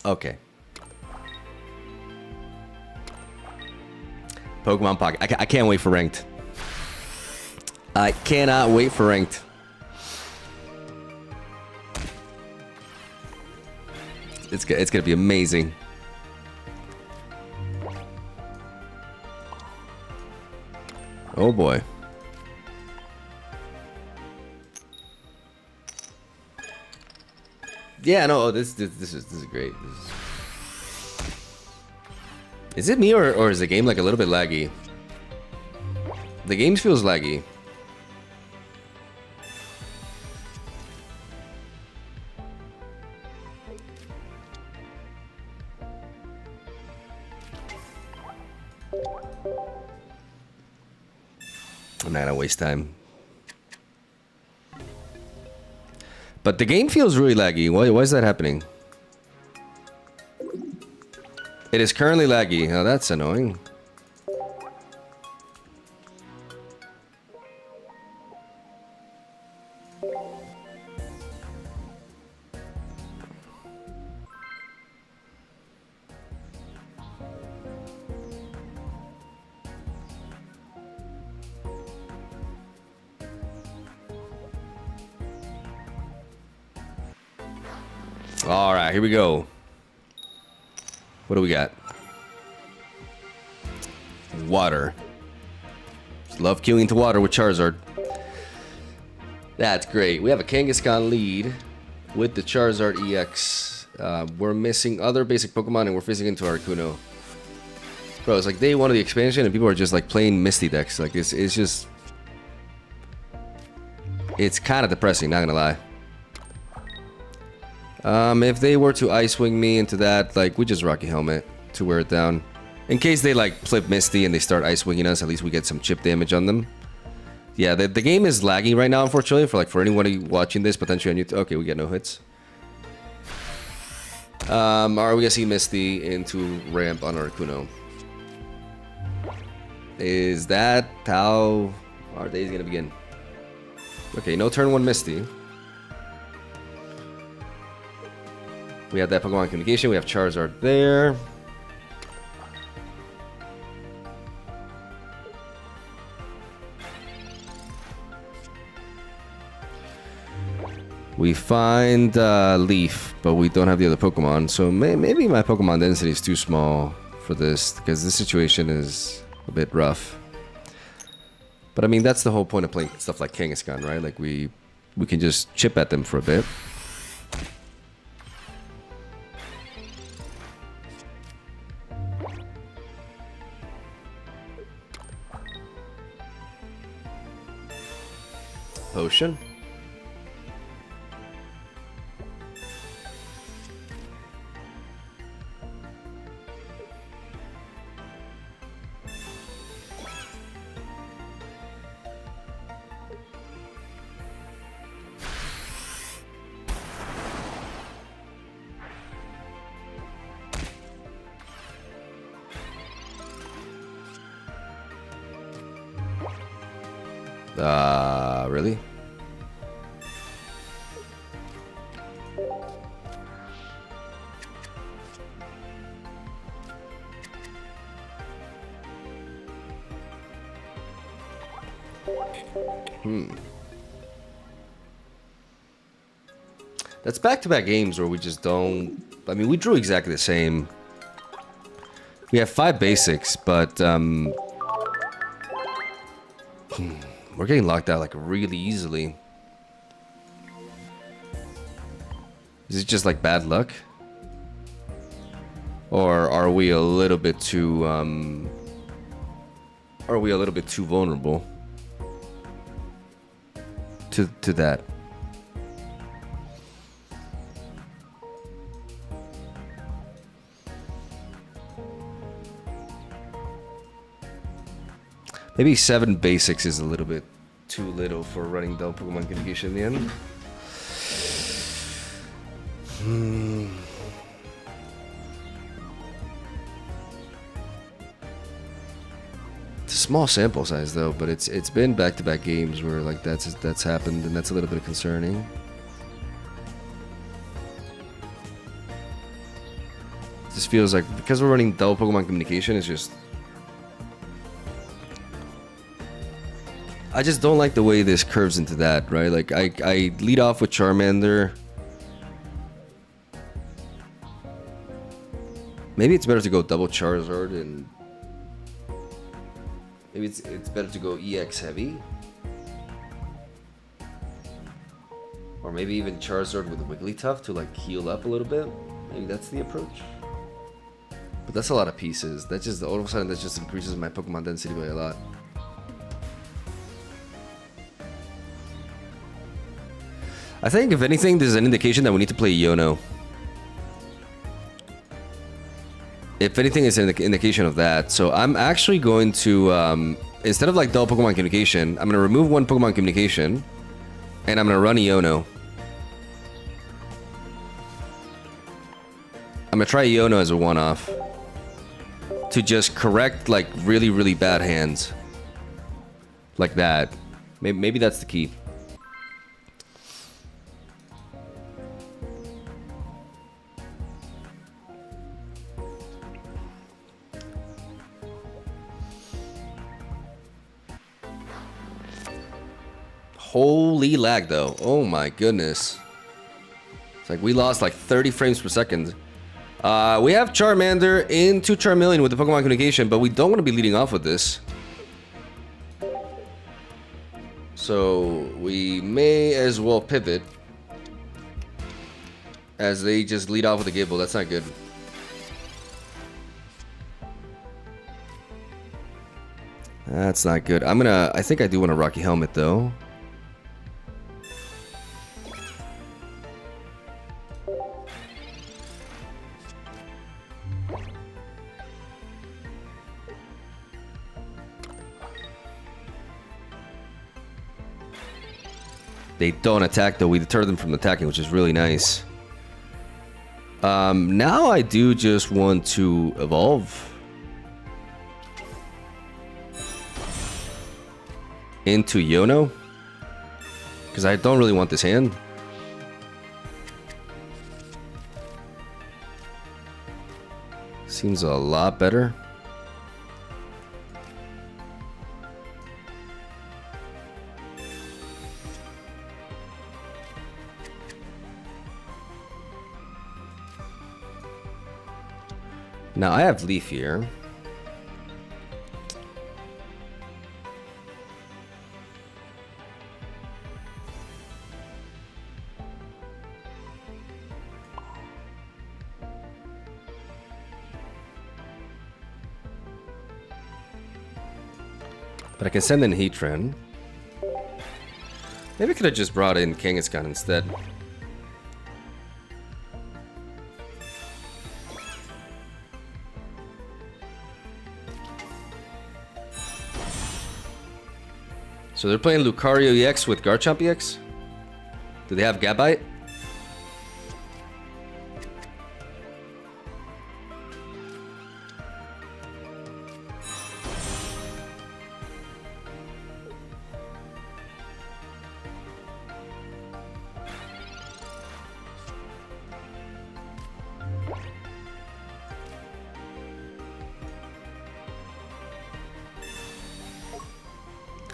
Okay. Pokemon Pocket. I can't wait for ranked. I cannot wait for ranked. It's gonna be amazing. Oh boy. Yeah, no, this is great. Is it me or is the game like a little bit laggy? The game feels laggy. I'm not gonna waste time. But the game feels really laggy. Why is that happening? It is currently laggy. Oh, that's annoying. All right, here we go. What do we got? Water. Just love queuing into water with Charizard. That's great. We have a Kangaskhan lead with the Charizard EX. We're missing other basic Pokemon and we're facing into Articuno. Bro, it's like day one of the expansion and people are just like playing Misty decks. Like it's just... It's kind of depressing, not gonna lie. If they were to Ice Wing me into that, like, we just Rocky Helmet to wear it down. In case they, like, flip Misty and they start Ice Winging us, at least we get some chip damage on them. Yeah, the game is laggy right now, unfortunately, for anybody watching this, potentially on YouTube. Okay, we get no hits. Are we gonna see Misty into ramp on Articuno? Is that how our day is gonna begin? Okay, no turn one Misty. We have that Pokemon Communication. We have Charizard there. We find Leaf, but we don't have the other Pokemon. So maybe my Pokemon density is too small for this because this situation is a bit rough. But I mean, that's the whole point of playing stuff like Kangaskhan, right? Like we can just chip at them for a bit. Potion. Really? That's back-to-back games where we just don't... I mean, we drew exactly the same. We have 5 basics, but we're getting locked out like really easily. Is it just like bad luck? Or are we a little bit too vulnerable to that? Maybe 7 basics is a little bit too little for running double Pokemon communication in the end. It's a small sample size though, but it's been back-to-back games where like that's happened, and that's a little bit concerning. It just feels like because we're running double Pokemon communication, it's just I just don't like the way this curves into that, right? Like I lead off with Charmander. Maybe it's better to go double Charizard, and maybe it's better to go EX heavy. Or maybe even Charizard with Wigglytuff to like heal up a little bit. Maybe that's the approach. But that's a lot of pieces. That just all of a sudden that just increases my Pokemon density by a lot. I think if anything, this is an indication that we need to play Yono. If anything, it's an indication of that. So I'm actually going to, instead of like double Pokemon communication, I'm going to remove one Pokemon communication, and I'm going to run Yono. I'm going to try Yono as a one-off to just correct like really, really bad hands. Like that. Maybe that's the key. Holy lag though. Oh my goodness. It's like we lost like 30 frames per second. We have Charmander into Charmeleon with the Pokemon communication, but we don't want to be leading off with this. So we may as well pivot as they just lead off with a Gable. That's not good. That's not good. I think I do want a Rocky Helmet though. They don't attack though. We deter them from attacking, which is really nice. Now I do just want to evolve into Yono, because I don't really want this hand. Seems a lot better. Now I have Leaf here. But I can send in Heatran. Maybe I could have just brought in Kangaskhan instead. So they're playing Lucario EX with Garchomp EX? Do they have Gabite?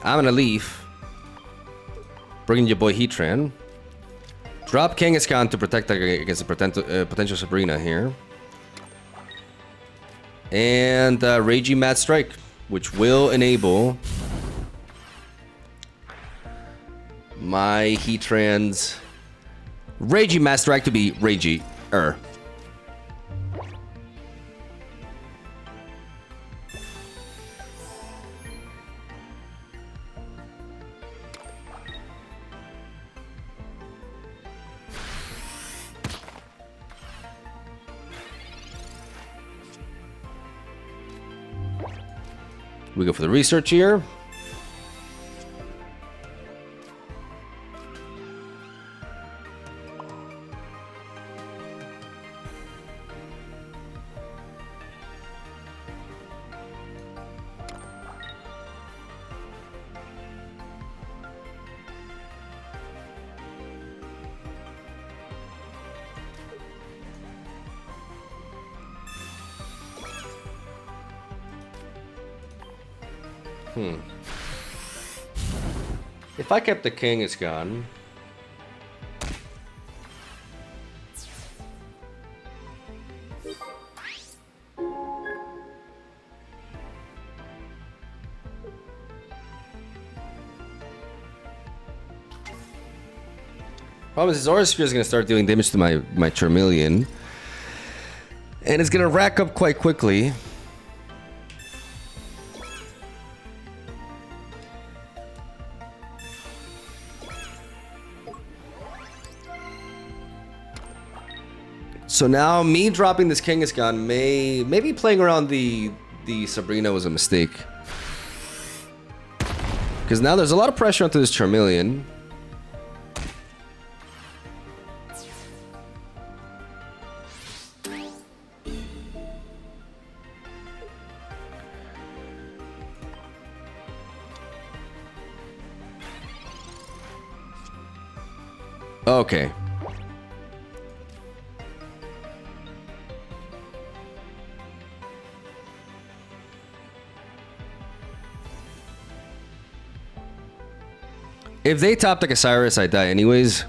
I'm gonna leave. Bringing your boy Heatran. Drop Kangaskhan to protect against a potential Sabrina here. And Ragey Mad Strike, which will enable my Heatran's Ragey Mad Strike to be Ragey-er. We go for the research here. If I kept the king, it's gone. Problem is, his Aura Sphere is going to start doing damage to my Charmeleon. And it's going to rack up quite quickly. So now me dropping this Kangaskhan maybe playing around the Sabrina was a mistake. Because now there's a lot of pressure onto this Charmeleon. Okay. If they top like a Cyrus, I die anyways.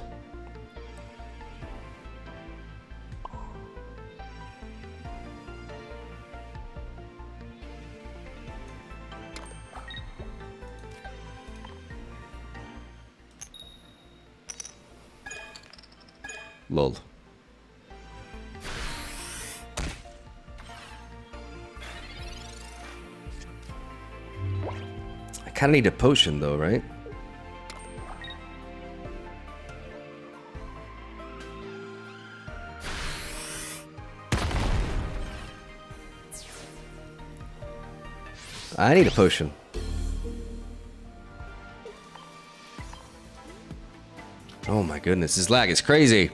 Lol. I kind of need a potion though, right? I need a potion. Oh my goodness, this lag is crazy.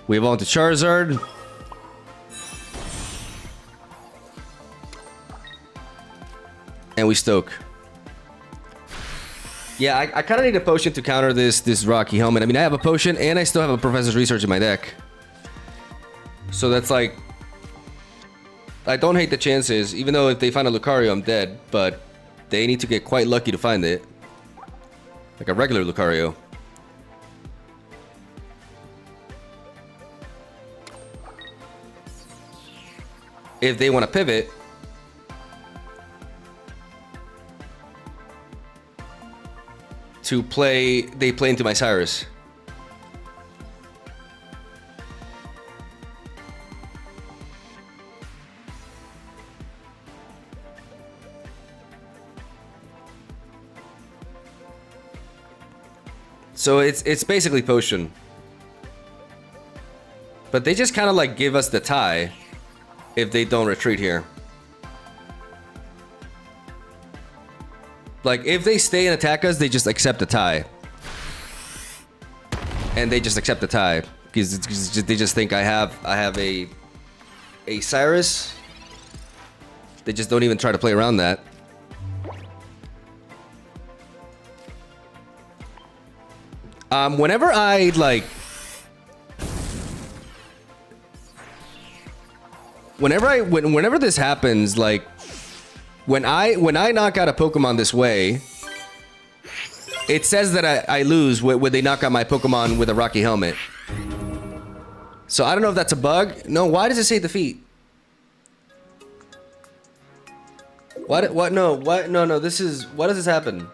We evolve to Charizard. And we Stoke. Yeah, I kind of need a potion to counter this Rocky Helmet. I mean, I have a potion and I still have a Professor's Research in my deck. So that's like... I don't hate the chances, even though if they find a Lucario, I'm dead. But they need to get quite lucky to find it. Like a regular Lucario. If they want to pivot... to play... They play into my Cyrus. So it's basically potion. But they just kind of like give us the tie if they don't retreat here. Like if they stay and attack us, they just accept the tie. And they just accept the tie because they just think I have a Cyrus. They just don't even try to play around that. Whenever I like, whenever this happens, like, when I knock out a Pokemon this way, it says that I lose when they knock out my Pokemon with a Rocky Helmet. So I don't know if that's a bug. No, why does it say defeat? What? No, what? No. This is, why does this happen?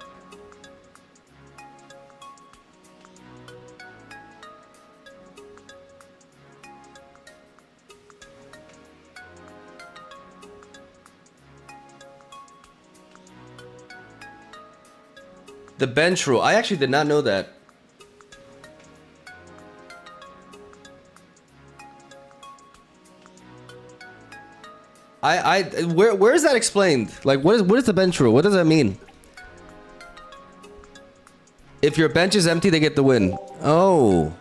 The bench rule. I actually did not know that. Where is that explained? Like, what is the bench rule? What does that mean? If your bench is empty, they get the win. Oh.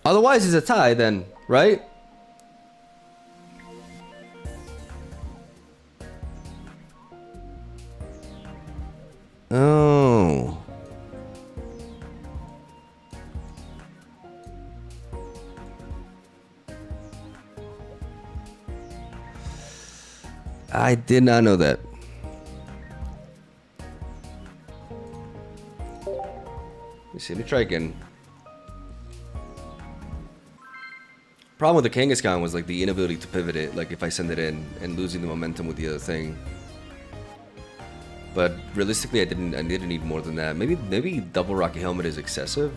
Otherwise, it's a tie then, right? Oh. I did not know that. Let me try again. Problem with the Kangaskhan was like the inability to pivot it, like if I send it in and losing the momentum with the other thing. But realistically, I didn't need more than that. Maybe double Rocky Helmet is excessive.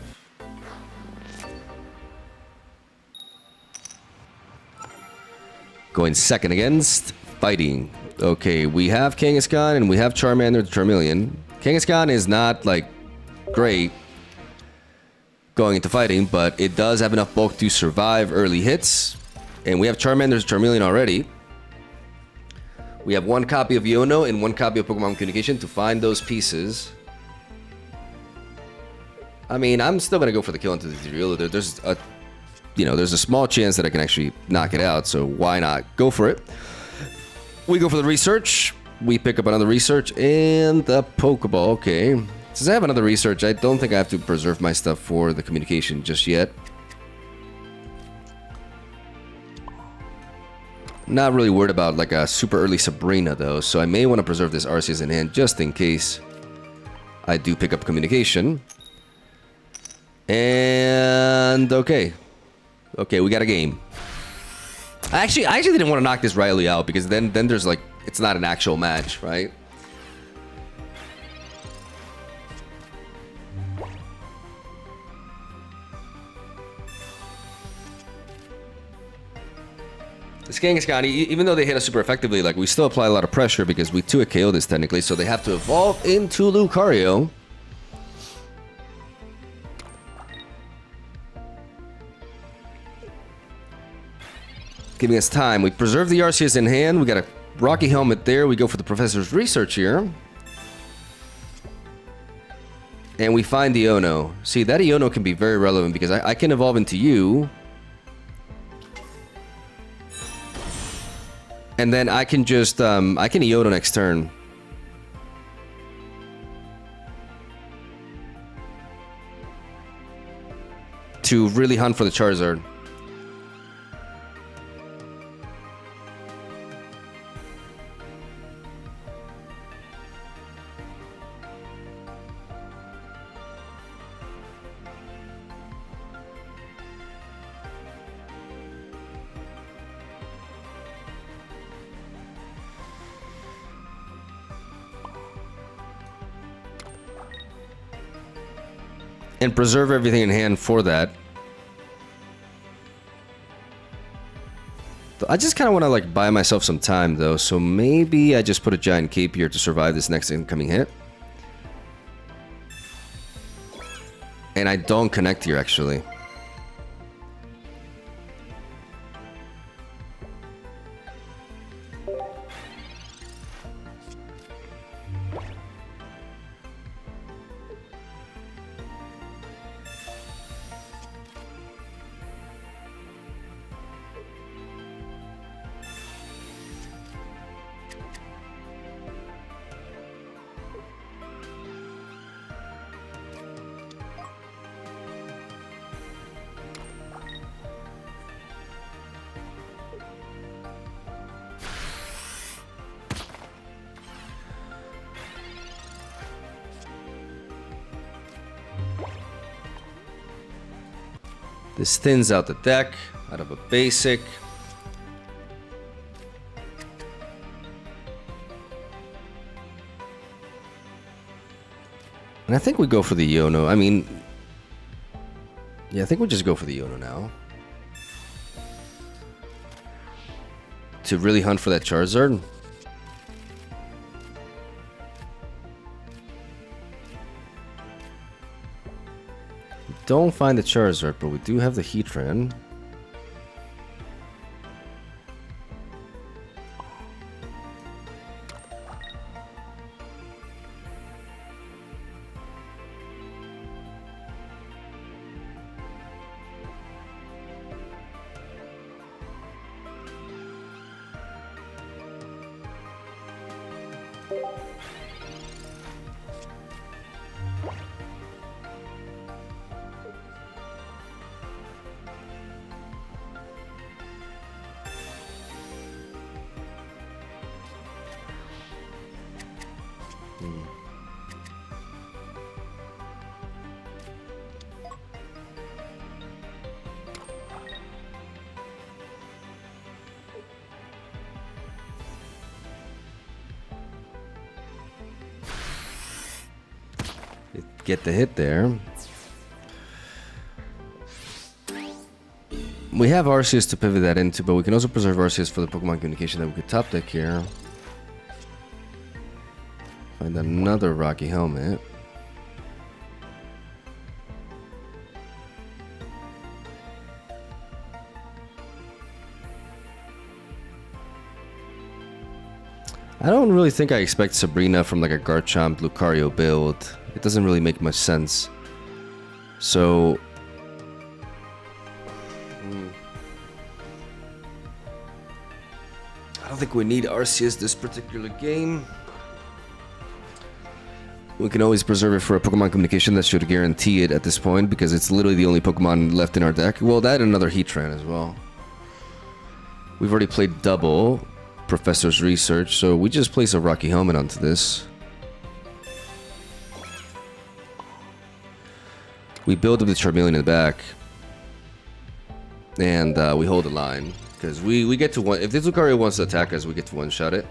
Going second against fighting. Okay, we have Kangaskhan and we have Charmander the Charmeleon. Kangaskhan is not like great going into fighting, but it does have enough bulk to survive early hits. And we have Charmander's Charmeleon already. We have one copy of Iono and one copy of Pokemon Communication to find those pieces. I mean, I'm still gonna go for the kill into the Drill. There's a, there's a small chance that I can actually knock it out, so why not go for it? We go for the research. We pick up another research and the Pokeball. Okay. Since I have another research, I don't think I have to preserve my stuff for the communication just yet. Not really worried about like a super early Sabrina though, so I may want to preserve this Arceus in hand just in case I do pick up communication. And okay, we got a game. I actually didn't want to knock this Riley out because then there's like it's not an actual match, right? This Kangaskhan, even though they hit us super effectively, like we still apply a lot of pressure because we 2-hit KO this technically, so they have to evolve into Lucario. Giving us time. We preserve the Arceus in hand. We got a Rocky Helmet there. We go for the Professor's Research here. And we find the Iono. See, that Iono can be very relevant because I can evolve into you. And then I can just, I can Iono next turn. To really hunt for the Charizard. And preserve everything in hand for that. I just kind of want to like buy myself some time though, so maybe I just put a giant cape here to survive this next incoming hit. And I don't connect here actually. This thins out the deck out of a basic. And I think we go for the Iono. I mean, yeah, I think we just go for the Iono now. To really hunt for that Charizard. Don't find the Charizard, but we do have the Heatran. get the hit there. We have Arceus to pivot that into, but we can also preserve Arceus for the Pokemon communication that we could top deck here. Find another Rocky Helmet. I don't really think I expect Sabrina from like a Garchomp Lucario build. It doesn't really make much sense. So I don't think we need Arceus this particular game. We can always preserve it for a Pokemon communication that should guarantee it at this point, because it's literally the only Pokemon left in our deck. Well, that and another Heatran as well. We've already played double Professor's Research, so we just place a Rocky Helmet onto this. We build up the Charmeleon in the back, and we hold the line, because we get to one. If this Lucario wants to attack us, we get to one-shot it.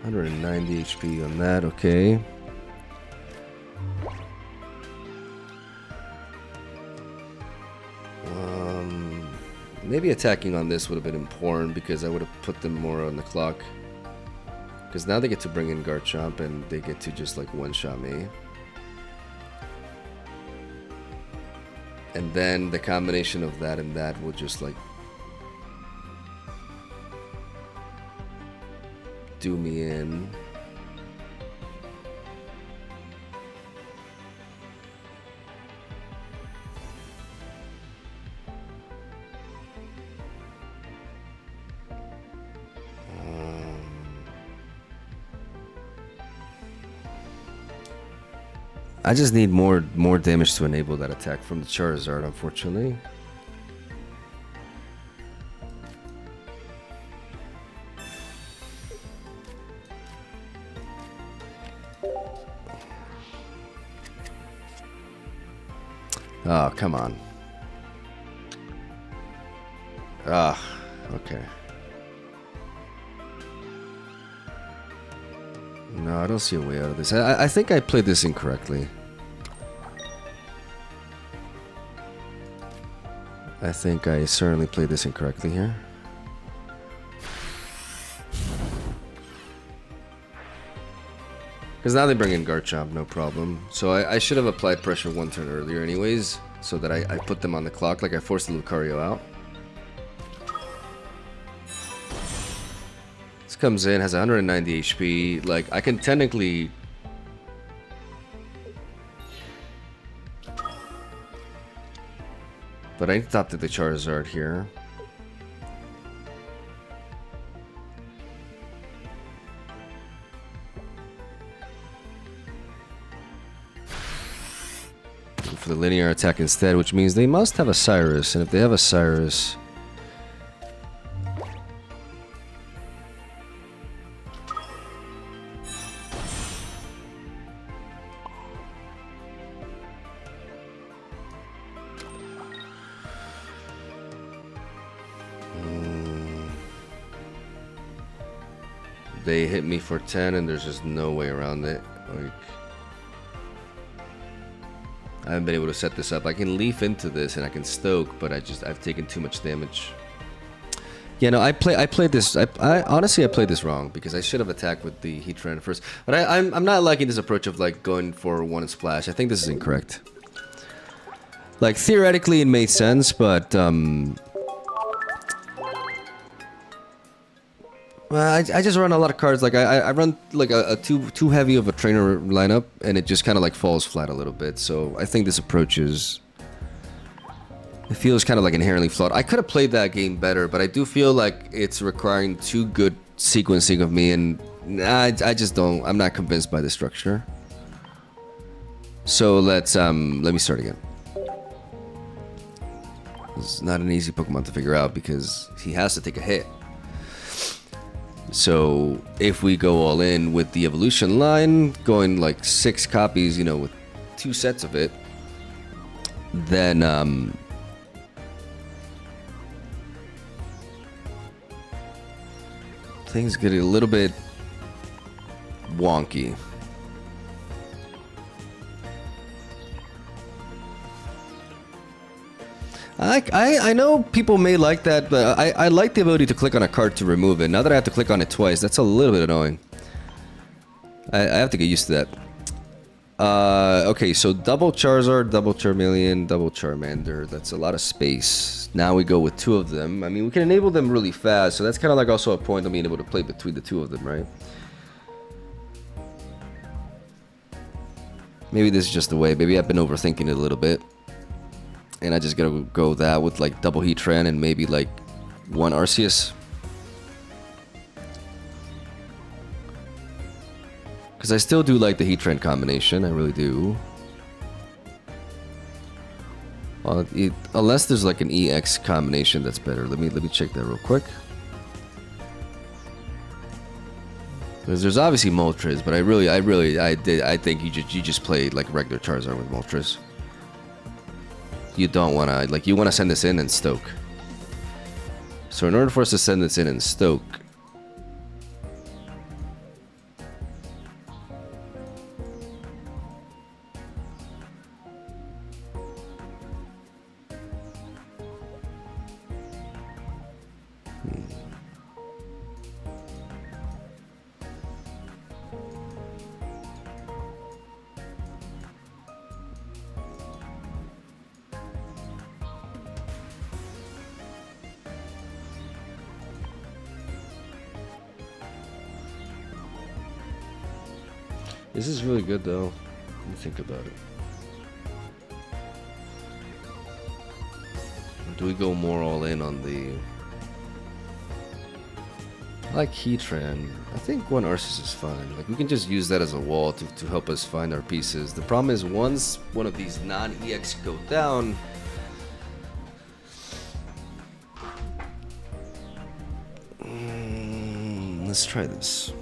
$190 HP on that, okay. Maybe attacking on this would have been important, because I would have put them more on the clock. Because now they get to bring in Garchomp and they get to just like one-shot me. And then the combination of that and that will just like do me in. I just need more damage to enable that attack from the Charizard, unfortunately. Oh, come on. Ah, okay. No, I don't see a way out of this. I think I played this incorrectly. I think I certainly played this incorrectly here. Because now they bring in Garchomp, no problem. So I should have applied pressure one turn earlier anyways, so that I put them on the clock, like I forced the Lucario out. This comes in, has 190 HP, like I can technically... But I need to top to the Charizard here. For the linear attack instead, which means they must have a Cyrus, and if they have a Cyrus... They hit me for 10 and there's just no way around it. Like, I haven't been able to set this up. I can leaf into this and I can stoke, but I've taken too much damage. Yeah, no, I played this. I honestly played this wrong, because I should have attacked with the Heatran first. But I'm not liking this approach of like going for one splash. I think this is incorrect. Like theoretically it made sense, but well, I just run a lot of cards. Like I run like a too heavy of a trainer lineup, and it just kind of like falls flat a little bit. So I think this approach is... It feels kind of like inherently flawed. I could have played that game better, but I do feel like it's requiring too good sequencing of me, and I just don't... I'm not convinced by the structure. So let me start again. It's not an easy Pokemon to figure out because he has to take a hit. So if we go all in with the evolution line, going like 6 copies, you know, with 2 sets of it, then things get a little bit wonky. I know people may like that, but I like the ability to click on a card to remove it. Now that I have to click on it twice, that's a little bit annoying. I have to get used to that. Okay, so double Charizard, double Charmeleon, double Charmander. That's a lot of space. Now we go with 2 of them. I mean, we can enable them really fast, so that's kind of like also a point of being able to play between the 2 of them, right? Maybe this is just the way. Maybe I've been overthinking it a little bit. And I just gotta go that with like double Heatran and maybe like 1 Arceus. Because I still do like the Heatran combination, I really do. Unless there's like an EX combination that's better. Let me check that real quick. Because there's obviously Moltres, but I think you just play like regular Charizard with Moltres. You don't want to, like, you want to send this in and Stoke. So in order for us to send this in and Stoke, this is really good though. Let me think about it. Or do we go more all in on the... I like Heatran. I think 1 Arceus is fine. Like, we can just use that as a wall to help us find our pieces. The problem is once one of these non-EX go down... let's try this.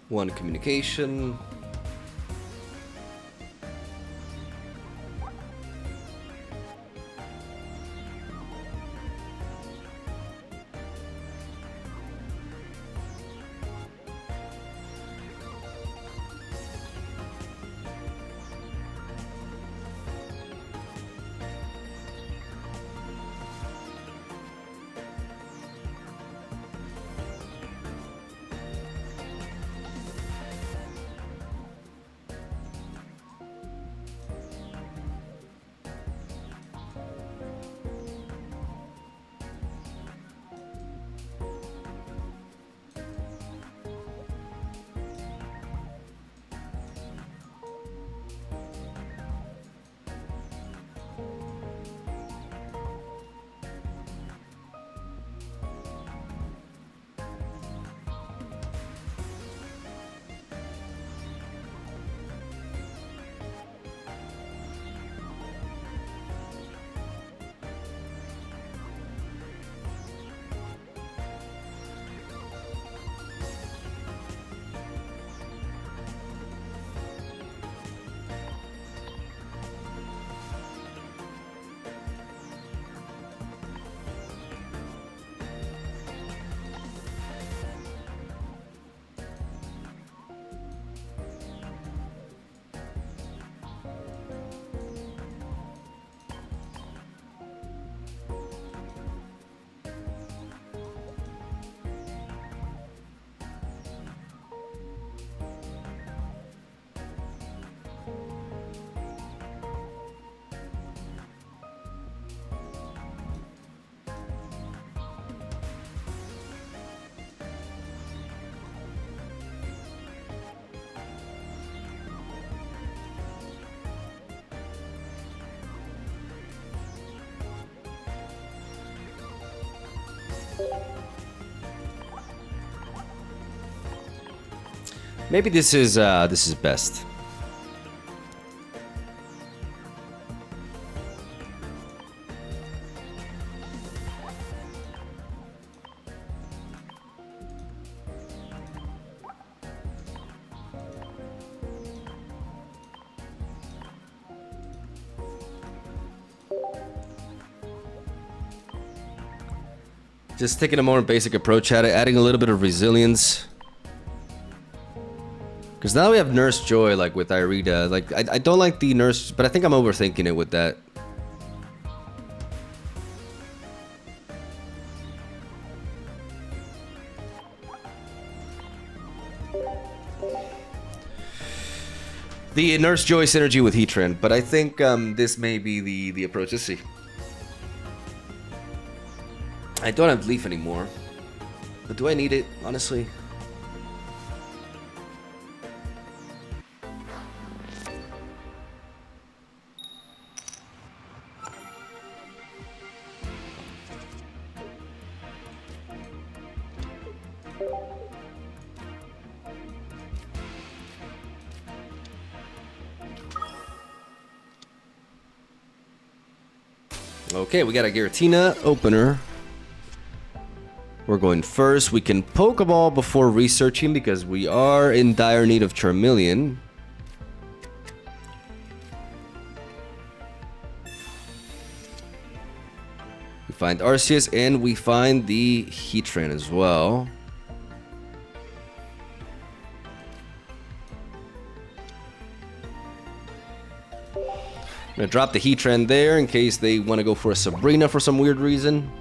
One communication. Maybe this is best. Just taking a more basic approach at it, adding a little bit of resilience. Because now we have Nurse Joy, like with Irida. Like, I don't like the Nurse, but I think I'm overthinking it with that. The Nurse Joy synergy with Heatran, but I think this may be the approach. Let's see. I don't have Leaf anymore, but do I need it, honestly? Okay, we got a Giratina opener. We're going first. We can Pokeball before researching because we are in dire need of Charmeleon. We find Arceus and we find the Heatran as well. I'm gonna drop the Heatran there in case they want to go for a Sabrina for some weird reason.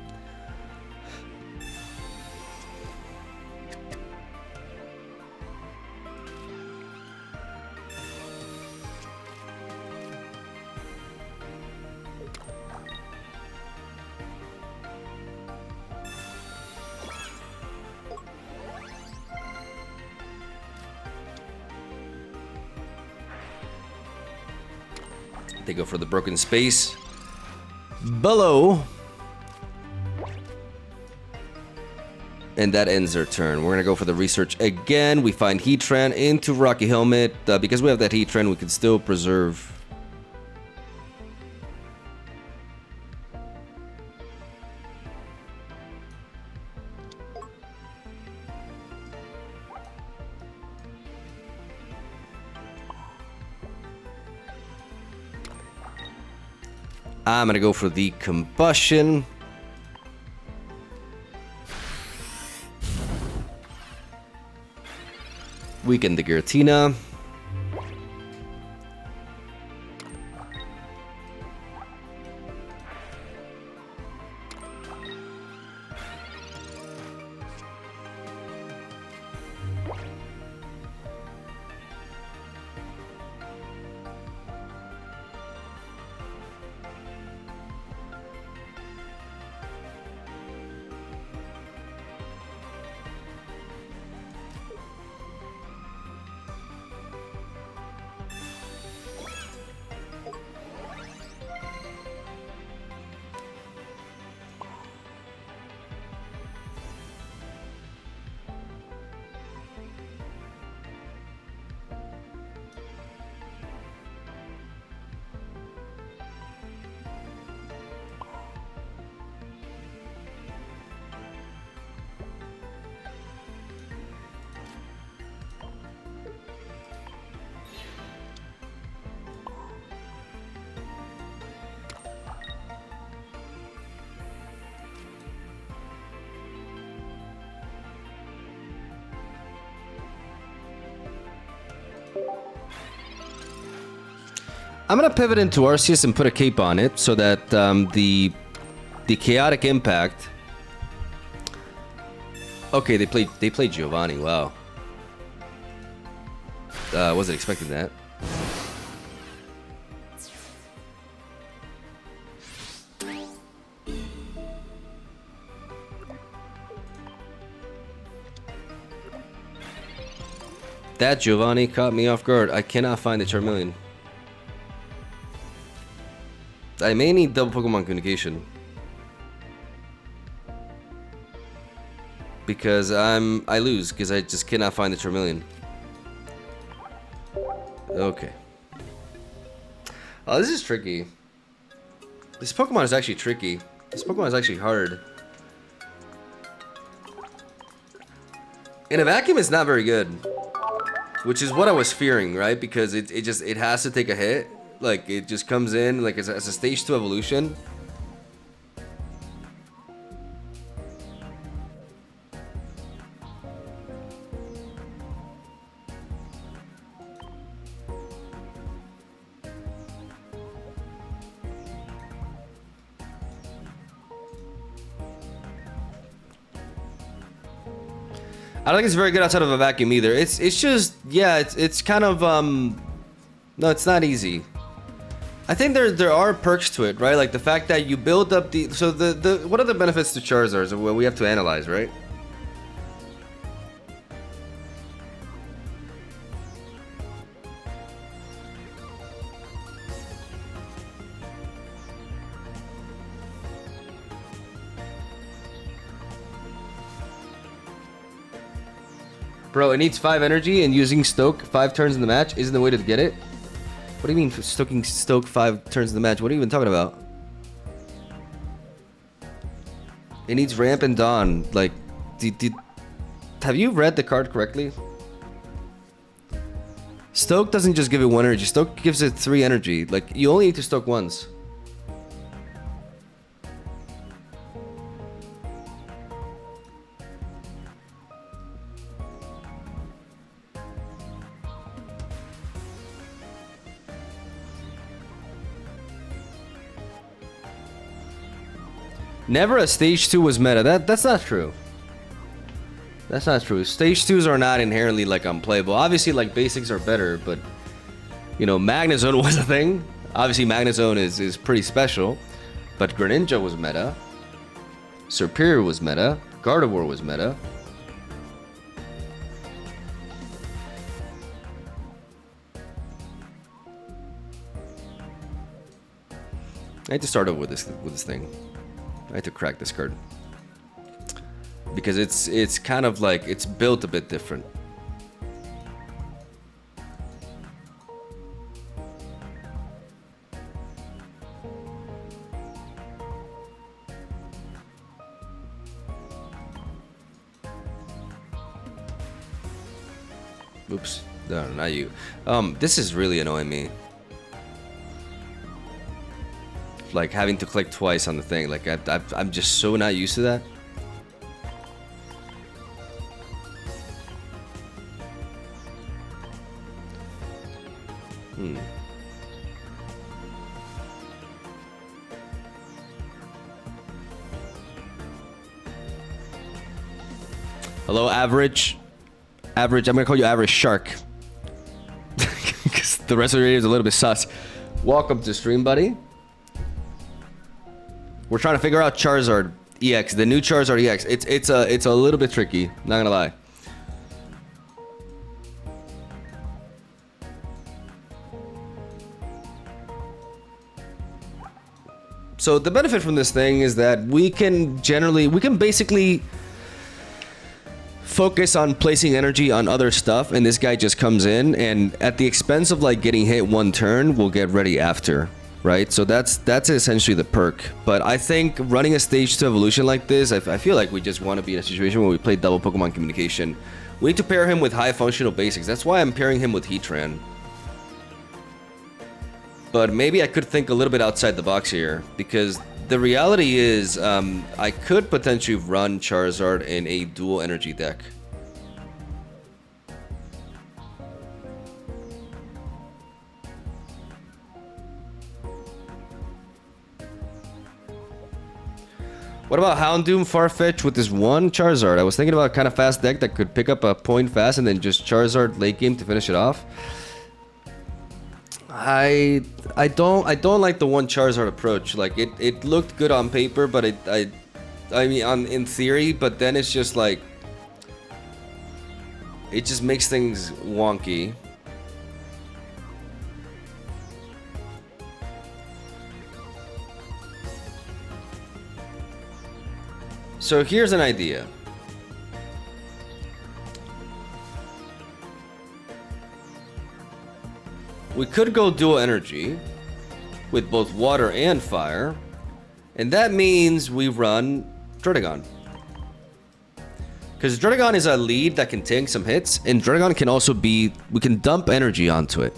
They go for the broken space below. And that ends their turn. We're going to go for the research again. We find Heatran into Rocky Helmet. Because we have that Heatran, we can still preserve. I'm gonna go for the combustion. Weaken the Giratina. I'm gonna pivot into Arceus and put a cape on it so that the chaotic impact. Okay, they played Giovanni. Wow, wasn't expecting that. That Giovanni caught me off guard. I cannot find the Charmeleon. I may need double Pokemon communication. Because I lose because I just cannot find the Charmeleon. Okay. Oh, this is tricky. This Pokemon is actually tricky. This Pokemon is actually hard. In a vacuum, it's not very good. Which is what I was fearing, right? Because it has to take a hit. Like, it just comes in, like, as a stage 2 evolution. I don't think it's very good outside of a vacuum either. It's just, yeah, it's kind of no, it's not easy. I think there are perks to it, right? Like the fact that you build up the what are the benefits to Charizard? Well, we have to analyze, right? Bro, it needs 5 energy, and using Stoke 5 turns in the match isn't the way to get it. What do you mean Stoke 5 turns in the match? What are you even talking about? It needs Ramp and Dawn. Like, have you read the card correctly? Stoke doesn't just give it 1 energy. Stoke gives it 3 energy. Like, you only need to Stoke once. Never a stage 2 was meta. That's not true. That's not true. Stage 2s are not inherently like unplayable. Obviously, like basics are better, but you know, Magnezone was a thing. Obviously, Magnezone is pretty special, but Greninja was meta. Serperior was meta. Gardevoir was meta. I had to start over with this thing. I had to crack this card because it's kind of like it's built a bit different. Oops, no, not you. This is really annoying me. Like having to click twice on the thing, like I'm just so not used to that. Hello, average. I'm gonna call you Average Shark because the rest of your name is a little bit sus. Welcome to stream, buddy. We're trying to figure out Charizard EX, the new Charizard EX. It's a little bit tricky, not gonna lie. So the benefit from this thing is that we can basically focus on placing energy on other stuff, and this guy just comes in, and at the expense of like getting hit 1 turn, we'll get ready after. Right, so that's essentially the perk. But I think running a stage 2 evolution like this, I feel like we just want to be in a situation where we play double Pokemon communication. We need to pair him with high functional basics. That's why I'm pairing him with Heatran. But maybe I could think a little bit outside the box here, because the reality is I could potentially run Charizard in a dual energy deck. What about Houndoom, Farfetch with this 1 Charizard? I was thinking about a kind of fast deck that could pick up a point fast and then just Charizard late game to finish it off. I don't like the 1 Charizard approach. Like it looked good on paper, but I mean in theory, but then it's just like it just makes things wonky. So here's an idea. we could go dual energy with both water and fire. And that means we run Dracnard. Because Dracnard is a lead that can tank some hits, and Dracnard can also be... we can dump energy onto it.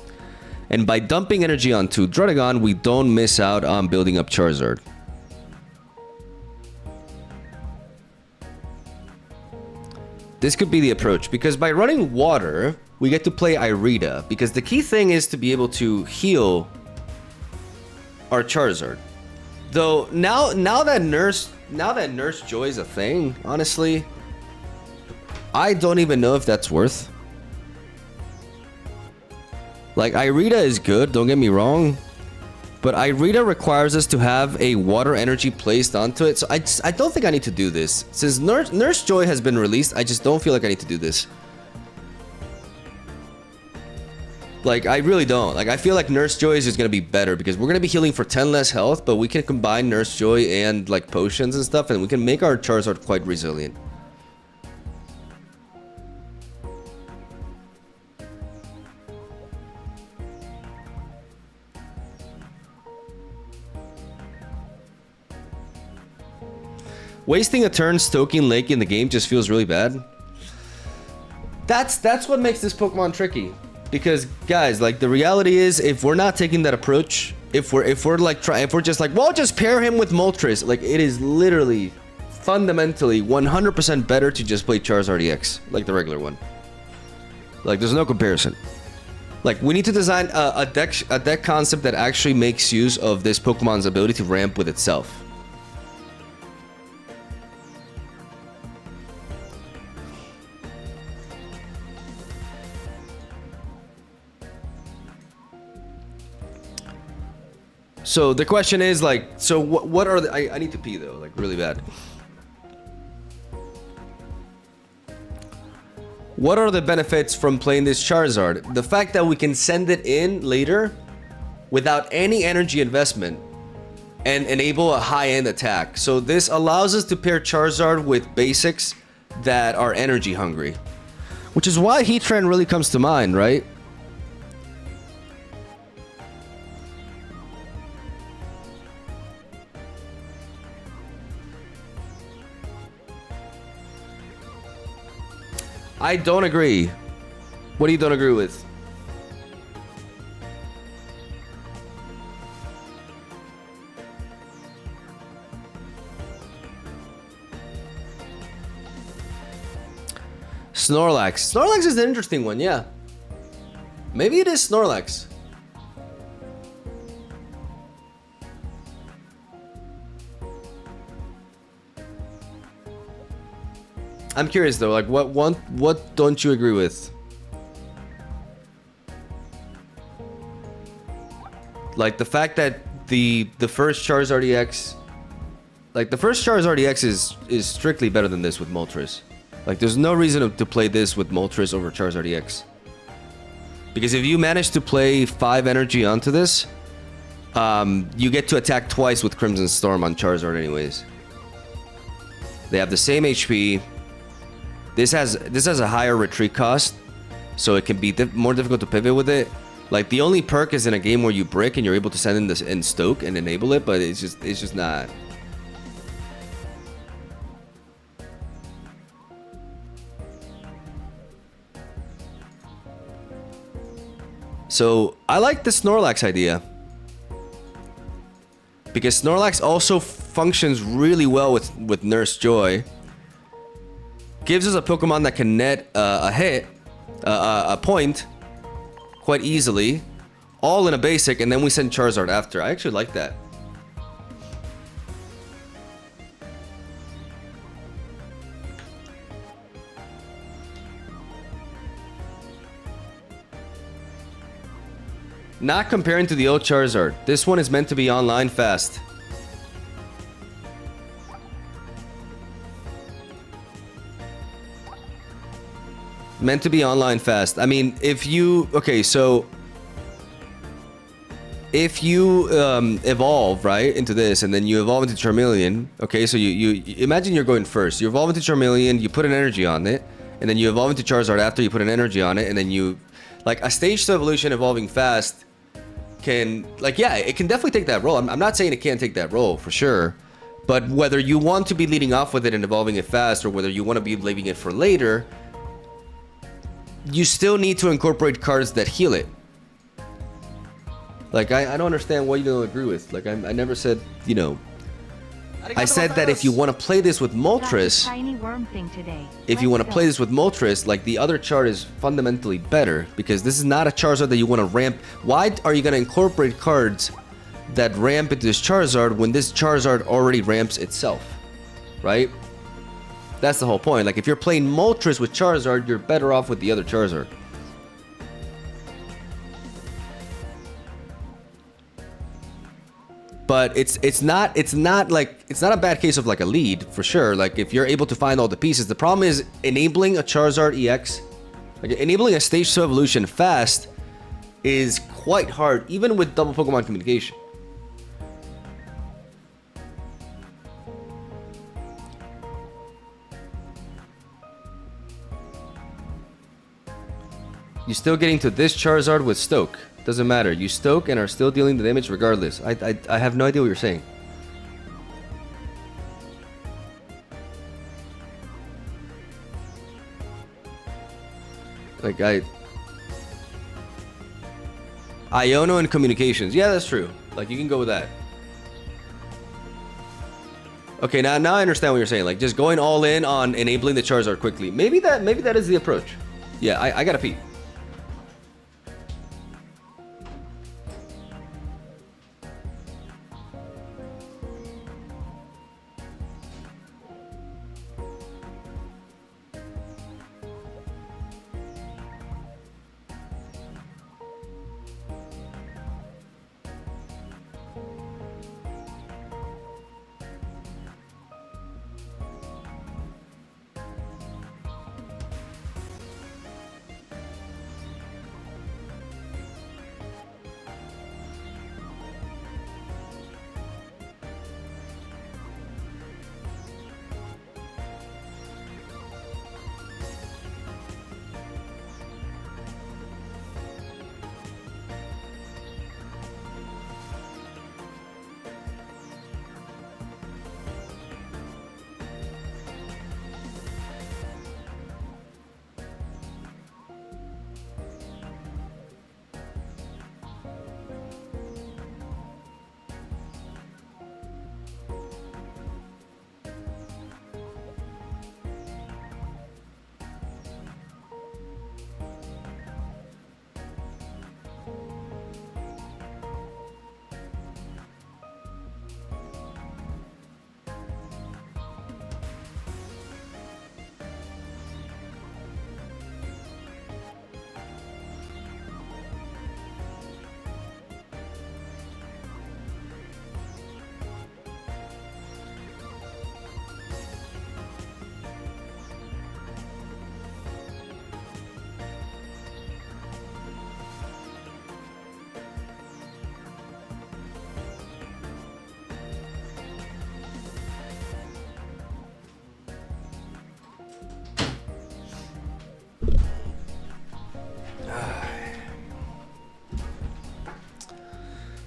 And by dumping energy onto Dracnard, we don't miss out on building up Charizard. This could be the approach, because by running water, we get to play Irida. Because the key thing is to be able to heal our Charizard. Though now that Nurse Joy is a thing, honestly, I don't even know if that's worth. Like, Irida is good, don't get me wrong, but Irida requires us to have a water energy placed onto it, so I don't think I need to do this. Since Nurse Joy has been released, I just don't feel like I need to do this. Like, I really don't. Like, I feel like Nurse Joy is just gonna be better, because we're gonna be healing for 10 less health, but we can combine Nurse Joy and, like, potions and stuff, and we can make our Charizard quite resilient. Wasting a turn stoking Lake in the game just feels really bad. That's what makes this Pokemon tricky. Because guys, like, the reality is, if we're not taking that approach, if we're just like, well, just pair him with Moltres, like, it is literally fundamentally 100% better to just play Charizard EX, like the regular one. Like, there's no comparison. Like, we need to design a deck concept that actually makes use of this Pokemon's ability to ramp with itself. So the question is, like, so what are the... I need to pee, though, like, really bad. What are the benefits from playing this Charizard? The fact that we can send it in later without any energy investment and enable a high-end attack. So this allows us to pair Charizard with basics that are energy hungry. Which is why Heatran really comes to mind, right? I don't agree. What do you don't agree with? Snorlax. Snorlax is an interesting one, yeah. Maybe it is Snorlax. I'm curious though, like, what don't you agree with? Like, the fact that the first Charizard EX, like, the first Charizard EX is strictly better than this with Moltres. Like, there's no reason to play this with Moltres over Charizard EX. Because if you manage to play 5 energy onto this, you get to attack twice with Crimson Storm on Charizard anyways. They have the same HP. This has a higher retreat cost, so it can be more difficult to pivot with it. Like, the only perk is in a game where you brick and you're able to send in this in Stoke and enable it, but it's just not. So I like the Snorlax idea, because Snorlax also functions really well with Nurse Joy. Gives us a Pokemon that can net a hit, a point, quite easily, all in a basic, and then we send Charizard after. I actually like that. Not comparing to the old Charizard. This one is meant to be online fast. Meant to be online fast. I mean, if you... Okay, so... If you evolve, right, into this, and then you evolve into Charmeleon, okay, so you imagine you're going first. You evolve into Charmeleon, you put an energy on it, and then you evolve into Charizard after you put an energy on it, and then you... Like, a stage 2 evolution evolving fast can, like, yeah, it can definitely take that role. I'm not saying it can't take that role for sure, but whether you want to be leading off with it and evolving it fast, or whether you want to be leaving it for later, you still need to incorporate cards that heal it. Like, I don't understand what you don't agree with. Like, I never said, you know, I said that if you want to play this with Moltres, if you want to play this with Moltres, like, the other chart is fundamentally better, because this is not a Charizard that you want to ramp. Why are you going to incorporate cards that ramp into this Charizard when this Charizard already ramps itself, right? That's the whole point. Like, if you're playing Moltres with Charizard, you're better off with the other Charizard. But it's not a bad case of like a lead for sure. Like, if you're able to find all the pieces, the problem is enabling a Charizard EX, like enabling a stage 2 evolution fast, is quite hard, even with double Pokemon communication. You're still getting to this Charizard with Stoke. Doesn't matter. You Stoke and are still dealing the damage regardless. I have no idea what you're saying. Like, Iono and communications. Yeah, that's true. Like, you can go with that. Okay, now I understand what you're saying. Like, just going all in on enabling the Charizard quickly. Maybe that is the approach. Yeah, I gotta pee.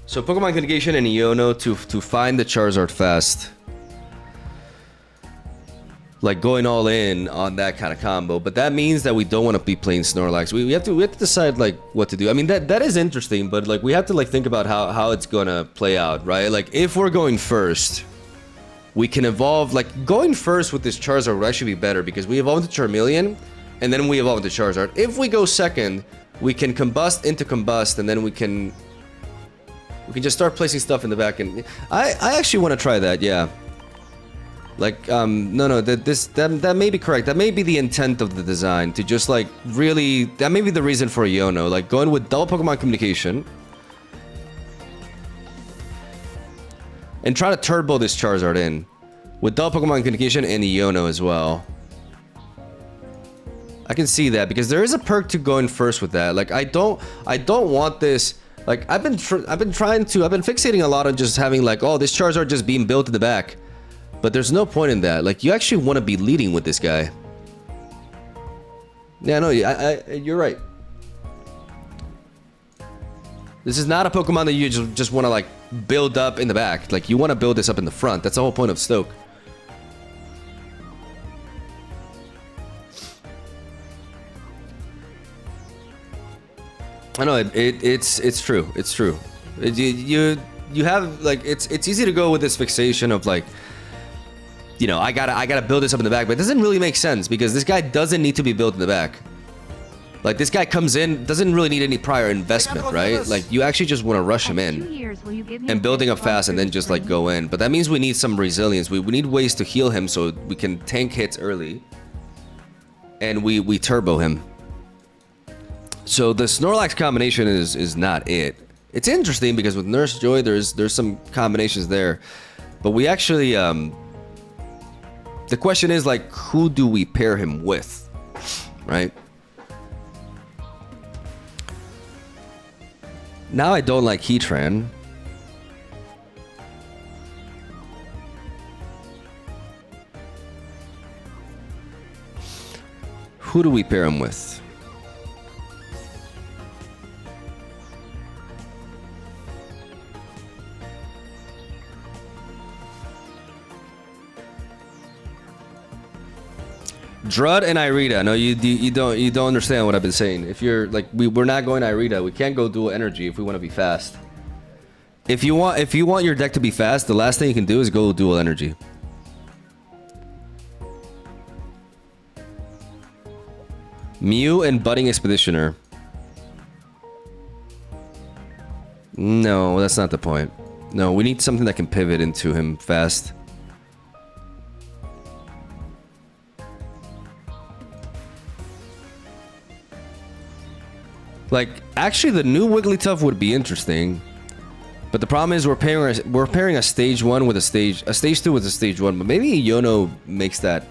So Pokemon Communication and Iono to find the Charizard fast. Like, going all in on that kind of combo, but that means that we don't want to be playing Snorlax. We have to decide like what to do. I mean, that is interesting, but like we have to like think about how it's gonna play out, right? Like, if we're going first, we can evolve. Like, going first with this Charizard would actually be better, because we evolve into Charmeleon and then we evolve into Charizard. If we go second, we can combust into Combust, and then we can just start placing stuff in the back. And I actually want to try that, yeah. Like, no, that may be correct. That may be the intent of the design, to just like really, that may be the reason for Iono, like going with double Pokemon Communication and try to turbo this Charizard in with double Pokemon Communication and Iono as well. I can see that, because there is a perk to going first with that. Like, I don't want this. Like, I've been fixating a lot on just having like, oh, this Charizard just being built in the back. But there's no point in that. Like, you actually want to be leading with this guy. Yeah, no, you're right. This is not a Pokemon that you just want to like build up in the back. Like you want to build this up in the front. That's the whole point of Stoke. I know it's true. It's true. You have like it's easy to go with this fixation of like, you know, I gotta build this up in the back, but it doesn't really make sense because this guy doesn't need to be built in the back. Like this guy comes in, doesn't really need any prior investment, right? Like you actually just want to rush him in and building up fast and then just like go in. But that means we need some resilience. We need ways to heal him so we can tank hits early and we turbo him. So the Snorlax combination is not it. It's interesting because with Nurse Joy, there's some combinations there, but we actually the question is like, who do we pair him with, right? Now I don't like Heatran. Who do we pair him with? Drud and Irida. No, you don't understand what I've been saying. If you're like we're not going Irida. We can't go dual energy if we want to be fast. If you want your deck to be fast, the last thing you can do is go dual energy. Mew and Budding Expeditioner. No, that's not the point. No, we need something that can pivot into him fast. Like, actually, the new Wigglytuff would be interesting, but the problem is we're pairing a stage 1 with a stage 2 with a stage 1. But maybe Yono makes that.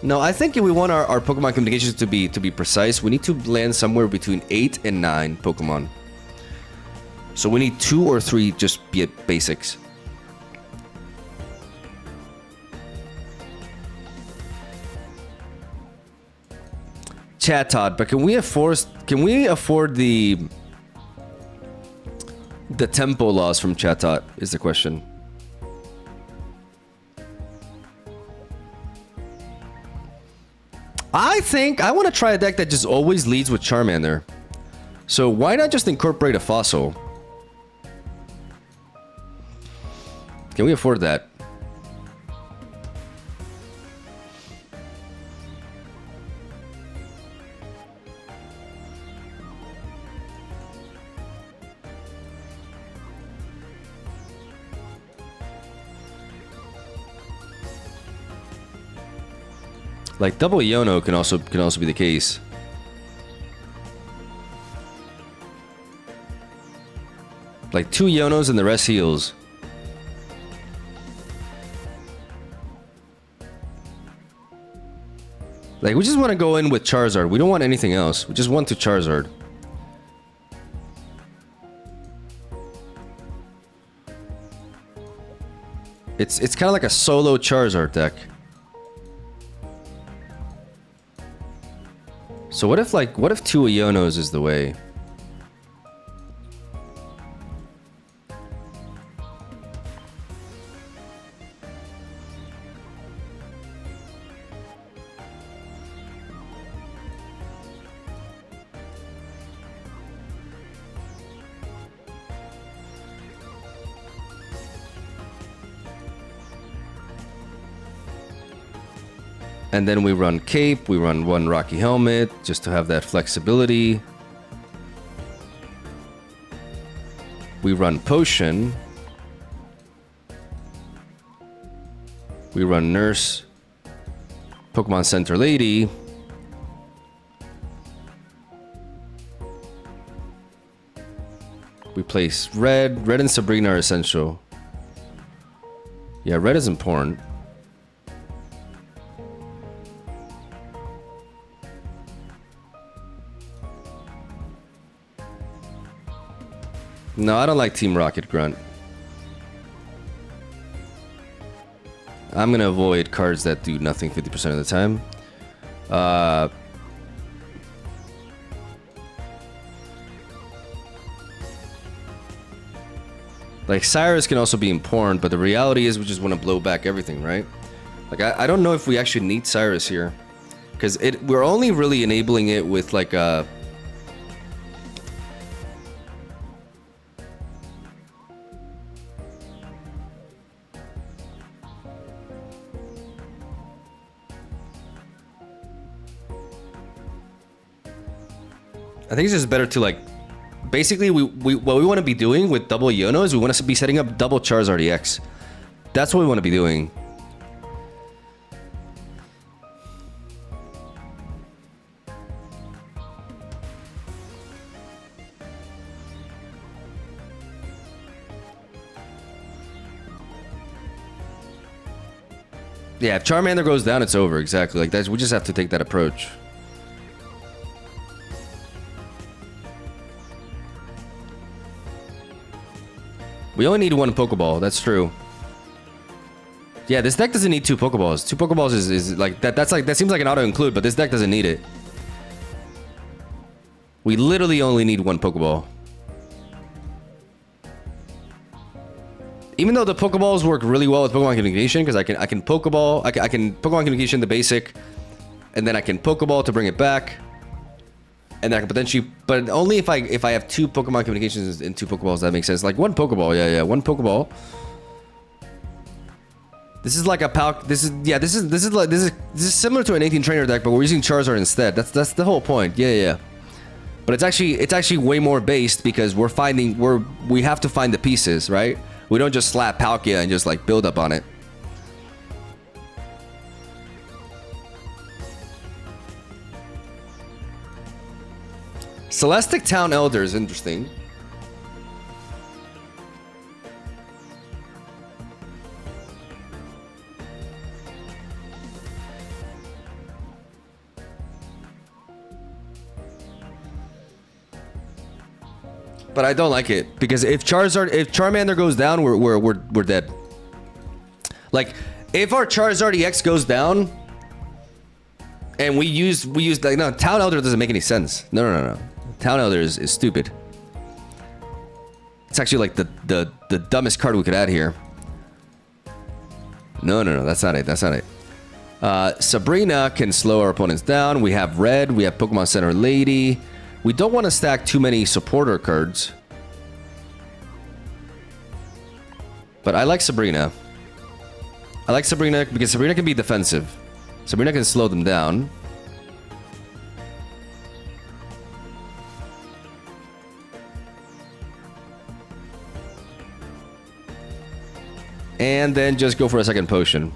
No, I think if we want our Pokemon communications to be precise, we need to land somewhere between 8 and 9 Pokemon. So we need 2 or 3 just basics. Chatot, but can we afford the tempo loss from Chatot is the question. I think I want to try a deck that just always leads with Charmander. So why not just incorporate a fossil? Can we afford that? Like double Yono can also be the case. Like 2 Yonos and the rest heals. Like we just want to go in with Charizard. We don't want anything else. We just want to Charizard. It's kind of like a solo Charizard deck. So what if 2 Ionos is the way? And then we run Cape, we run 1 Rocky Helmet, just to have that flexibility. We run Potion. We run Nurse. Pokemon Center Lady. We place Red. Red and Sabrina are essential. Yeah, Red is important. No, I don't like Team Rocket Grunt. I'm gonna avoid cards that do nothing 50% of the time. Like, Cyrus can also be important, but the reality is we just want to blow back everything, right? Like, I don't know if we actually need Cyrus here. Because we're only really enabling it with, like, a... I think it's just better to, like... Basically, what we want to be doing with double Iono is we want to be setting up double Charizard EX. That's what we want to be doing. Yeah, if Charmander goes down, it's over. Exactly. Like that. We just have to take that approach. We only need one Pokeball. That's true. Yeah, this deck doesn't need two Pokeballs. Two Pokeballs is like that. That seems like an auto include, but this deck doesn't need it. We literally only need one Pokeball. Even though the Pokeballs work really well with Pokemon Communication, because I can Pokeball, I can Pokemon Communication the basic, and then I can Pokeball to bring it back, and then I can potentially, but only if I have two Pokemon Communications and two Pokeballs. That makes sense. Like one Pokeball, yeah, one Pokeball. This is like a this is similar to an 18 trainer deck, but we're using Charizard instead. That's the whole point. Yeah. But it's actually way more based because we have to find the pieces, right? We don't just slap Palkia and just like build up on it. Celestic Town Elder is interesting. But I don't like it because if Charmander goes down, we're dead. Like if our Charizard EX goes down, and we use like no, Town Elder doesn't make any sense. No. Town Elder is stupid. It's actually like the dumbest card we could add here. No, that's not it. Sabrina can slow our opponents down. We have Red. We have Pokemon Center Lady. We don't want to stack too many supporter cards. But I like Sabrina. I like Sabrina because Sabrina can be defensive. Sabrina can slow them down. And then just go for a second potion.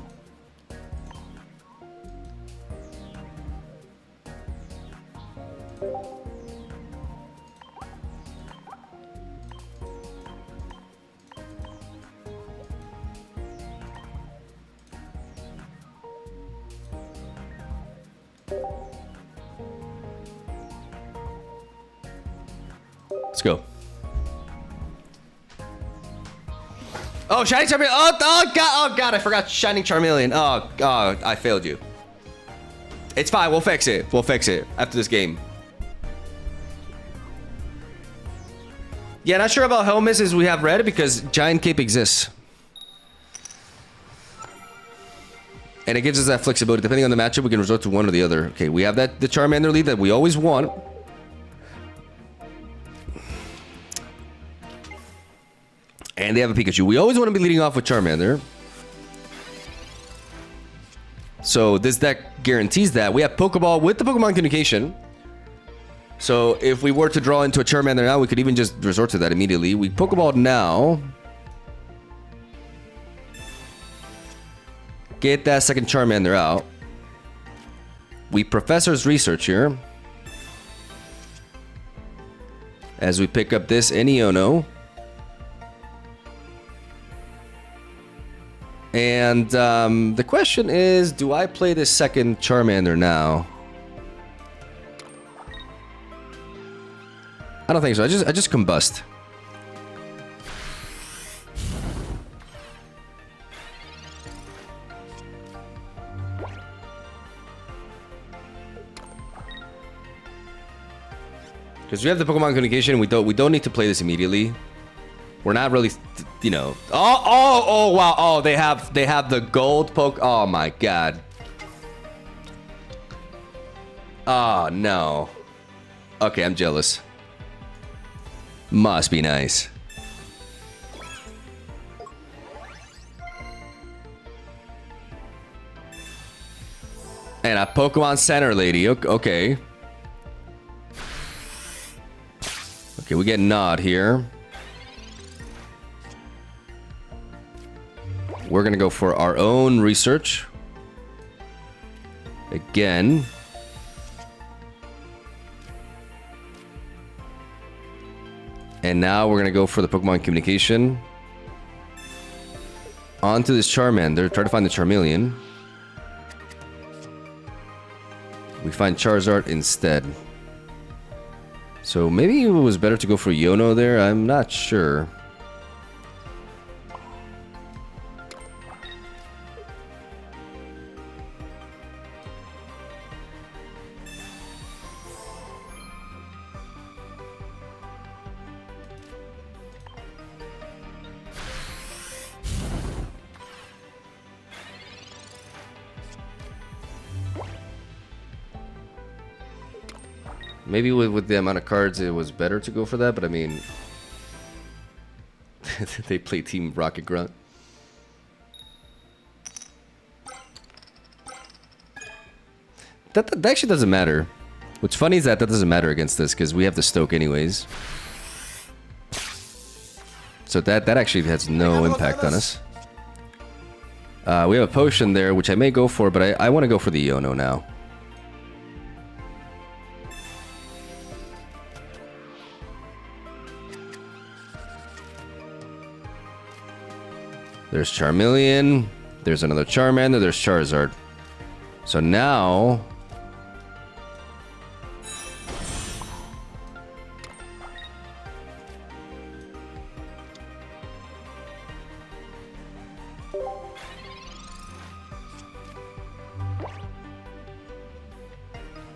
Let's go. Oh, Shining Charmeleon. Oh god, I forgot Shining Charmeleon. Oh, I failed you. It's fine, we'll fix it. We'll fix it after this game. Yeah, not sure about Helmus is we have Red because Giant Cape exists. And it gives us that flexibility. Depending on the matchup, we can resort to one or the other. Okay, we have the Charmander lead that we always want. And they have a Pikachu. We always want to be leading off with Charmander. So this deck guarantees that. We have Pokeball with the Pokemon Communication. So if we were to draw into a Charmander now, we could even just resort to that immediately. We Pokeball now. Get that second Charmander out. We Professor's Research here. As we pick up this Iono. And the question is, do I play this second Charmander now? I don't think so. I just combust. Because we have the Pokemon Communication, we don't need to play this immediately. We're not really, you know. Oh, wow. Oh, they have the gold poke. Oh my god. Oh no. Okay, I'm jealous. Must be nice. And a Pokemon Center lady. Okay. Okay, we get Nod here. We're gonna go for our own research. Again. And now we're gonna go for the Pokemon Communication. Onto this Charmander. Try to find the Charmeleon. We find Charizard instead. So maybe it was better to go for Yono there. I'm not sure. Maybe with the amount of cards, it was better to go for that, but I mean... they play Team Rocket Grunt. That actually doesn't matter. What's funny is that doesn't matter against this, because we have the Stoke anyways. So that actually has no impact on us. We have a potion there, which I may go for, but I want to go for the Yono now. There's Charmeleon. There's another Charmander. There's Charizard. So now...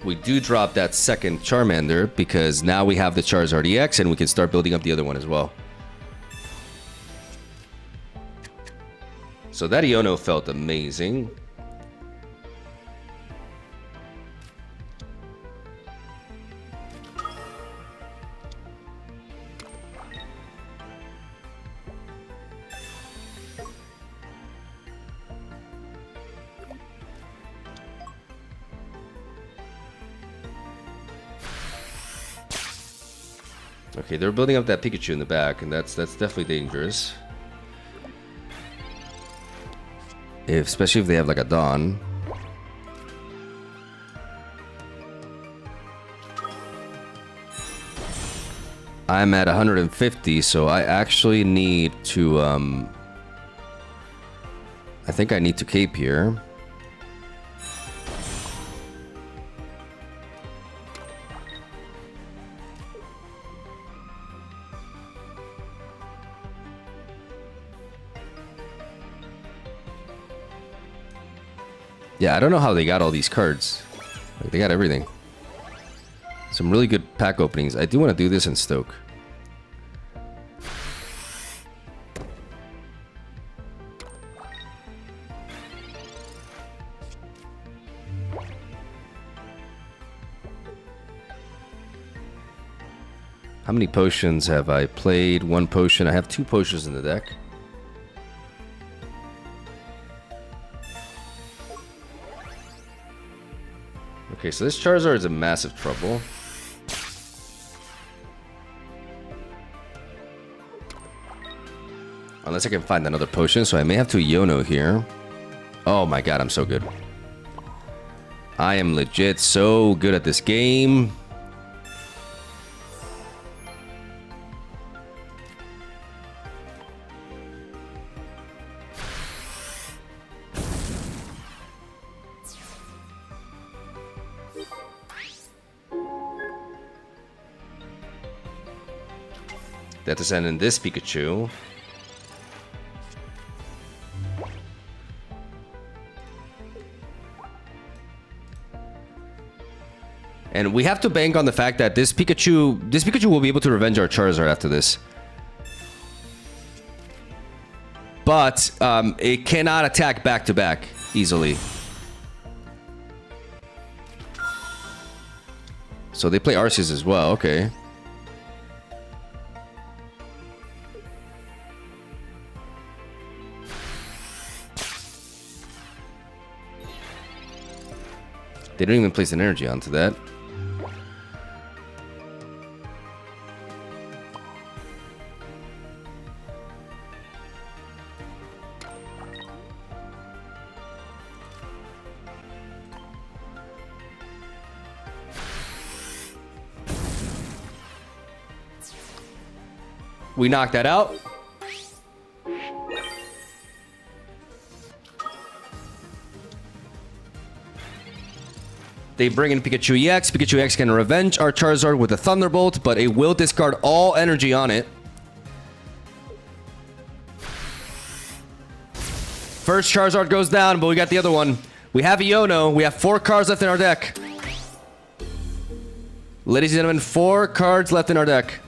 we do drop that second Charmander because now we have the Charizard EX and we can start building up the other one as well. So that Iono felt amazing. Okay, they're building up that Pikachu in the back, and that's definitely dangerous. Especially if they have like a Dawn. I'm at 150, so I actually need to I think I need to cape here. Yeah, I don't know how they got all these cards. Like, they got everything. Some really good pack openings. I do want to do this in Stoke. How many potions have I played? One potion. I have 2 potions in the deck. Okay, so this Charizard is in massive trouble. Unless I can find another potion, so I may have to Yono here. Oh my god, I'm so good. I am legit so good at this game. That to send in this Pikachu. And we have to bank on the fact that this Pikachu will be able to revenge our Charizard after this. but it cannot attack back to back easily. So they play Arceus as well. Okay. They don't even place an energy onto that. We knock that out. They bring in Pikachu EX. Pikachu EX can revenge our Charizard with a Thunderbolt, but it will discard all energy on it. First Charizard goes down, but we got the other one. We have Iono. We have 4 cards left in our deck. Ladies and gentlemen, 4 cards left in our deck.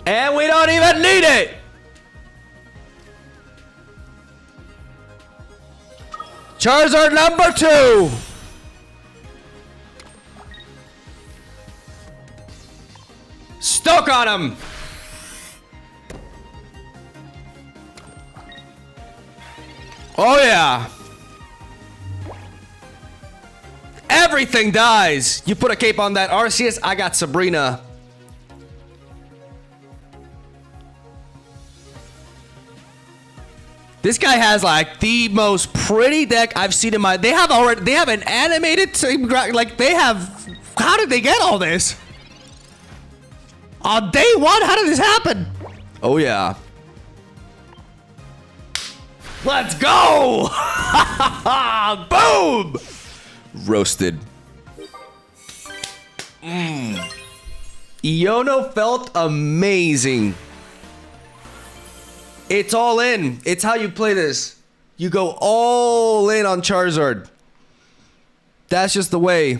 And we don't even need it! Charizard number 2! Stoke on him! Oh yeah! Everything dies! You put a cape on that Arceus, I got Sabrina. This guy has like the most pretty deck I've seen in my. They have an animated like they have. How did they get all this? On day 1, how did this happen? Oh yeah. Let's go! Boom! Roasted. Iono felt amazing. It's all in. It's how you play this. You go all in on Charizard. That's just the way.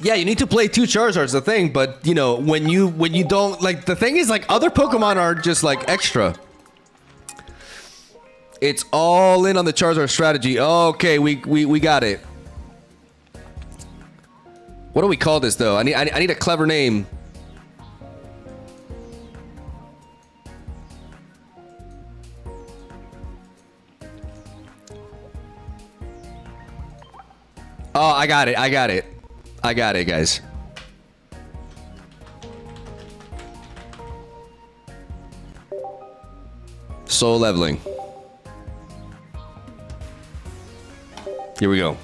Yeah, you need to play 2 Charizards, the thing, but you know, when you don't like, the thing is like other Pokemon are just like extra. It's all in on the Charizard strategy. Okay, we got it. What do we call this though? I need a clever name. Oh, I got it, guys. Soul leveling. Here we go.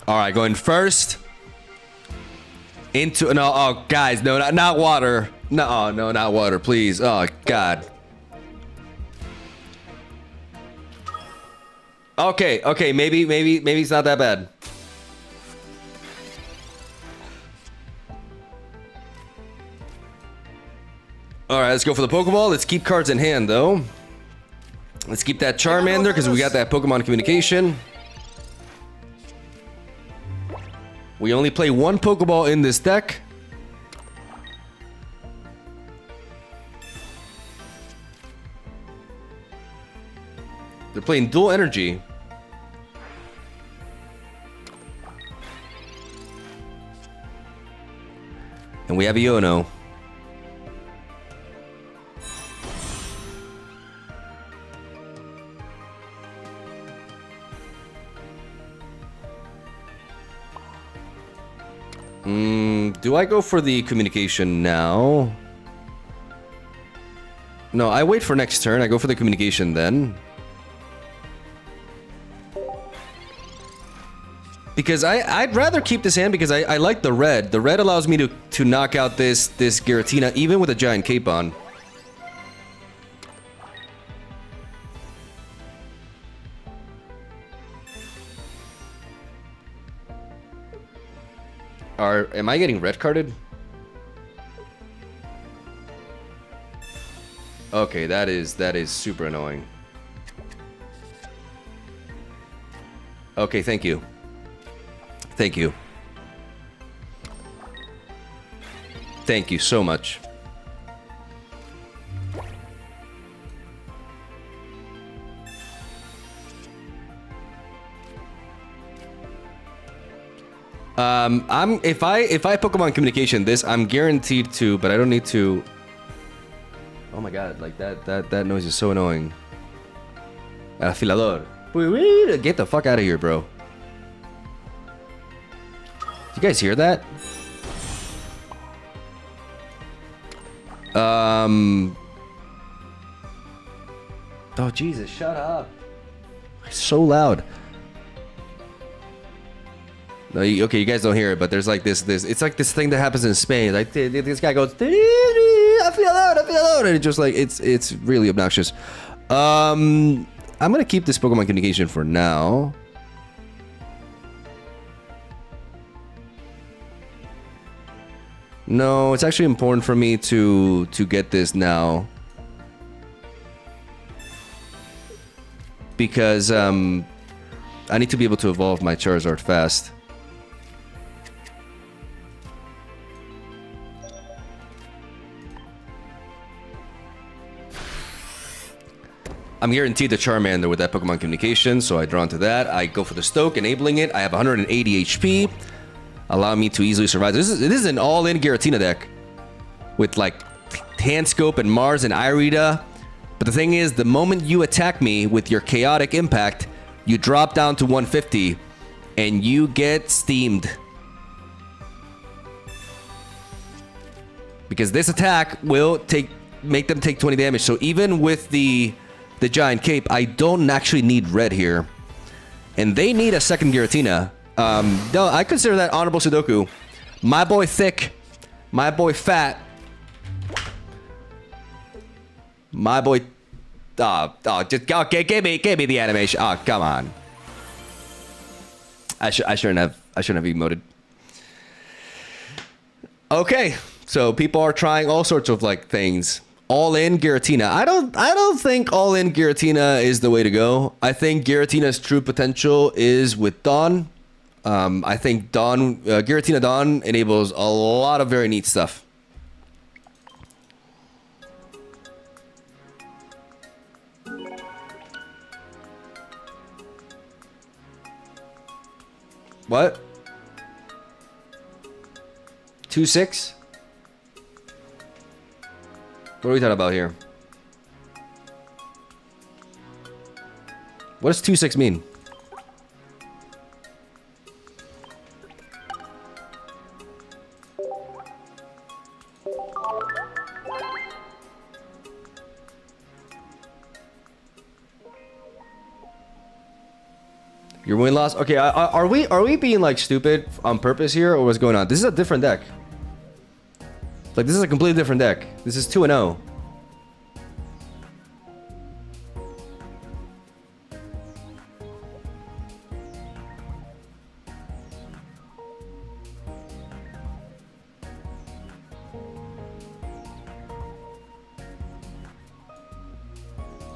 All right, going first into no. Oh, guys, no, not water. No, not water, please. Oh, God. Okay, maybe it's not that bad. All right, let's go for the Pokeball. Let's keep cards in hand, though. Let's keep that Charmander because we got that Pokemon communication. We only play 1 Pokeball in this deck. They're playing dual energy. And we have Iono. Do I go for the communication now? No, I wait for next turn. I go for the communication then. Because I'd rather keep this hand because I like the red. The red allows me to knock out this Giratina even with a giant cape on. Am I getting red carded? Okay, that is super annoying. Okay, thank you. Thank you. Thank you so much. If I Pokemon Communication this, I'm guaranteed to, but I don't need to. Oh my god, like that noise is so annoying. Afilador. Get the fuck out of here, bro. You guys hear that? Oh Jesus, shut up. It's so loud. No, okay, you guys don't hear it, but there's like this. It's like this thing that happens in Spain. Like this guy goes, I feel loud, and it just like it's really obnoxious. I'm gonna keep this Pokemon Communication for now. No, it's actually important for me to get this now. Because I need to be able to evolve my Charizard fast. I'm guaranteed the Charmander with that Pokemon Communication, so I draw into that. I go for the Stoke, enabling it. I have 180 HP. Allow me to easily survive. This is an all-in Giratina deck. With like Handscope and Mars and Irida. But the thing is, the moment you attack me with your Chaotic Impact, you drop down to 150 and you get steamed. Because this attack will make them take 20 damage. So even with the giant cape, I don't actually need red here. And they need a second Giratina. No, I consider that honorable Sudoku. My boy thick. My boy fat. My boy... just okay, give me the animation. Oh, come on. I shouldn't have emoted. Okay, so people are trying all sorts of like things. All in Giratina. I don't think all in Giratina is the way to go. I think Giratina's true potential is with Dawn. I think Giratina Dawn enables a lot of very neat stuff. What? 2-6? What are we talking about here? What does 2-6 mean? Your win loss? Okay, are we being like stupid on purpose here, or what's going on? This is a different deck. Like, this is a completely different deck. This is 2-0.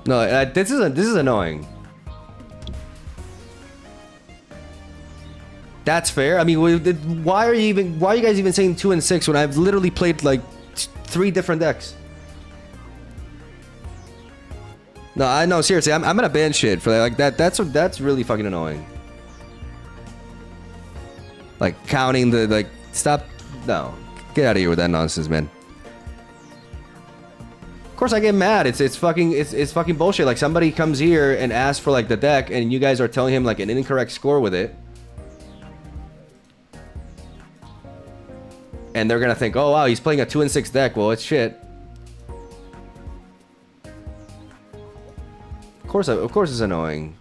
No, this is annoying. That's fair. I mean, why are you guys even saying 2 and 6 when I've literally played like 3 different decks? No, I know, seriously, I'm gonna ban shit for like that. That's really fucking annoying. Like counting the like stop. No, get out of here with that nonsense, man. Of course, I get mad. It's fucking bullshit. Like somebody comes here and asks for like the deck, and you guys are telling him like an incorrect score with it. And they're gonna think, oh wow, he's playing a 2 and 6 deck. Well, it's shit. Of course it's annoying.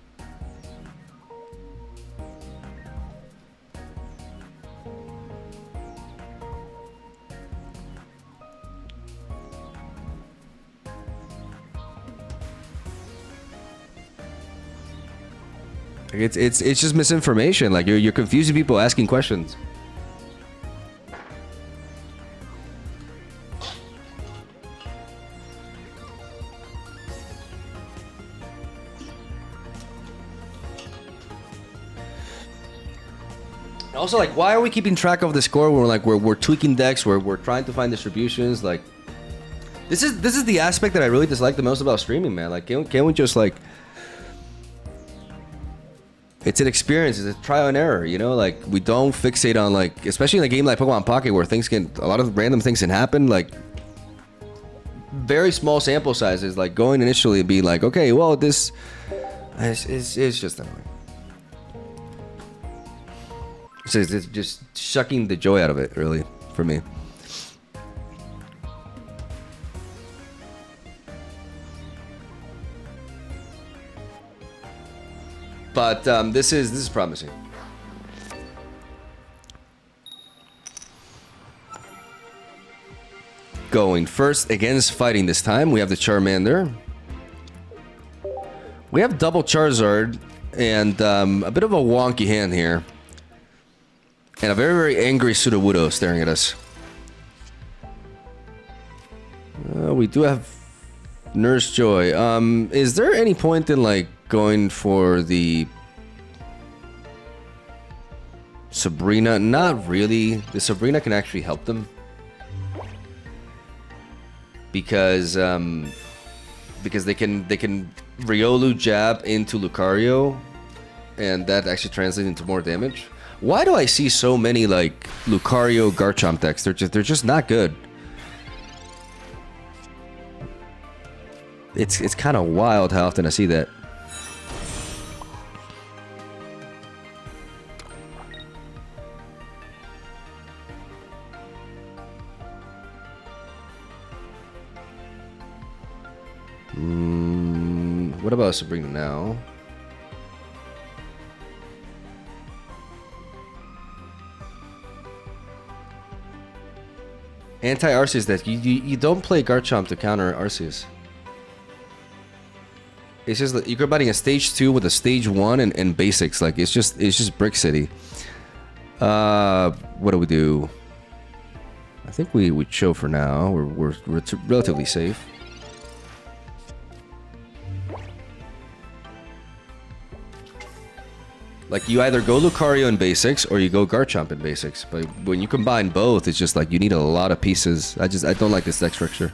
It's just misinformation. Like you're confusing people asking questions. Also, like, why are we keeping track of the score when we're tweaking decks, we're trying to find distributions? Like, this is the aspect that I really dislike the most about streaming, man. Like, can we just like, it's an experience, it's a trial and error, you know? Like, we don't fixate on like, especially in a game like Pokemon Pocket where a lot of random things can happen. Like, very small sample sizes. Like going initially and being like, okay, well, this is just annoying. It's just sucking the joy out of it, really, for me. But this is promising. Going first against fighting this time, we have the Charmander. We have double Charizard and a bit of a wonky hand here. And a very, very angry Sudowoodo staring at us. We do have Nurse Joy. Is there any point in, like, going for the Sabrina? Not really. The Sabrina can actually help them. Because they can Riolu jab into Lucario, and that actually translates into more damage. Why do I see so many like Lucario Garchomp decks? They're just not good. It's kind of wild how often I see that. What about Sabrina now? Anti-Arceus deck. You don't play Garchomp to counter Arceus. It's just that you're combining a stage 2 with a stage 1 and basics. Like it's just Brick City. What do we do? I think we chill for now. We're relatively safe. Like, you either go Lucario in basics or you go Garchomp in basics. But when you combine both, it's just like you need a lot of pieces. I don't like this deck structure.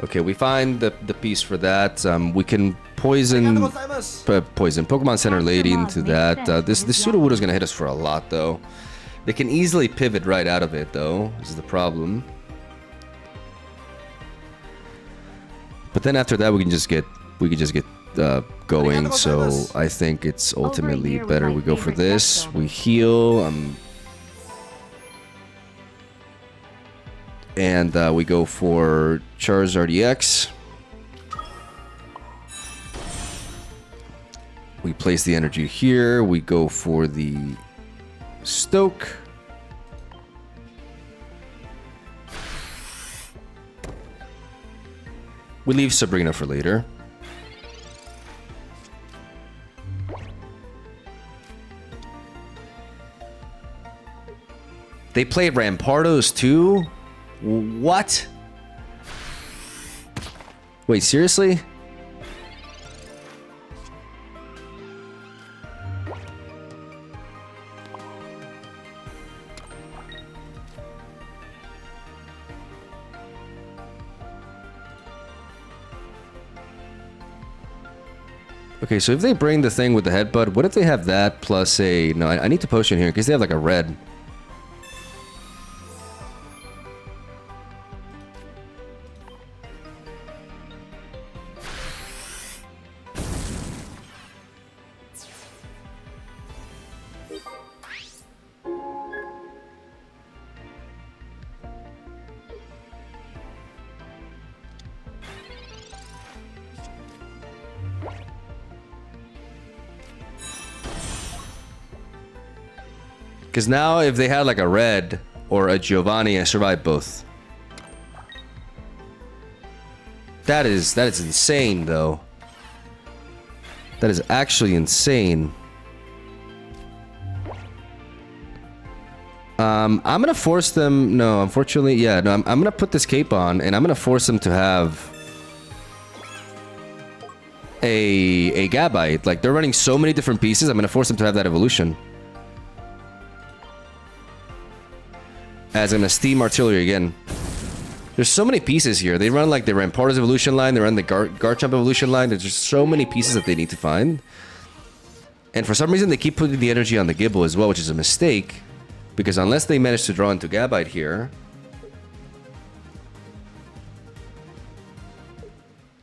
Okay, we find the piece for that. We can poison Pokemon Center Lady into that. This Sudowoodo is gonna hit us for a lot though. They can easily pivot right out of it though. This is the problem. But then after that, we can just get going. So I think it's ultimately better we go for this. We heal. And we go for Charizard EX. We place the energy here. We go for the Stoke. We leave Sabrina for later. They play Rampardos too? What? Wait, seriously? Okay, so if they bring the thing with the headbutt, what if they have that plus a... No, I need to potion here because they have like a red. Because now if they had like a red or a Giovanni, I survived both. That is insane though. That is actually insane. I'm gonna force them. No, unfortunately, yeah. No, I'm gonna put this cape on, and I'm gonna force them to have a Gabite. Like they're running so many different pieces. I'm gonna force them to have that evolution. As I'm gonna steam artillery again. There's so many pieces here. They run like the Rampardos evolution line. They run the Garchomp evolution line. There's just so many pieces that they need to find. And for some reason, they keep putting the energy on the Gibble as well, which is a mistake. Because unless they manage to draw into Gabite here...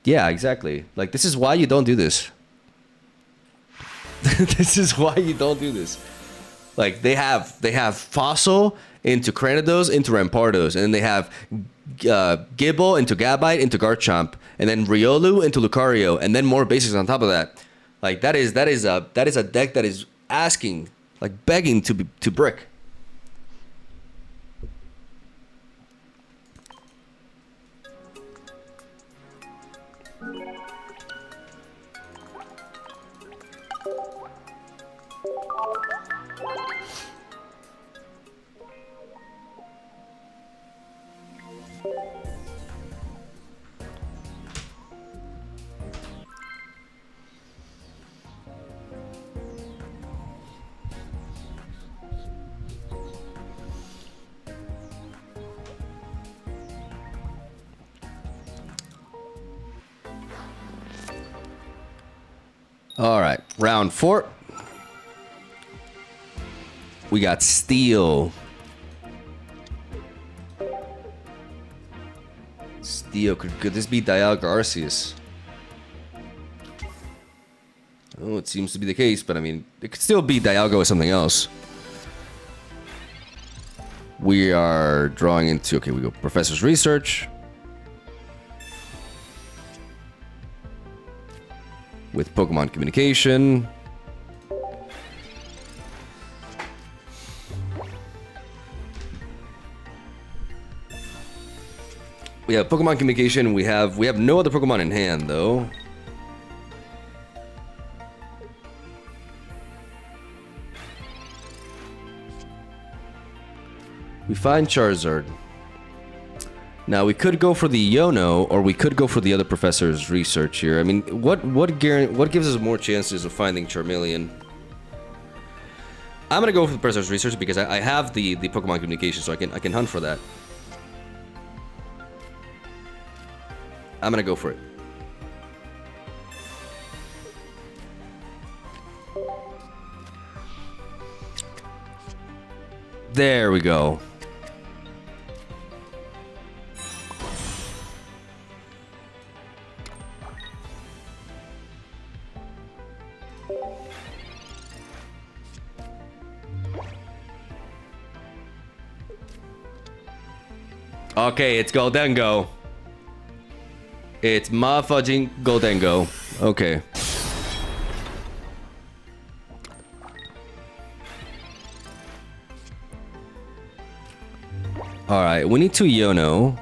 Yeah, exactly. Like, this is why you don't do this. This is why you don't do this. Like, they have Fossil into Cranidos into Rampardos, and then they have Gibble into Gabite into Garchomp, and then Riolu into Lucario, and then more basics on top of that. Like that is a deck that is asking, like begging to brick. All right, round 4. We got Steel. Steel, could this be Dialga Arceus? Oh, it seems to be the case, but I mean, it could still be Dialga with something else. We are drawing into, okay, we go Professor's Research. With Pokemon Communication. We have Pokemon Communication. We have no other Pokemon in hand though. We find Charizard. Now we could go for the Yono, or we could go for the other professor's research here. I mean, what gives us more chances of finding Charmeleon? I'm gonna go for the professor's research because I have the Pokemon Communication, so I can hunt for that. I'm gonna go for it. There we go. Okay, it's Goldengo. It's motherfucking Goldengo. Okay. Alright, we need to Yono.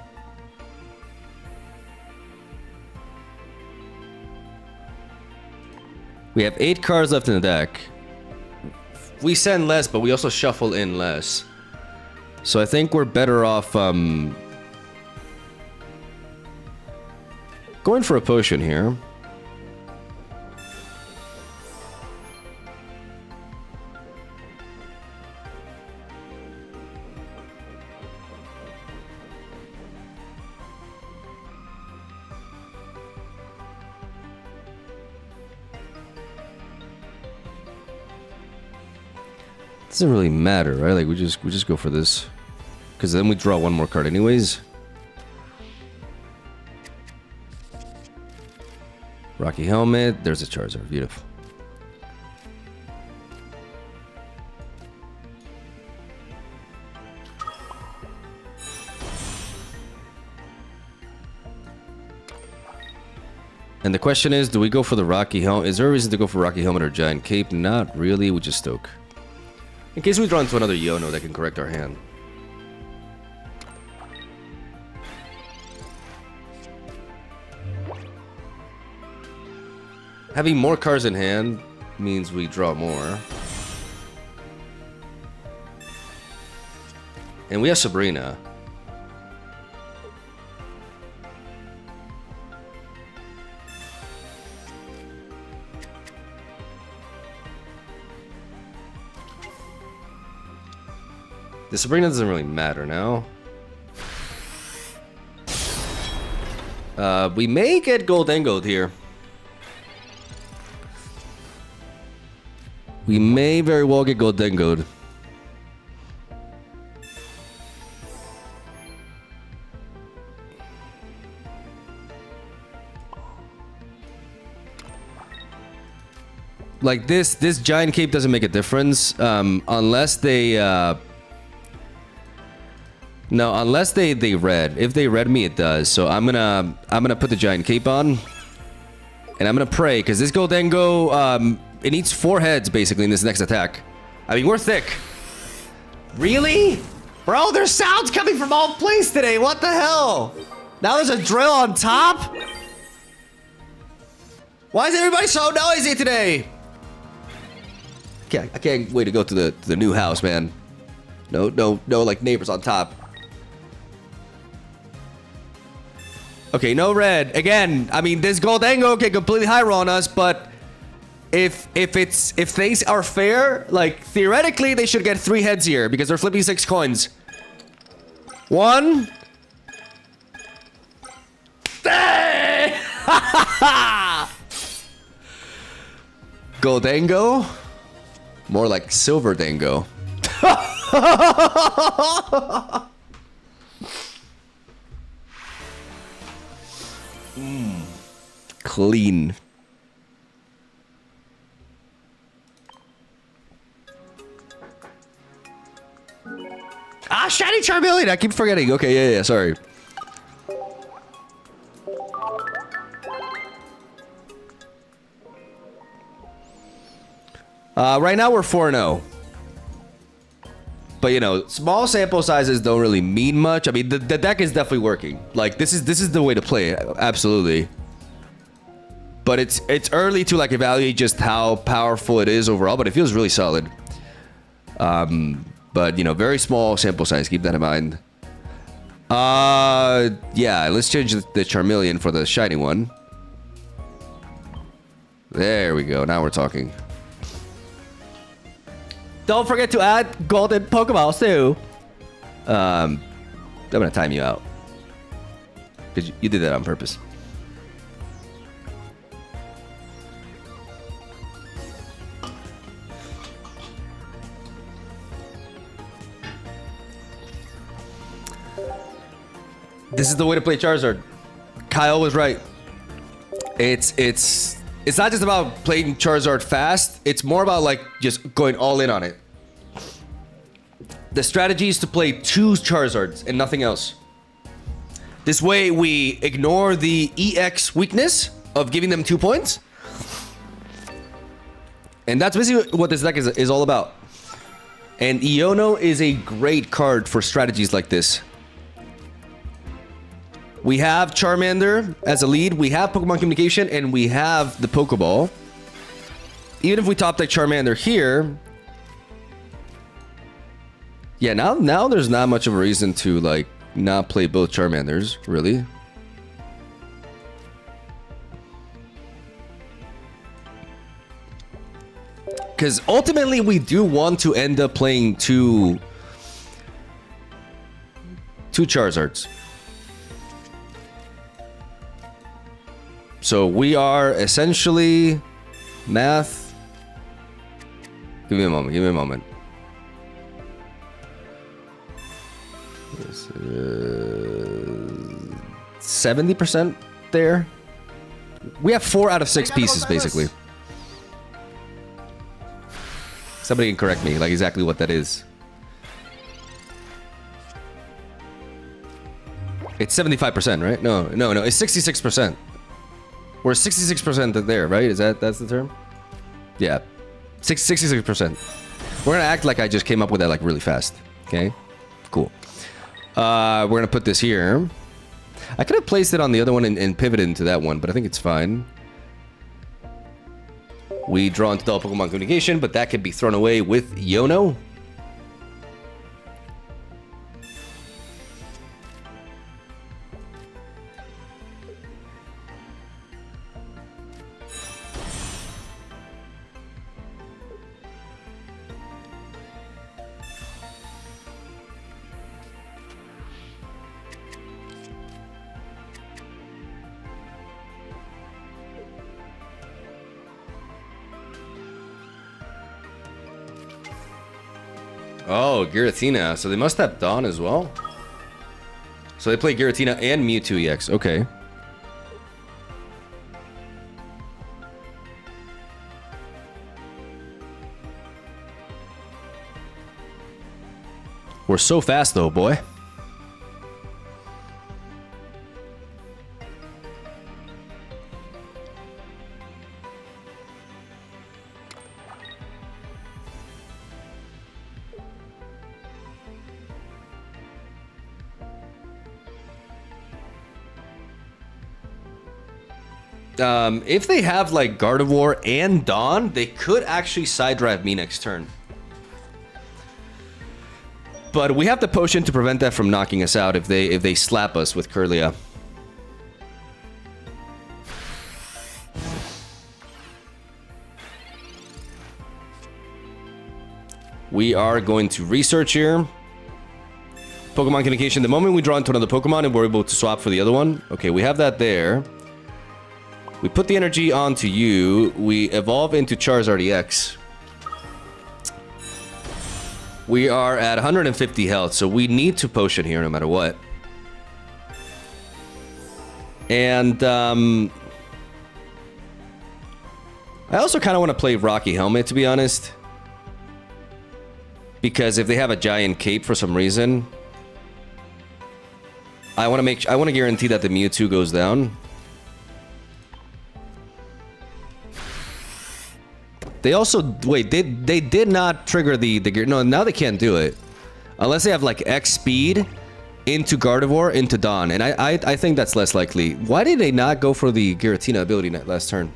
We have 8 cards left in the deck. We send less, but we also shuffle in less. So I think we're better off going for a potion here. Doesn't really matter, right? Like we just go for this, because then we draw one more card anyways. Rocky Helmet. There's a Charizard. Beautiful. And the question is, do we go for the Rocky Helmet? Is there a reason to go for Rocky Helmet or Giant Cape? Not really. We just Stoke. In case we draw into another Yono that can correct our hand. Having more cards in hand means we draw more. And we have Sabrina. The Sabrina doesn't really matter now. We may get Goldengoed here. We may very well get Goldengoed. Like this giant cape doesn't make a difference unless they no, unless they red. If they red me, it does. So I'm gonna put the giant cape on, and I'm gonna pray because this Goldengo it needs 4 heads basically in this next attack. I mean, we're thick. Really, bro? There's sounds coming from all places today. What the hell? Now there's a drill on top. Why is everybody so noisy today? I can't wait to go to the new house, man. No, like neighbors on top. Okay, no red. Again, I mean, this Goldengo can completely high roll on us, but if things are fair, like theoretically they should get 3 heads here because they're flipping 6 coins. 1. Goldengo? More like Silver Dango. Clean. Ah, Shiny Charmeleon! I keep forgetting. Okay, yeah, sorry. Right now we're 4-0. But you know, small sample sizes don't really mean much. I mean, the deck is definitely working. Like this is the way to play it, absolutely. But it's early to like evaluate just how powerful it is overall. But it feels really solid. But you know, very small sample size. Keep that in mind. Yeah, let's change the Charmeleon for the shiny one. There we go. Now we're talking. Don't forget to add golden Pokeballs too. I'm gonna time you out because you did that on purpose. This is the way to play Charizard. Kyle was right. It's not just about playing Charizard fast. It's more about like just going all in on it. The strategy is to play 2 Charizards and nothing else. This way we ignore the EX weakness of giving them 2 points. And that's basically what this deck is all about. And Iono is a great card for strategies like this. We have Charmander as a lead, we have Pokemon Communication, and we have the Pokeball. Even if we top deck Charmander here... Yeah, now there's not much of a reason to, like, not play both Charmanders, really. Because ultimately, we do want to end up playing two Charizards. So we are essentially math. Give me a moment. 70% there. We have 4 out of 6 pieces, basically. Somebody can correct me, like exactly what that is. It's 75%, right? No, it's 66%. We're 66% there, right? That's the term? Yeah. 66%. We're gonna act like I just came up with that like really fast. Okay, cool. We're gonna put this here. I could have placed it on the other one and pivoted into that one, but I think it's fine. We draw into double Pokemon communication, but that could be thrown away with Yono. Oh, Giratina. So they must have Dawn as well. So they play Giratina and Mewtwo EX. Okay. We're so fast though, boy. If they have like Gardevoir and Dawn, they could actually side drive me next turn. But we have the potion to prevent that from knocking us out if they slap us with Kirlia. We are going to research here. Pokemon communication. The moment we draw into another Pokemon and we're able to swap for the other one. Okay, we have that there. We put the energy onto you. We evolve into Charizard EX. We are at 150 health, so we need to potion here no matter what. And I also kind of want to play Rocky Helmet, to be honest. Because if they have a giant cape for some reason, I want to guarantee that the Mewtwo goes down. They also wait. They did not trigger the gear. No, now they can't do it unless they have like X speed into Gardevoir into Dawn, and I think that's less likely. Why did they not go for the Giratina ability last turn?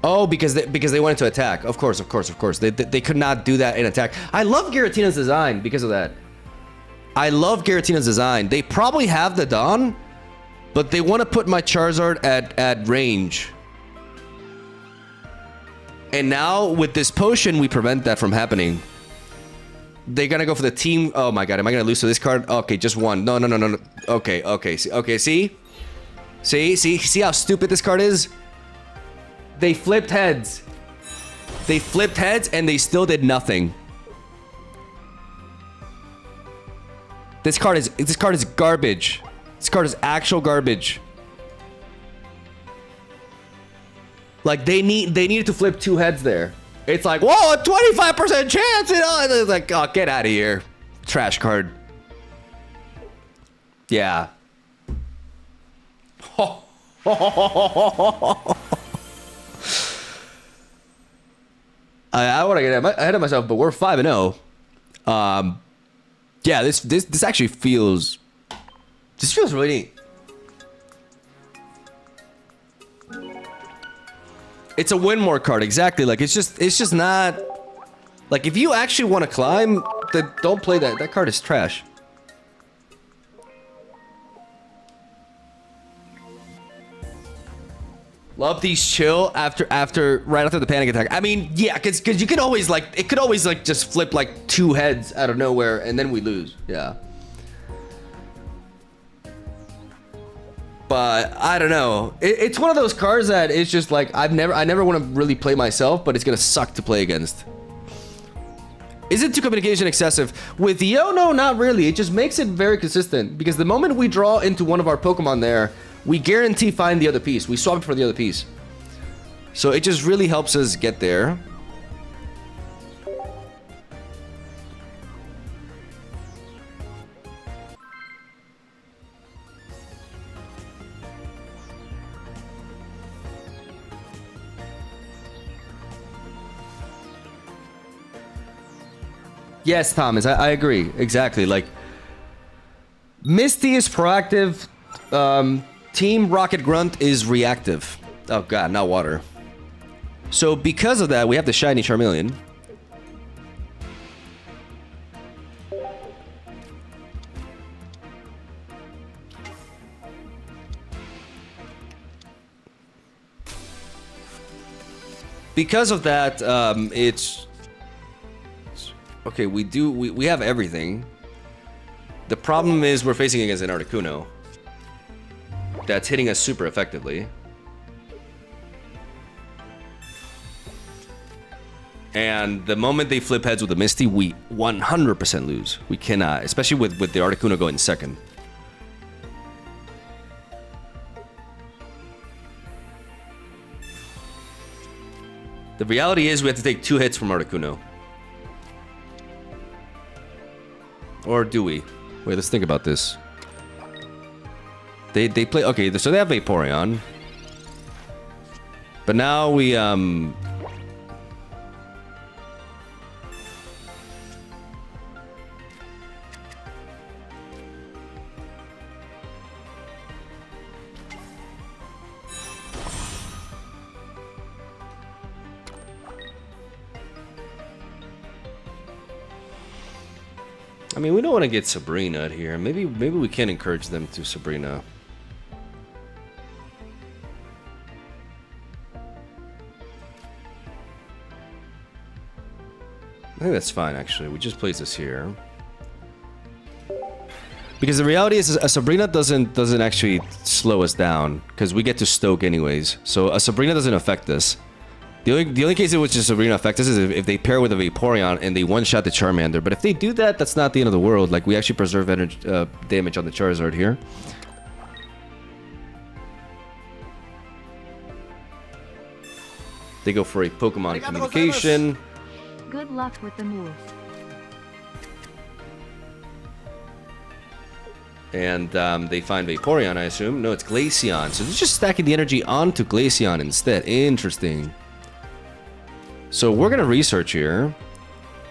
Oh, because they wanted to attack. Of course. They could not do that in attack. I love Giratina's design because of that. I love Giratina's design. They probably have the Dawn, but they want to put my Charizard at range. And now with this potion, we prevent that from happening. They're gonna go for the team. Oh my god, am I gonna lose to this card? Okay, just one. No. Okay. See how stupid this card is? They flipped heads. They flipped heads and they still did nothing. This card is garbage. This card is actual garbage. Like they needed to flip two heads there. It's like, whoa, a 25% chance, you know? It's like, oh, get out of here. Trash card. Yeah. I want to get ahead of myself, but we're 5-0. Yeah, this actually feels. This feels really neat. It's a win more card, exactly. Like it's just not. Like if you actually want to climb, then don't play that. That card is trash. Love these chill right after the panic attack. I mean, yeah, because you could always like it could always like just flip like two heads out of nowhere and then we lose. Yeah. But I don't know. It's one of those cards that it's just like I never want to really play myself, but it's gonna suck to play against. Is it too communication excessive? With Yo, no, not really. It just makes it very consistent because the moment we draw into one of our Pokemon there, we guarantee find the other piece. We swap it for the other piece. So it just really helps us get there. Yes, Thomas, I agree. Exactly. Like, Misty is proactive. Team Rocket Grunt is reactive. Oh god, not water. So because of that, we have the shiny Charmeleon. Because of that, it's okay. We have everything. The problem is we're facing against an Articuno that's hitting us super effectively. And the moment they flip heads with the Misty, we 100% lose. We cannot, especially with the Articuno going second. The reality is we have to take 2 hits from Articuno. Or do we? Wait, let's think about this. They play... Okay, so they have Vaporeon. But now we, I mean, we don't want to get Sabrina here. Maybe we can encourage them to Sabrina. I think that's fine, actually. We just place this here. Because the reality is a Sabrina doesn't actually slow us down, because we get to Stoke anyways. So a Sabrina doesn't affect us. The only case in which a Sabrina affects us is if they pair with a Vaporeon and they one-shot the Charmander. But if they do that, that's not the end of the world. Like, we actually preserve energy, damage on the Charizard here. They go for a Pokemon communication. Good luck with the move. And they find Vaporeon, I assume. No, it's Glaceon. So they're just stacking the energy onto Glaceon instead. Interesting. So we're going to research here.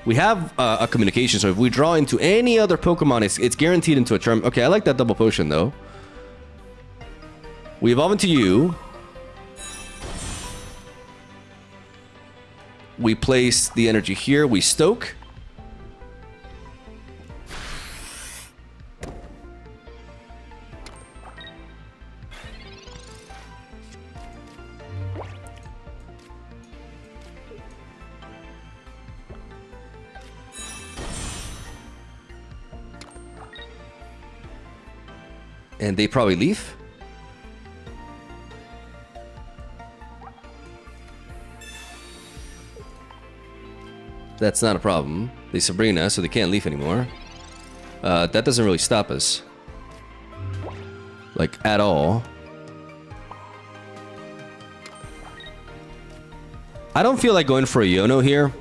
We have a communication, so if we draw into any other Pokemon, it's guaranteed into a Charm. Okay, I like that double potion, though. We evolve into you. We place the energy here. We Stoke. And they probably leave. That's not a problem. They Sabrina, so they can't leave anymore. That doesn't really stop us. Like, at all. I don't feel like going for a Yono here.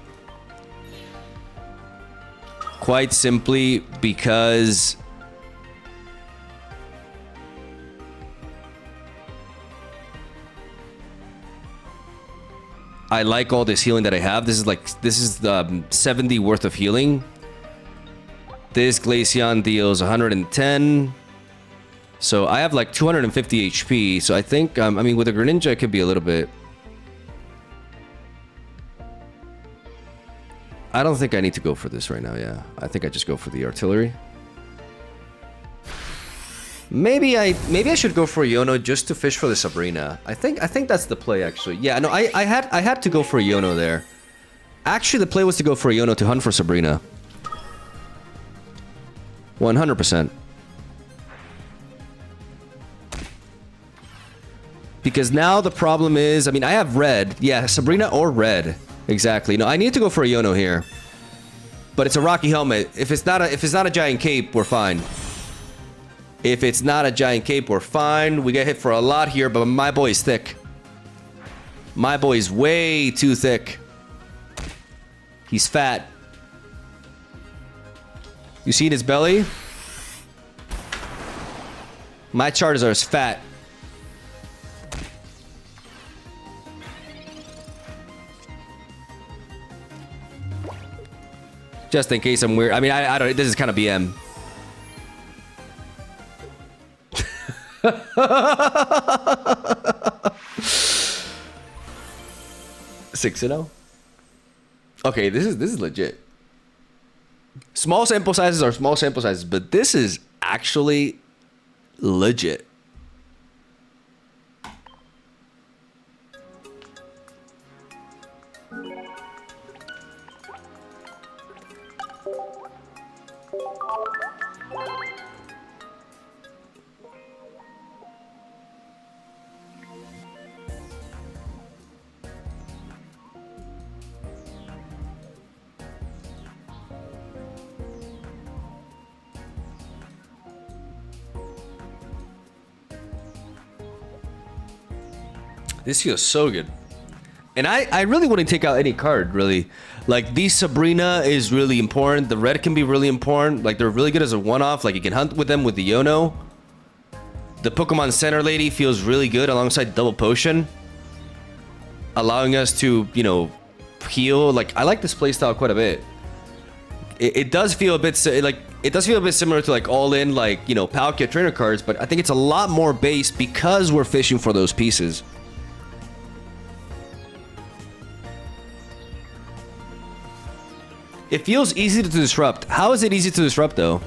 Quite simply because... I like all this healing that I have. This is 70 worth of healing. This Glaceon deals 110. So I have like 250 HP. So I think, I mean, with a Greninja, it could be a little bit... I don't think I need to go for this right now, yeah. I think I just go for the artillery. Maybe I should go for a Yono just to fish for the Sabrina. I think that's the play, actually. Yeah, no, I had to go for a Yono there. Actually, the play was to go for a Yono to hunt for Sabrina. 100%. Because now the problem is, I mean, I have red. Yeah, Sabrina or red. Exactly. No, I need to go for a Yono here. But it's a Rocky Helmet. If it's not a giant cape, we're fine. If it's not a giant cape, we're fine. We get hit for a lot here, but my boy is thick. My boy is way too thick. He's fat. You see his belly? My Charizard is fat. Just in case I'm weird. I mean, I don't. This is kind of BM. 6-0. Okay, this is legit. Small sample sizes are small sample sizes, but this is actually legit. This feels so good. And I really wouldn't take out any card, really. Like, the Sabrina is really important. The red can be really important. Like, they're really good as a one-off. Like, you can hunt with them with the Yono. The Pokemon Center Lady feels really good alongside Double Potion. Allowing us to, you know, heal. Like, I like this playstyle quite a bit. It does feel a bit, like, it does feel a bit similar to, like, all-in, like, you know, Palkia trainer cards. But I think it's a lot more base because we're fishing for those pieces. It feels easy to disrupt. How is it easy to disrupt, though?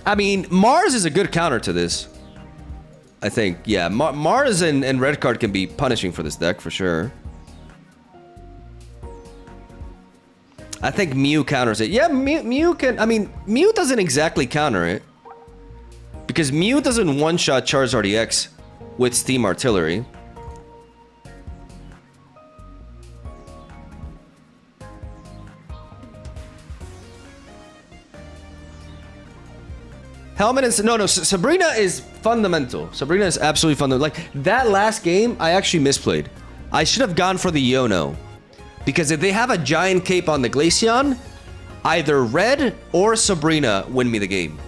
I mean, Mars is a good counter to this. I think, yeah. Mars and red card can be punishing for this deck, for sure. I think Mew counters it. Yeah, Mew can... I mean, Mew doesn't exactly counter it. Because Mew doesn't one-shot Charizard EX with Steam Artillery. Helmet and... No, Sabrina is fundamental. Sabrina is absolutely fundamental. Like, that last game, I actually misplayed. I should have gone for the Yono. Because if they have a giant cape on the Glaceon, either Red or Sabrina win me the game.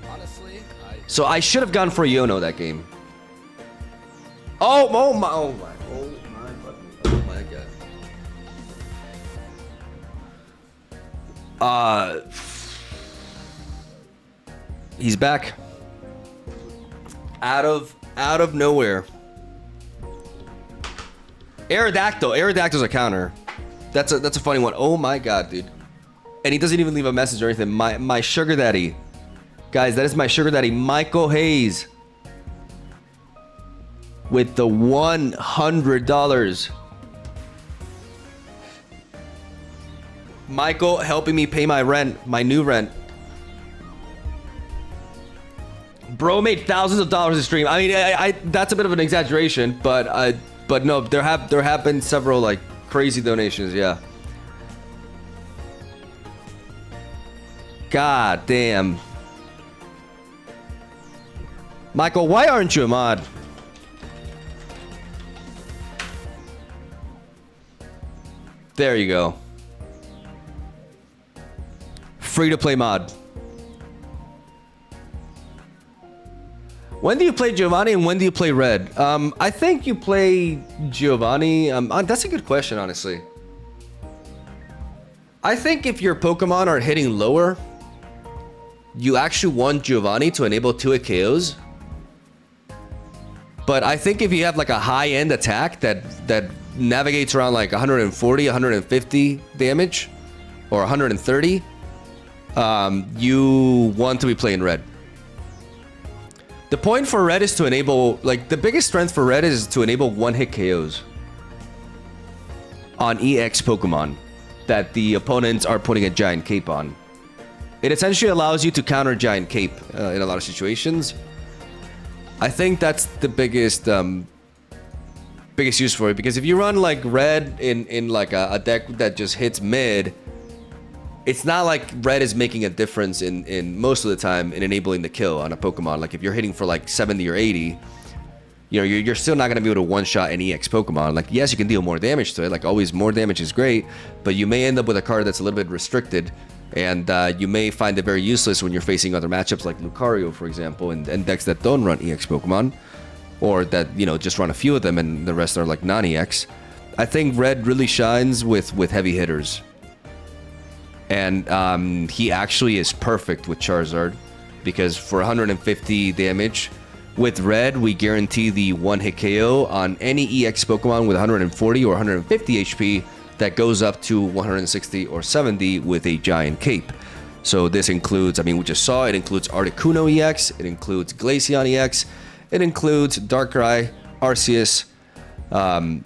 Honestly, So I should have gone for Yono that game. Oh my god. He's back. Out of nowhere. Aerodactyl's a counter. That's a funny one. Oh my god, dude. And he doesn't even leave a message or anything. My sugar daddy. Guys, that is my sugar daddy, Michael Hayes. With the $100. Michael helping me pay my rent, my new rent. Bro made thousands of dollars a stream. I mean, I that's a bit of an exaggeration, but no, there have been several like crazy donations. Yeah. God damn. Michael, why aren't you a mod? There you go. Free to play mod. When do you play Giovanni and when do you play Red? I think you play Giovanni. That's a good question, honestly. I think if your Pokemon are hitting lower, you actually want Giovanni to enable 2-hit KOs. But I think if you have like a high-end attack that navigates around like 140, 150 damage, or 130, you want to be playing Red. The point for Red is to enable, like, the biggest strength for Red is to enable 1-hit KOs on EX Pokemon that the opponents are putting a Giant Cape on. It essentially allows you to counter Giant Cape in a lot of situations. I think that's the biggest use for it, because if you run like Red in like a deck that just hits mid, it's not like Red is making a difference in most of the time in enabling the kill on a Pokemon. Like if you're hitting for like 70 or 80, you know, you're still not going to be able to one-shot an EX Pokemon. Like, yes, you can deal more damage to it. Like, always, more damage is great, but you may end up with a card that's a little bit restricted, and you may find it very useless when you're facing other matchups like Lucario, for example, and decks that don't run EX Pokemon, or that, you know, just run a few of them and the rest are like non-EX. I think red really shines with heavy hitters. And he actually is perfect with Charizard, because for 150 damage, with red, we guarantee the 1-hit KO on any EX Pokemon with 140 or 150 HP that goes up to 160 or 70 with a giant cape. So this includes, I mean, we just saw, it includes Articuno EX, it includes Glaceon EX, it includes Darkrai, Arceus, and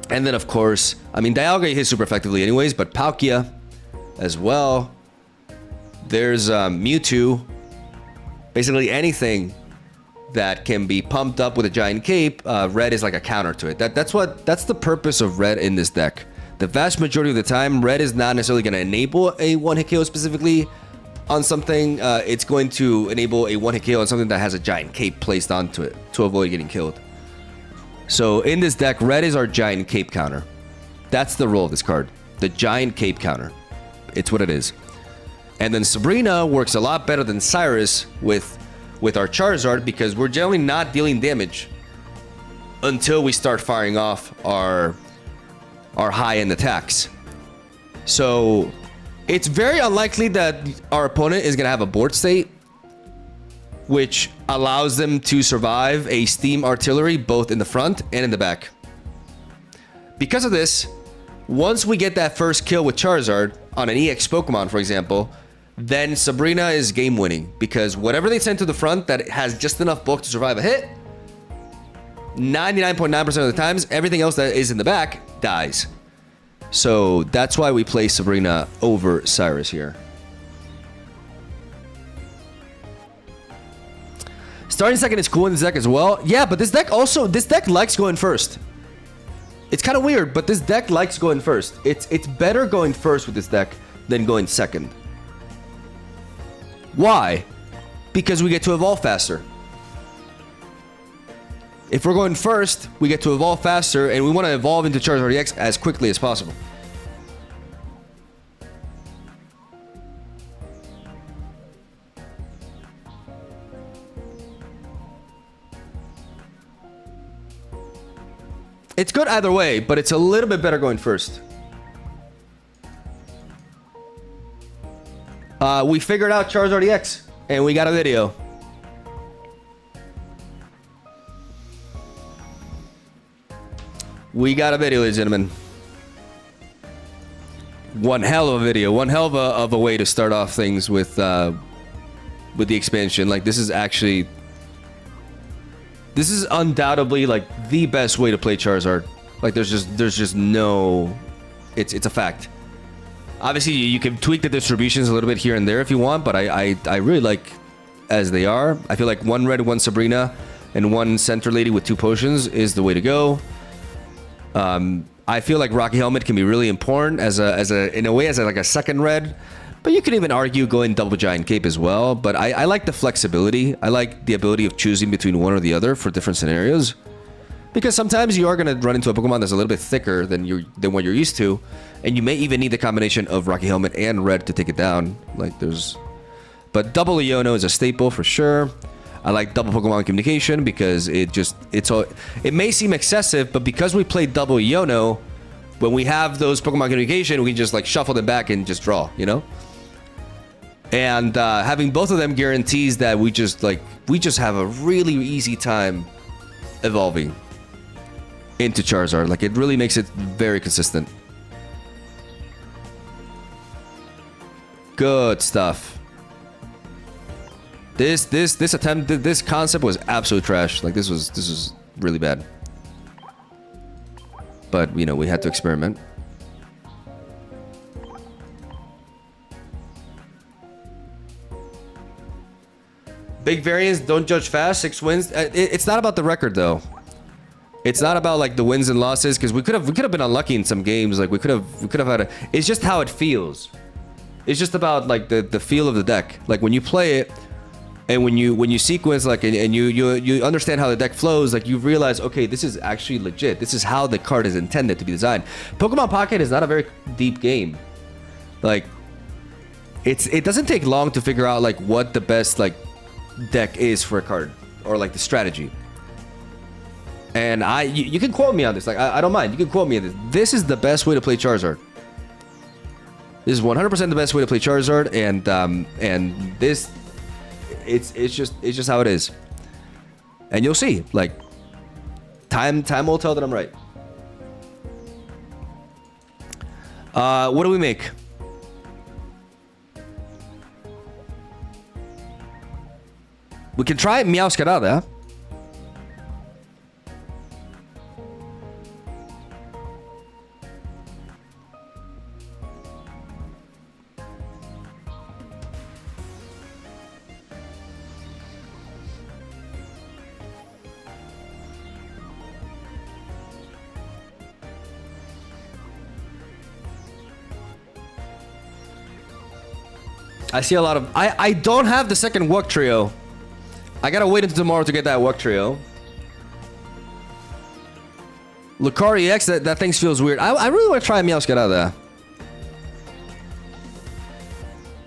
then of course, I mean, Dialga hits super effectively anyways, but Palkia as well. There's Mewtwo. Basically anything that can be pumped up with a giant cape, red is like a counter to it. That's the purpose of red in this deck. The vast majority of the time, red is not necessarily going to enable a 1-hit KO specifically on something. It's going to enable a 1-hit KO on something that has a giant cape placed onto it to avoid getting killed. So in this deck, red is our giant cape counter. That's the role of this card. The giant cape counter. It's what it is. And then Sabrina works a lot better than Cyrus with our Charizard, because we're generally not dealing damage until we start firing off our high-end attacks. So it's very unlikely that our opponent is going to have a board state which allows them to survive a Steam Artillery both in the front and in the back. Because of this, once we get that first kill with Charizard on an EX Pokemon, for example, then Sabrina is game winning, because whatever they send to the front that has just enough bulk to survive a hit, 99.9% of the times, everything else that is in the back dies. So that's why we play Sabrina over Cyrus here. Starting second is cool in this deck as well. Yeah, but this deck likes going first. It's kind of weird, but this deck likes going first. It's better going first with this deck than going second. Why? Because we get to evolve faster. If we're going first, we get to evolve faster, and we want to evolve into Charizard EX as quickly as possible. It's good either way, but it's a little bit better going first. We figured out Charizard EX, and we got a video. We got a video, ladies and gentlemen. One hell of a video. One hell of a way to start off things with the expansion. Like, this is actually... This is undoubtedly, like, the best way to play Charizard. Like, there's just no... It's a fact. Obviously, you can tweak the distributions a little bit here and there if you want, but I really like as they are. I feel like one red, one Sabrina, and one center lady with 2 potions is the way to go. I feel like Rocky Helmet can be really important in a way as like a second red, but you could even argue going double giant cape as well. But I like the flexibility. I like the ability of choosing between one or the other for different scenarios, because sometimes you are going to run into a Pokemon that's a little bit thicker than what you're used to, and you may even need the combination of Rocky Helmet and red to take it down. But double Iono is a staple for sure. I like double Pokemon communication because it may seem excessive, but because we play double Iono, when we have those Pokemon communication, we can just like shuffle them back and just draw, you know? And having both of them guarantees that we just have a really easy time evolving into Charizard. Like, it really makes it very consistent. Good stuff. This concept was absolute trash. Like, this was really bad. But, you know, we had to experiment. Big variance, don't judge fast, 6 wins. It's not about the record, though. It's not about like the wins and losses, because we could have been unlucky in some games. Like, we could have had a... It's just how it feels. It's just about like the feel of the deck. Like, when you play it, and when you sequence, like, and you understand how the deck flows, like, you realize, okay, this is actually legit. This is how the card is intended to be designed. Pokemon Pocket is not a very deep game. Like, it doesn't take long to figure out like what the best like deck is for a card, or like the strategy. And you can quote me on this. Like, I don't mind. You can quote me on this. This is the best way to play Charizard. This is 100% the best way to play Charizard, and this, it's just how it is. And you'll see. Like, time will tell that I'm right. What do we make? We can try Meowscarada. I see a lot of... I don't have the second Wuk Trio. I gotta wait until tomorrow to get that Wuk Trio. Lucario X, that thing feels weird. I really want to try Meowscarada.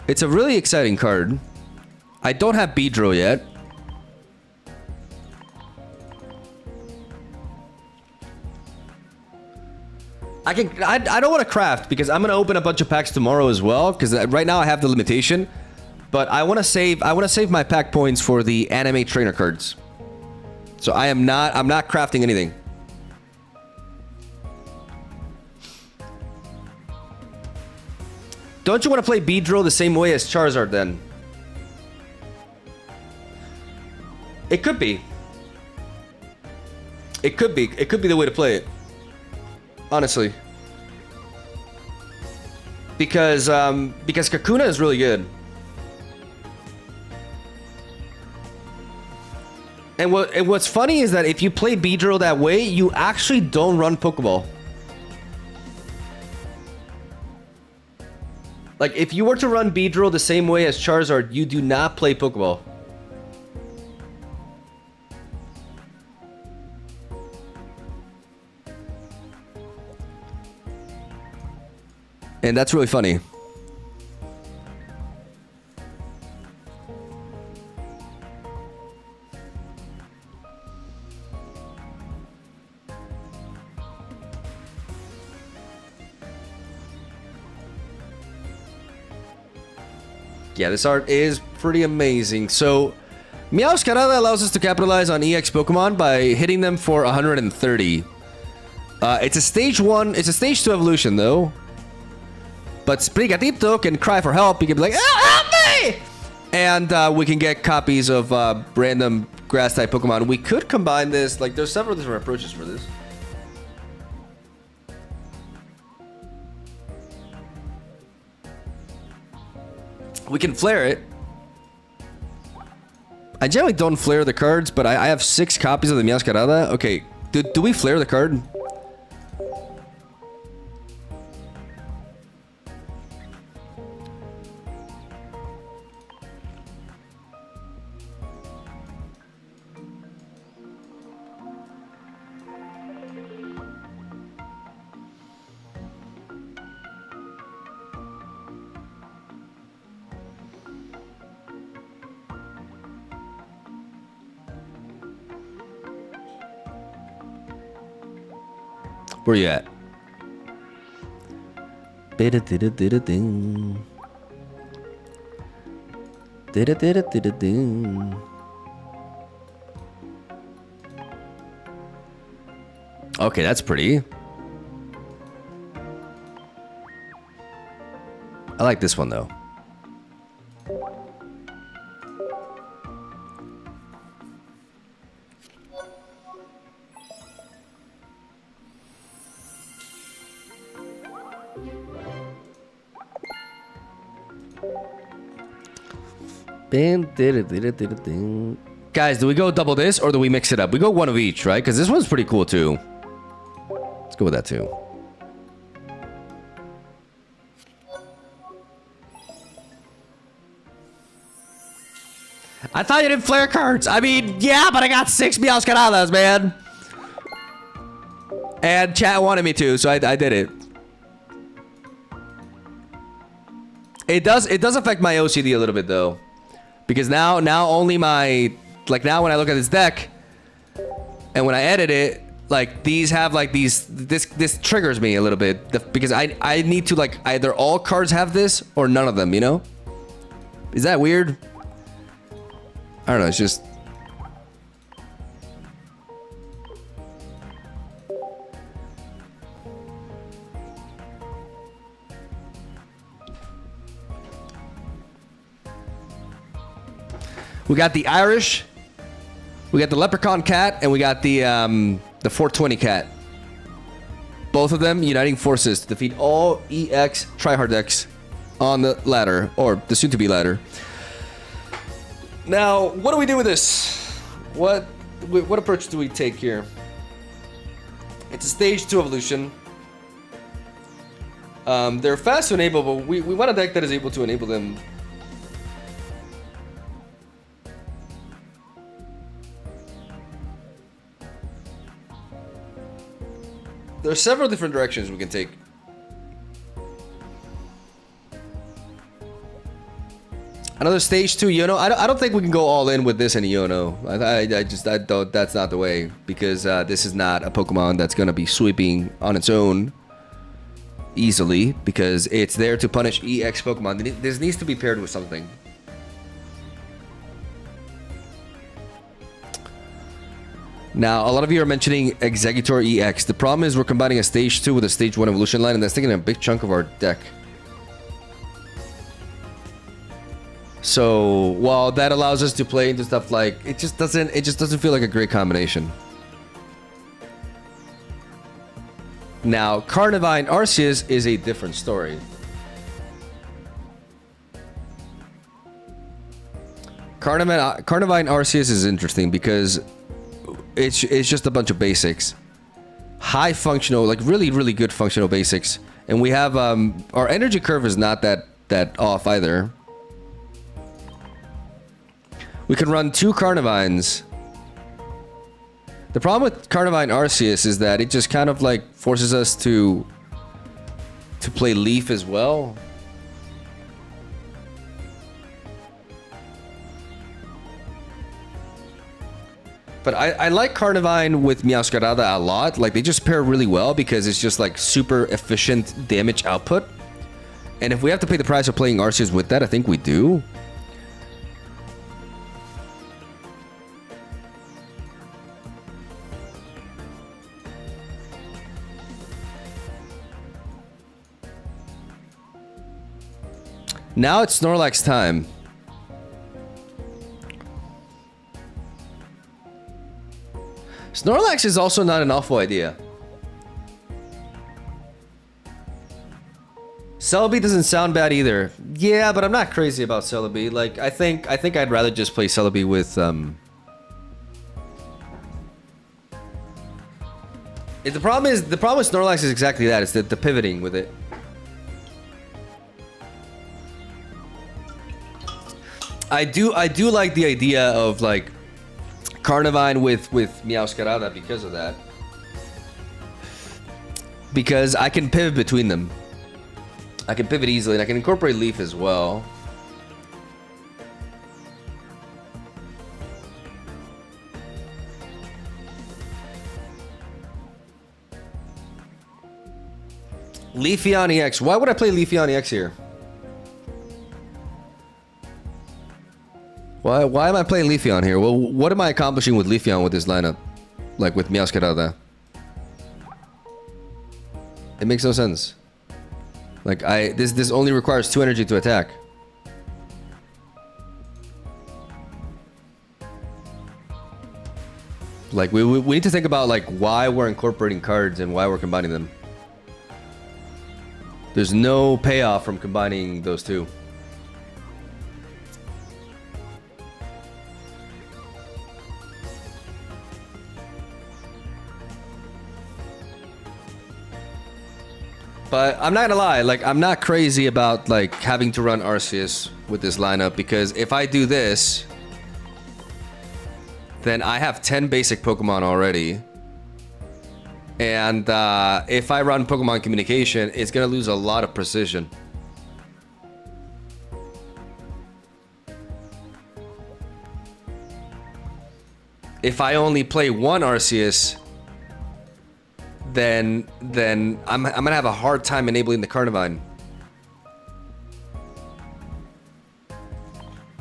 It's a really exciting card. I don't have Beedrill yet. I don't want to craft because I'm gonna open a bunch of packs tomorrow as well. Because right now I have the limitation, but I want to save my pack points for the anime trainer cards. So I'm not crafting anything. Don't you want to play Beedrill the same way as Charizard then? It could be. It could be the way to play it. Honestly. Because Kakuna is really good. And what's funny is that if you play Beedrill that way, you actually don't run Pokeball. Like, if you were to run Beedrill the same way as Charizard, you do not play Pokeball. And that's really funny. Yeah, this art is pretty amazing. So, Meowscarada allows us to capitalize on EX Pokemon by hitting them for 130. It's a stage 1, it's a stage 2 evolution though. But Sprigatito can cry for help. He can be like, "Ah, help me!" And we can get copies of random grass type Pokemon. We could combine this. Like, there's several different approaches for this. We can flare it. I generally don't flare the cards, but I have 6 copies of the Meowscarada. Okay, do we flare the card? Where you at? Okay, that's pretty. I like this one though. Guys, do we go double this or do we mix it up? We go one of each, right? Because this one's pretty cool too. Let's go with that too. I thought you didn't flare cards. I mean, yeah, but I got 6 Meowscaradas, man. And chat wanted me to, so I did it. It does affect my OCD a little bit though. Because now only my, like now when I look at this deck, And when I edit it, like these have like this triggers me a little bit because I need to like either all cards have this or none of them, you know? Is that weird? I don't know, it's just... We got the Irish, we got the Leprechaun Cat, and we got the 420 Cat. Both of them uniting forces to defeat all EX tryhard decks on the ladder, or the soon-to-be ladder. Now, what do we do with this? What approach do we take here? It's a stage 2 evolution. They're fast to enable, but we want a deck that is able to enable them. There are several different directions we can take. Another stage 2 Yono. I don't think we can go all in with this in a Yono. I don't. That's not the way, because this is not a Pokemon that's gonna be sweeping on its own easily, because it's there to punish EX Pokemon. This needs to be paired with something. Now, a lot of you are mentioning Exeggutor EX. The problem is we're combining a stage 2 with a stage 1 evolution line, and that's taking a big chunk of our deck. So while that allows us to play into stuff like, it just doesn't feel like a great combination. Now, Carnivine Arceus is a different story. Carnivine Arceus is interesting because it's just a bunch of basics, high functional, like really good functional basics, and we have our energy curve is not that off either. We can run 2 Carnivines. The problem with Carnivine Arceus is that it just kind of like forces us to play Leaf as well. But I like Carnivine with Meowscarada a lot. Like, they just pair really well because it's just like super efficient damage output. And if we have to pay the price of playing Arceus with that, I think we do. Now it's Snorlax time. Snorlax is also not an awful idea. Celebi doesn't sound bad either. Yeah, but I'm not crazy about Celebi. Like, I think I'd rather just play Celebi with The problem with Snorlax is exactly that. It's the pivoting with it. I do like the idea of like Carnivine with Meowscarada because of that. Because I can pivot between them. I can pivot easily, and I can incorporate Leaf as well. Leafeon EX. Why would I play Leafeon EX here? Why am I playing Leafeon here? Well, what am I accomplishing with Leafeon with this lineup? Like with Meowscarada? It makes no sense. Like, this only requires 2 energy to attack. Like, we need to think about like why we're incorporating cards and why we're combining them. There's no payoff from combining those two. But I'm not gonna lie, like, I'm not crazy about like having to run Arceus with this lineup, because if I do this, then I have 10 basic Pokemon already. And if I run Pokemon Communication, it's gonna lose a lot of precision. if I only play one Arceus, then I'm gonna have a hard time enabling the Carnivine.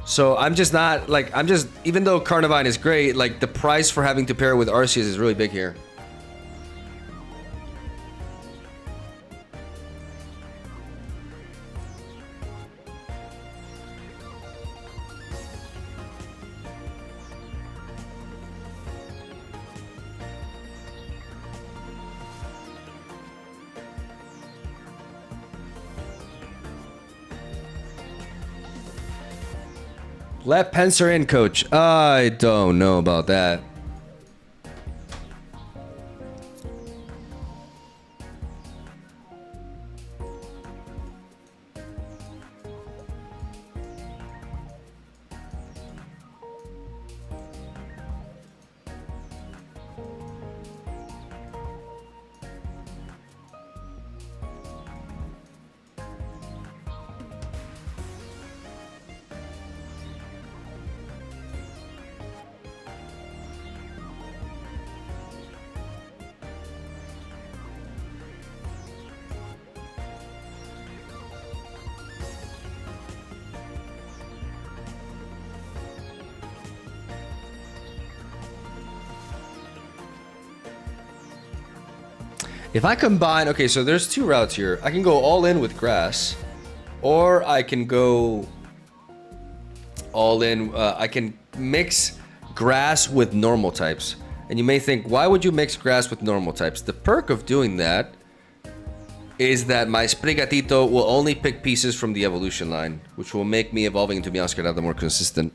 So I'm just not like even though Carnivine is great, like the price for having to pair it with Arceus is really big here. Let Pencer in, coach. I don't know about that. If I combine, okay, so there's two routes here. I can go all in with grass, or I can go all in. I can mix grass with normal types. And you may think, why would you mix grass with normal types? The perk of doing that is that my Sprigatito will only pick pieces from the evolution line, which will make me evolving into Meowscarada more consistent.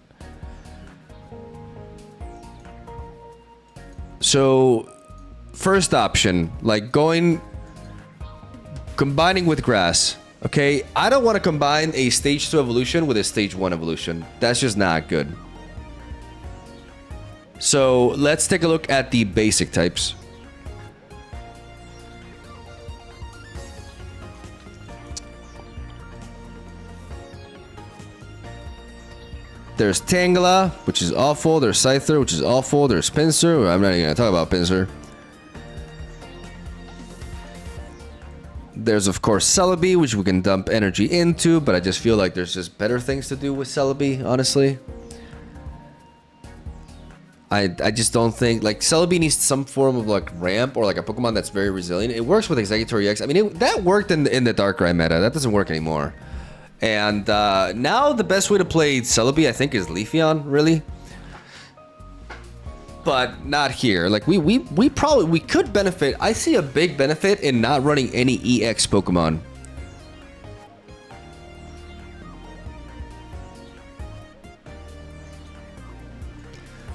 So, first option, like combining with grass. Okay, I don't want to combine a stage 2 evolution with a stage 1 evolution. That's just not good. So let's take a look at the basic types. There's Tangela, which is awful. There's Scyther, which is awful. There's Pinsir. I'm not even going to talk about Pinsir. There's, of course, Celebi, which we can dump energy into, but I just feel like there's just better things to do with Celebi, honestly. I just don't think... Like, Celebi needs some form of, like, ramp or, like, a Pokemon that's very resilient. It works with Executory X. I mean, that worked in the Darkrai meta. That doesn't work anymore. And now the best way to play Celebi, I think, is Leafeon, really. But not here. Like, we could benefit. I see a big benefit in not running any EX Pokemon.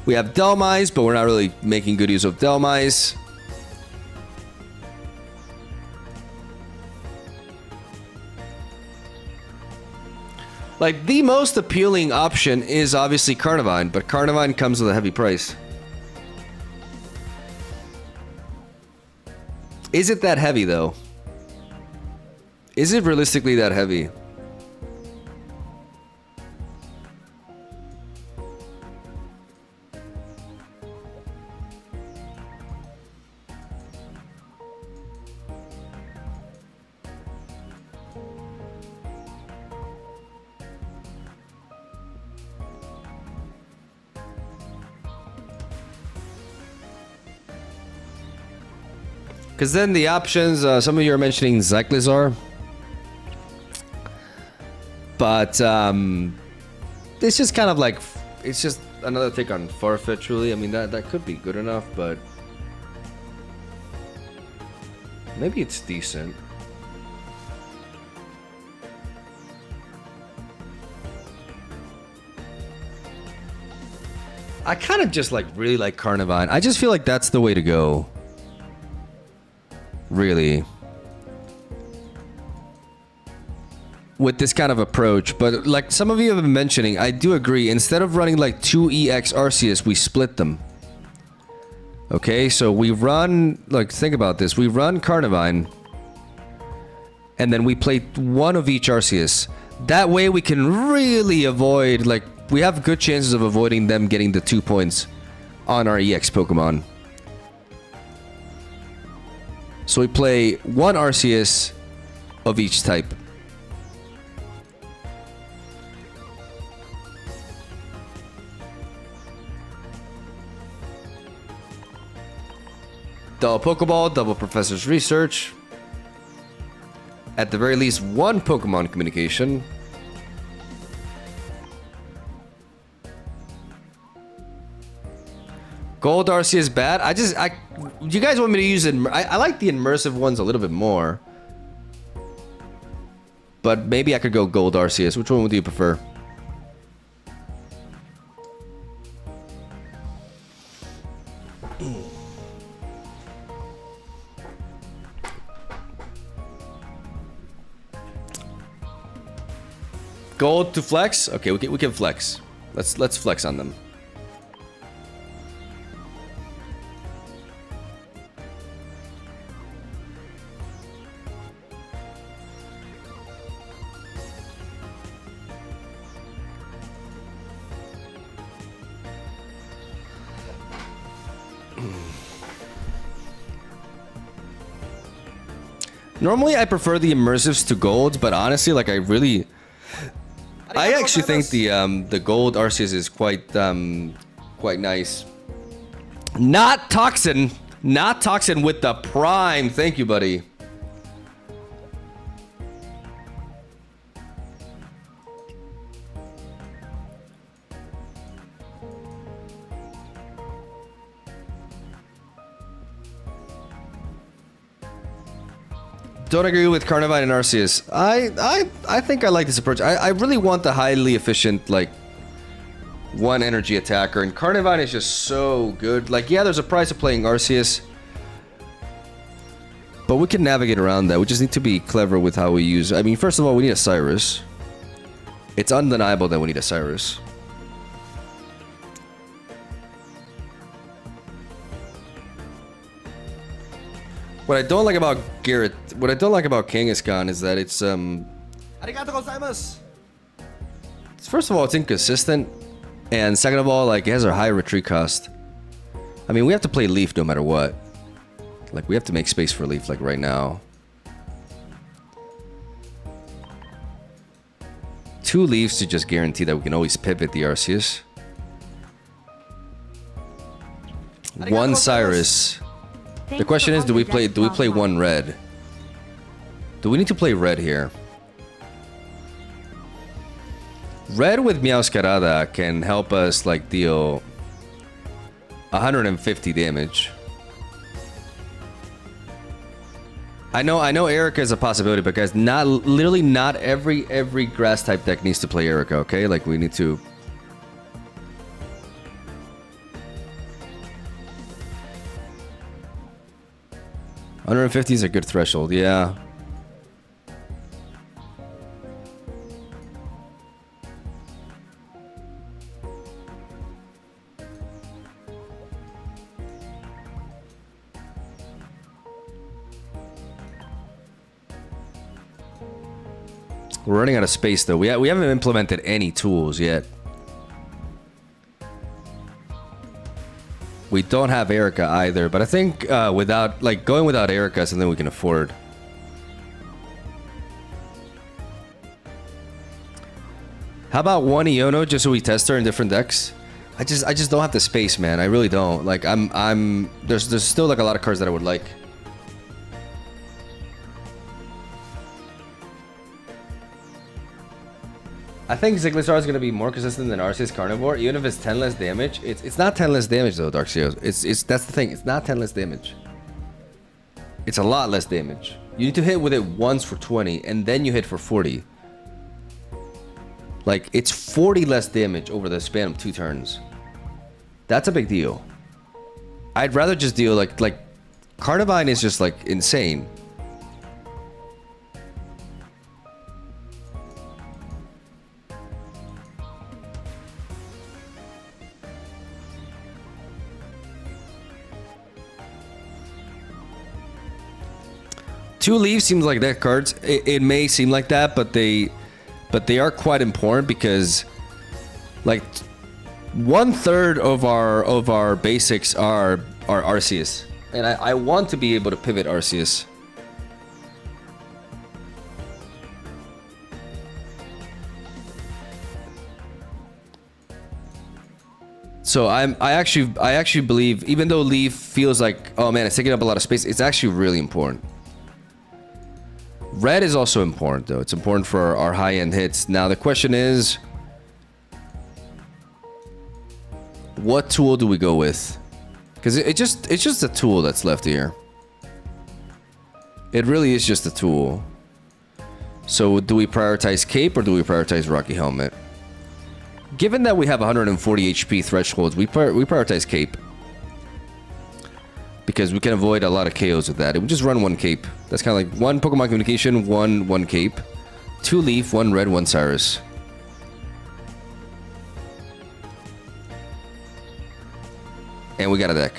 We have Dhelmise, but we're not really making good use of Dhelmise. Like, the most appealing option is obviously Carnivine, but Carnivine comes with a heavy price. Is it that heavy, though? Is it realistically that heavy? Because then the options, some of you are mentioning Zyklizar. But it's just kind of like, it's just another take on Farfetch, really. I mean, that could be good enough, but maybe it's decent. I kind of just like really like Carnivine. I just feel like that's the way to go. Really. With this kind of approach. But like some of you have been mentioning, I do agree. Instead of running like 2 EX Arceus, we split them. Okay, so we run, like, think about this. We run Carnivine. And then we play 1 of each Arceus. That way we can really avoid, like, we have good chances of avoiding them getting the 2 points on our EX Pokemon. So we play 1 Arceus of each type. Double Pokeball, double Professor's Research. At the very least, 1 Pokemon Communication. Gold Arceus is bad. You guys want me to use it? I like the immersive ones a little bit more. But maybe I could go Gold Arceus. Which one would you prefer? Gold to flex? Okay, we can flex. Let's flex on them. Normally I prefer the immersives to golds, but honestly, like I actually think the gold Arceus is quite nice. Not toxin with the prime. Thank you, buddy. Don't agree with Carnivine and Arceus. I think I like this approach. I really want the highly efficient, like, 1 energy attacker, and Carnivine is just so good. Like, yeah, there's a price of playing Arceus, but we can navigate around that. We just need to be clever with how we use. I mean, first of all, we need a Cyrus. It's undeniable that we need a Cyrus. What I don't like about Kangaskhan is that it's Arigato gozaimasu. first of all, it's inconsistent, and second of all, like, it has a high retreat cost. I mean, we have to play Leaf no matter what. Like, we have to make space for Leaf, like, right now. 2 Leaves to just guarantee that we can always pivot the Arceus. 1 Cyrus. The question is, do we play 1 red? Do we need to play red here? Red with Meowscarada can help us, like, deal 150 damage. I know Erica is a possibility, but guys, literally not every grass type deck needs to play Erica, okay? Like, we need to. $150 is a good threshold, yeah. We're running out of space, though. We haven't implemented any tools yet. We don't have Erica either, but I think going without Erica is something we can afford. How about 1 Iono just so we test her in different decks? I just don't have the space, man. I really don't. Like, there's still, like, a lot of cards that I would like. I think Ziglisar is going to be more consistent than Arceus Carnivore, even if it's 10 less damage. It's not 10 less damage though, Darkseos. That's the thing. It's not 10 less damage. It's a lot less damage. You need to hit with it once for 20, and then you hit for 40. Like, it's 40 less damage over the span of 2 turns. That's a big deal. I'd rather just deal like Carnivine is just, like, insane. Two Leaves seems like that cards. It may seem like that, but they are quite important because, like, 1/3 of our basics are Arceus, and I want to be able to pivot Arceus. So I actually believe, even though Leaf feels like, oh man, it's taking up a lot of space, it's actually really important. Red is also important though. It's important for our high-end hits. Now the question is, what tool do we go with? Because it's just a tool that's left here. It really is just a tool. So do we prioritize Cape or do we prioritize Rocky Helmet? Given that we have 140 HP thresholds, we prioritize Cape. Because we can avoid a lot of KOs with that. We just run 1 Cape. That's kind of like 1 Pokemon Communication, 1 Cape. 2 Leaf, 1 Red, 1 Cyrus. And we got a deck.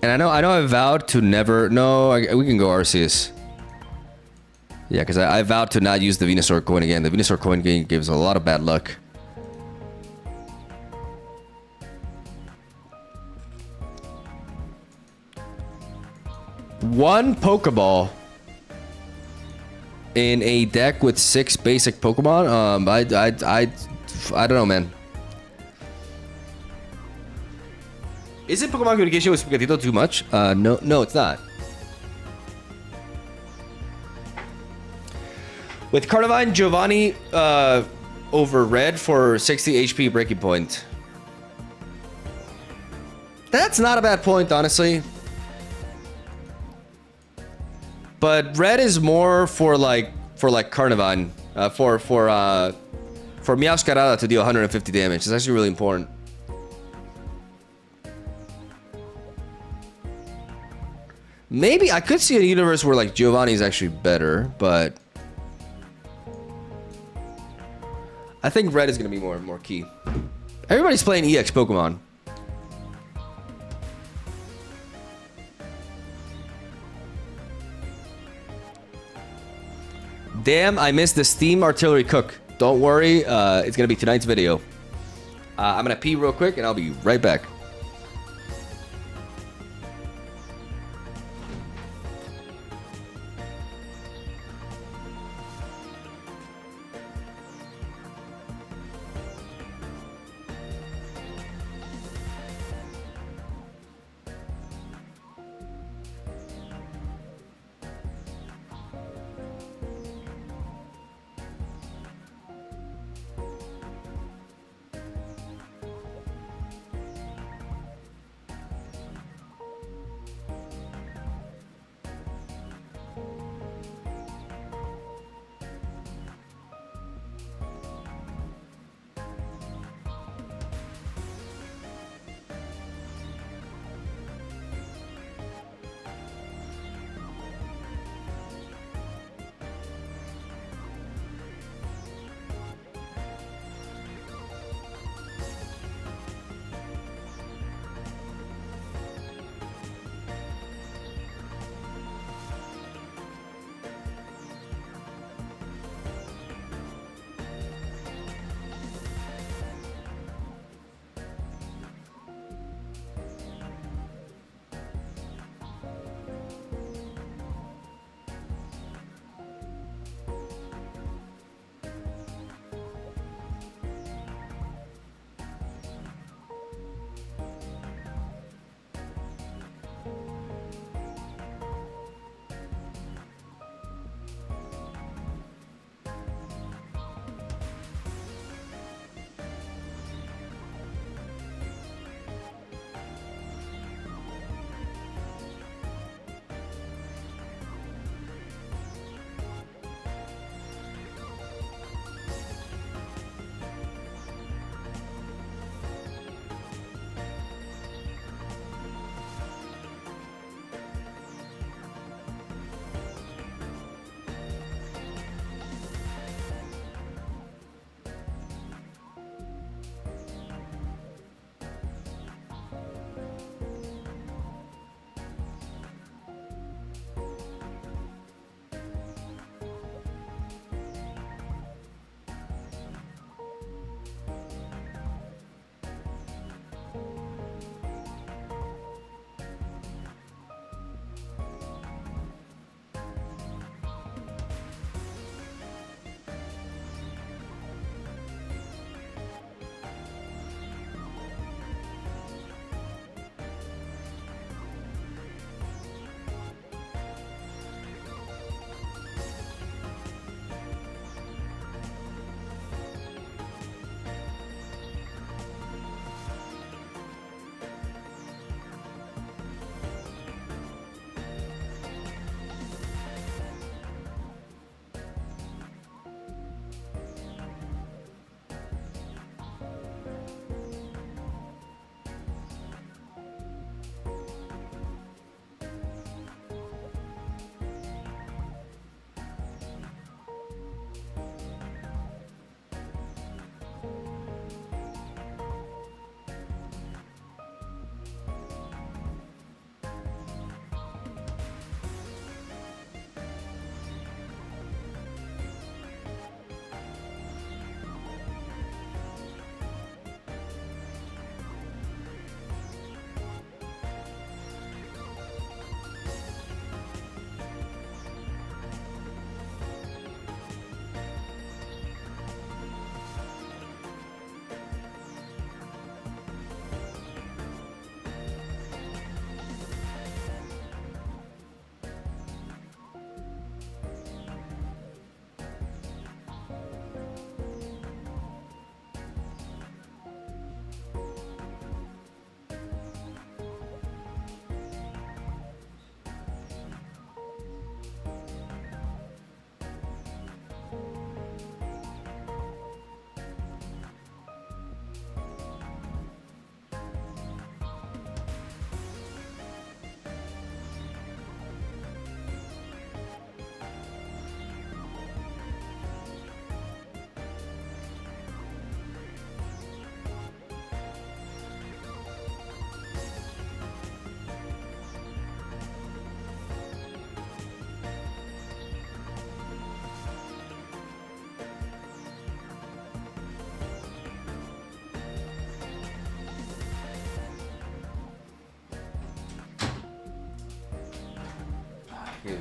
And I know I vowed to never... No, we can go Arceus. Yeah, because I vowed to not use the Venusaur coin again. The Venusaur coin game gives a lot of bad luck. One Pokeball in a deck with 6 basic Pokemon. I don't know, man. Is it Pokemon Communication with Spaghettito too much? No, it's not. With Carnivine, Giovanni over Red for 60 HP breaking point. That's not a bad point, honestly. But Red is more for Carnivine, for Meowscarada to deal 150 damage. It's actually really important. Maybe I could see a universe where like Giovanni is actually better, but I think Red is gonna be more key. Everybody's playing EX Pokemon. Damn, I missed the Steam Artillery Cook. Don't worry, it's gonna be tonight's video. I'm gonna pee real quick and I'll be right back.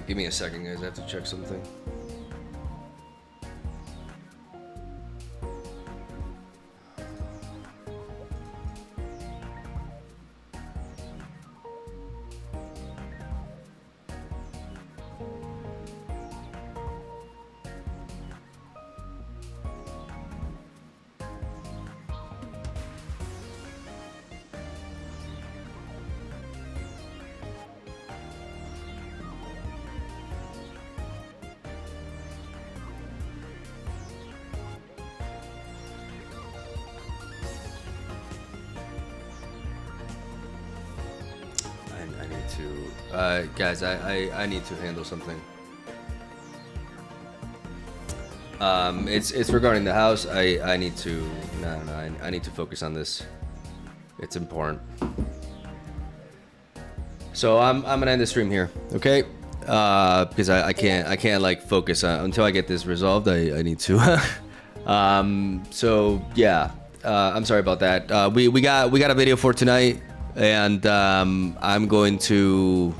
Give me a second, guys. I have to check something. Guys, I need to handle something. It's regarding the house. I need to I need to focus on this. It's important. So I'm gonna end the stream here, okay? Because I can't like focus on until I get this resolved. I need to. So yeah, I'm sorry about that. We got a video for tonight, and I'm going to.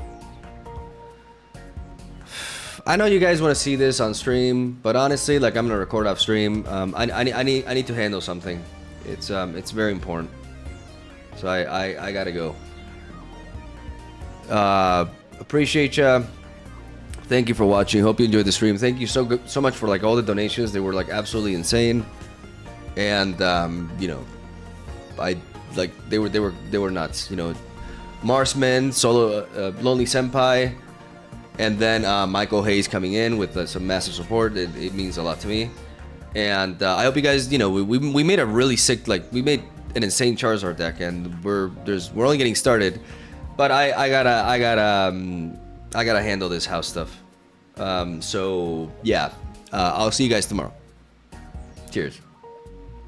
I know you guys want to see this on stream, but honestly, like, I'm gonna record off stream. I need to handle something. It's very important. So I gotta go. Appreciate ya. Thank you for watching. Hope you enjoyed the stream. Thank you so much for like all the donations. They were like absolutely insane, and you know, I like they were nuts. You know, Marsman, Solo, Lonely Senpai. And then Michael Hayes coming in with some massive support. It means a lot to me. And I hope you guys, you know, we made a really sick, like, we made an insane Charizard deck, and we're only getting started. But I gotta handle this house stuff. So yeah, I'll see you guys tomorrow. Cheers.